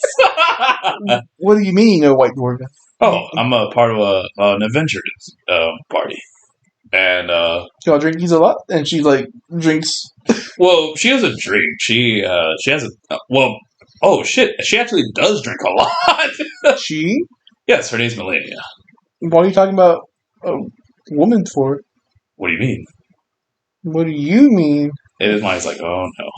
what do you mean, a white dwarven? Oh, I'm a part of an adventurers party, and Y'all drink these a lot, and she like drinks. well, she doesn't drink. She has a well. Oh shit! She actually does drink a lot. She? Yes, her name's Melania. What are you talking about a woman for? What do you mean? What do you mean? His mind's like, oh no.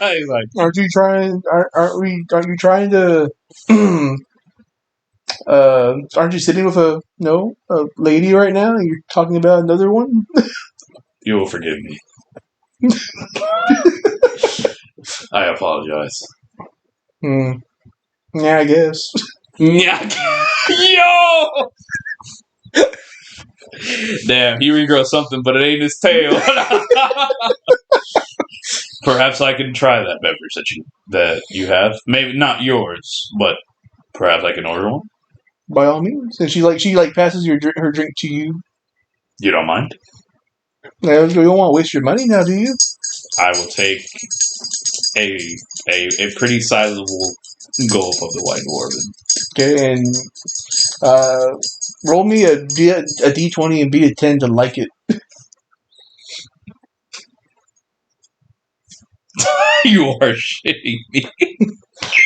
He's like, Aren't you trying? Aren't you trying to? Aren't you sitting with a lady right now? And you're talking about another one. you will forgive me. I apologize. Yeah, I guess. Yeah. Yo. Damn, he regrows something, but it ain't his tail. Perhaps I can try that beverage that you have. Maybe not yours, but perhaps I can order one. By all means. And she passes her drink to you. You don't mind? You don't want to waste your money now, do you? I will take a pretty sizable gulp of the white dwarven. Okay, and roll me a D20 and beat a 10 to like it. You are shitting me.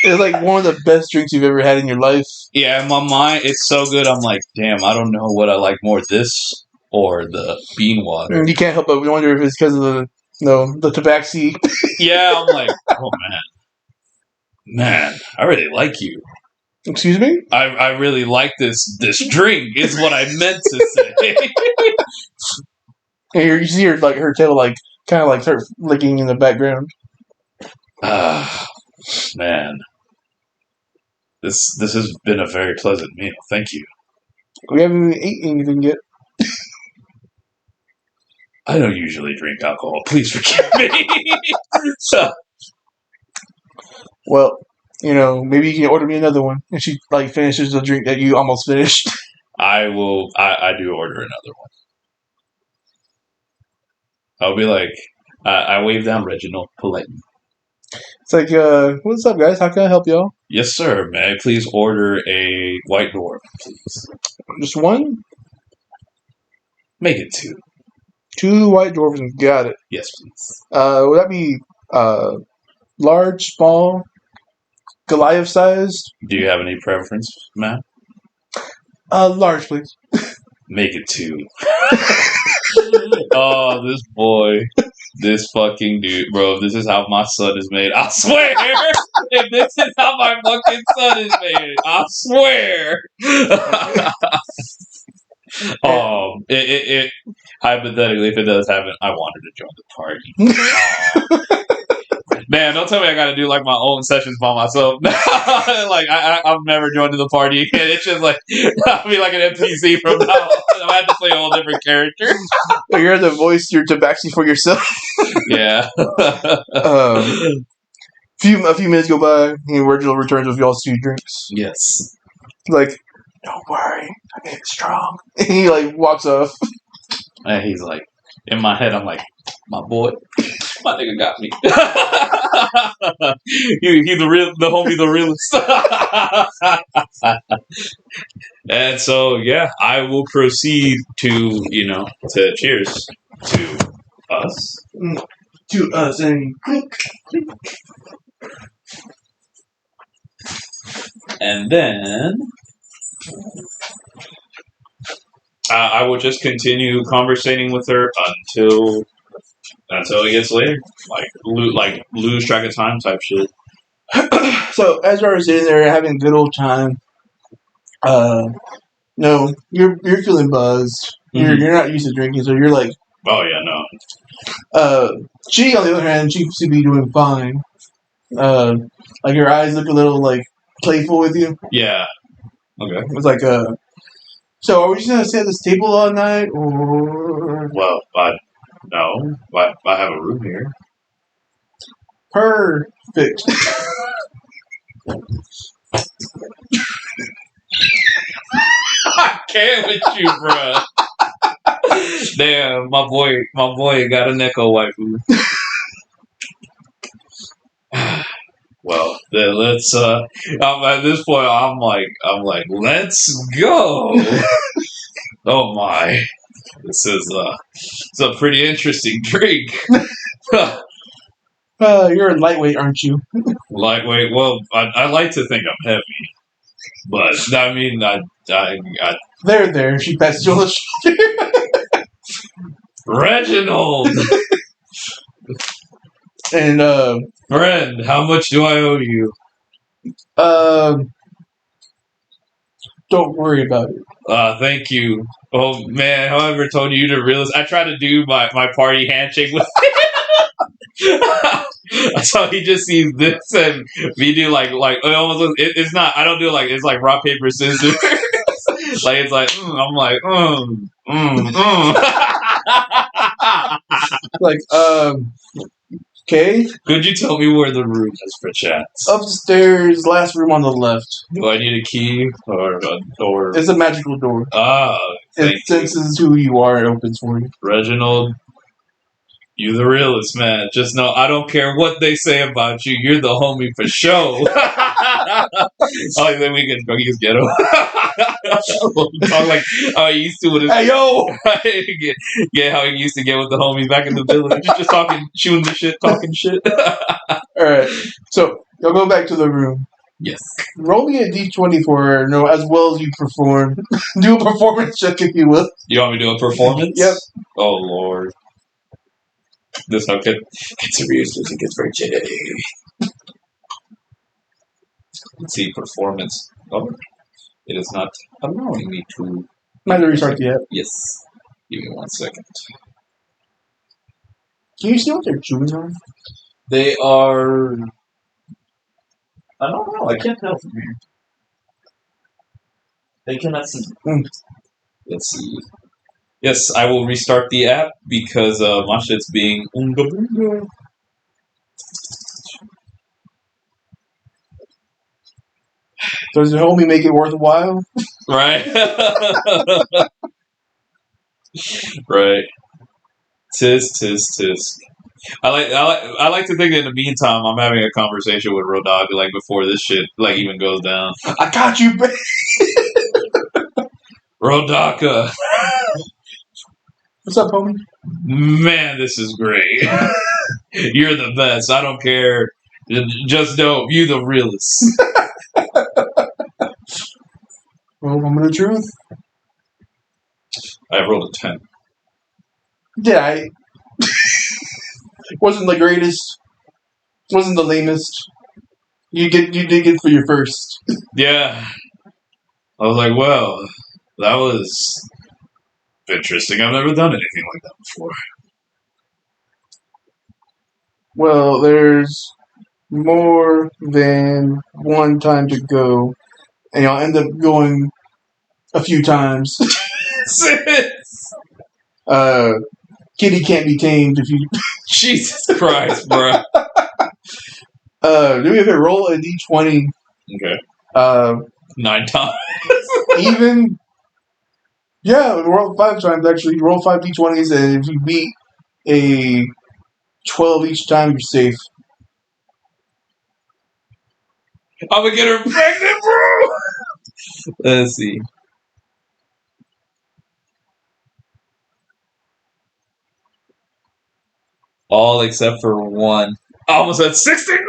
It's like one of the best drinks you've ever had in your life. Yeah, in my mind, it's so good. I'm like, damn, I don't know what I like more, this or the bean water. And you can't help but wonder if it's because of the tabaxi. Yeah, I'm like, oh man, I really like you. Excuse me? I really like this drink. Is what I meant to say. And you see her tail kind of start licking in the background. Man, this has been a very pleasant meal. Thank you. We haven't even eaten anything yet. I don't usually drink alcohol. Please forgive me. Well, maybe you can order me another one. And she finishes the drink that you almost finished. I will. I do order another one. I'll be like, I wave down Reginald politely. It's like, what's up, guys? How can I help y'all? Yes, sir. May I please order a white dwarf, please? Just one? Make it 2. 2 white dwarves. Got it. Yes, please. Would that be large, small, Goliath sized? Do you have any preference, ma'am? Large, please. Make it 2. Oh, this boy. This fucking dude, bro. If this is how my son is made, I swear. If this is how my fucking son is made, I swear. It hypothetically, if it does happen, I want her to join the party. Man, don't tell me I got to do like my own sessions by myself. Like I'm never joining the party again. It's just like I'll be like an NPC from now on. I have to play a whole different character. You're the voice. You're tabaxi for yourself. Yeah. A few minutes go by, and Reginald returns with y'all's 2 drinks. Yes. Like, don't worry, I made it strong. And he walks off. And he's like, in my head, I'm like, my boy, my nigga got me. He's the homie, the realest. And so, yeah, I will proceed to cheers to us. To us, and And then I will just continue conversating with her until it gets later. Like lose track of time type shit. So as we were sitting there having a good old time, no, you're feeling buzzed. You're not used to drinking, so you're like, oh yeah, no. She, on the other hand, she seems to be doing fine. Like her eyes look a little like playful with you. Yeah. Okay. It's like, so are we just gonna sit at this table all night, or? Well, no. I have a room here. Perfect. I can't with you, bruh. Damn, my boy got a neko waifu. Well, then let's. At this point, I'm like, let's go. Oh my, this is it's a pretty interesting drink. You're a lightweight, aren't you? Lightweight. Well, I like to think I'm heavy, but I mean, I There. She passes you on the shoulder. Reginald. And Friend, how much do I owe you? Don't worry about it. Thank you. Oh man, however told you to realize I tried to do my party handshake with so he just sees this and we do like it almost it's not I don't do it like it's like rock paper scissors. Like it's like I'm like Like okay. Could you tell me where the room is for chats? Upstairs, last room on the left. Do I need a key or a door? It's a magical door. It senses who you are and opens for you. Reginald, you the realest, man. Just know I don't care what they say about you. You're the homie for show. Then we can get him. Talk like how he used to with his. Hey yo! Yeah, how he used to get with the homies back in the village. Just talking, shooting the shit, talking shit. Alright, so you'll go back to the room. Yes. Roll me a d20 for as well as you perform. Do a performance check if you will. You want me to do a performance? Yep. Oh lord. This how Ketsuryu music gets very jittery. Let's see, performance. Oh, it is not allowing me to. Might have restart the app. Yes. Give me 1 second. Can you see what their shoes are? They are. I don't know. I can't tell from here. They cannot see. Let's see. Yes, I will restart the app because my shit's being unga bunga. Does the homie make it worthwhile? Right. Right. Tisk. I like to think that in the meantime I'm having a conversation with Rodog like before this shit like even goes down. I got you, babe. Rodaka. What's up, homie? Man, this is great. You're the best. I don't care. Just know you the realest. Well, moment of truth. I rolled a 10. Yeah, wasn't the greatest. Wasn't the lamest. You did good for your first. Yeah. I was like, well, that was interesting. I've never done anything like that before. Well, there's more than one time to go, and y'all end up going a few times. Kitty can't be tamed if you. Jesus Christ, bro. Do me a favor, roll a d20. Okay. 9 times. Even. Yeah, roll 5 times actually. Roll 5 d20s, and if you beat a 12 each time, you're safe. I'm gonna get her pregnant, bro. Let's see. All except for 1. I almost had 69!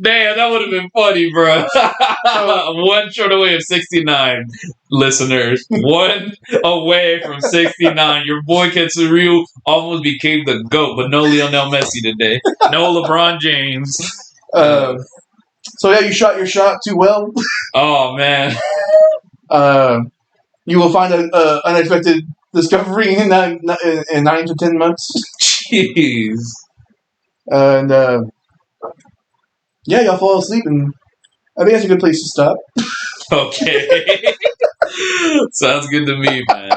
Damn, that would have been funny, bro. 1 short away of 69 listeners. 1 away from 69. Your boy Ketsuryu almost became the GOAT, but no Lionel Messi today. No LeBron James. So yeah, you shot your shot too well. Oh man. You will find an unexpected discovery in 9 to 10 months. Jeez. And yeah, y'all fall asleep, and I think that's a good place to stop. Okay. Sounds good to me, man.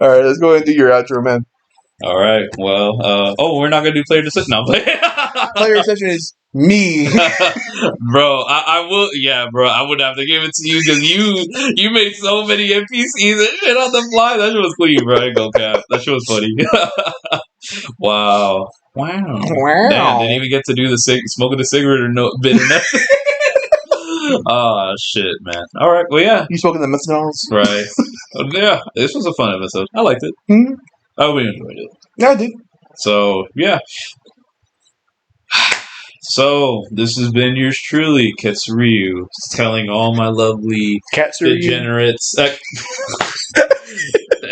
All right, let's go ahead and do your outro, man. All right. Well, we're not gonna do player decision now. Player session is me. Bro, I will. Yeah, bro, I would have to give it to you because you made so many NPCs and shit on the fly. That shit was clean, bro. I ain't gonna cap. That shit was funny. Wow. Damn, didn't even get to do the smoking the cigarette or no bit or nothing. Oh shit, man. All right. Well, yeah. You smoking the methanols? Right. Yeah. This was a fun episode. I liked it. Mm-hmm. I hope you enjoyed it. Yeah, I did. So yeah. So this has been yours truly, Ketsuryu, telling all my lovely Catsuryu. degenerates.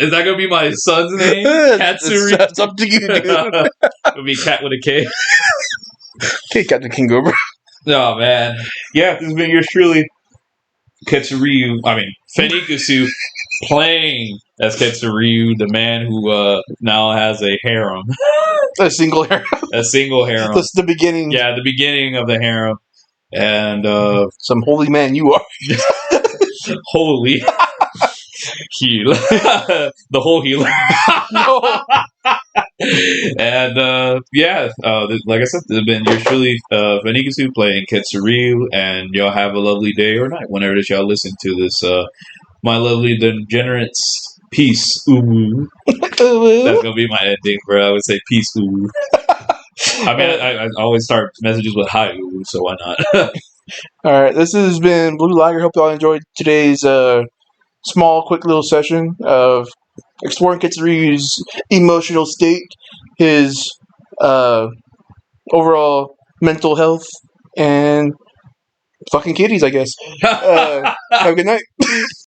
Is that gonna be my son's name? Catsuryu. That's up to you, dude. It'll be cat with a K. Okay, Captain King Cobra. Oh man, yeah, this has been yours truly, Ketsuryu. I mean, Fenikusu, playing as Ketsuryu, the man who now has a harem. A single harem. A single harem. That's the beginning. Yeah, the beginning of the harem. And some holy man you are. Holy heal. The whole healer. No. And like I said, this has been yours truly, Fenikusu playing Ketsuryu, and y'all have a lovely day or night whenever it is y'all listen to this. My lovely degenerates. Peace, ooh. That's gonna be my ending, bro. I would say peace, ooh. I mean, I always start messages with hi, ooh, so why not? All right, this has been Blue Liger. Hope y'all enjoyed today's small, quick little session of exploring Ketsuryu's emotional state, his overall mental health, and fucking kitties, I guess. Have a good night.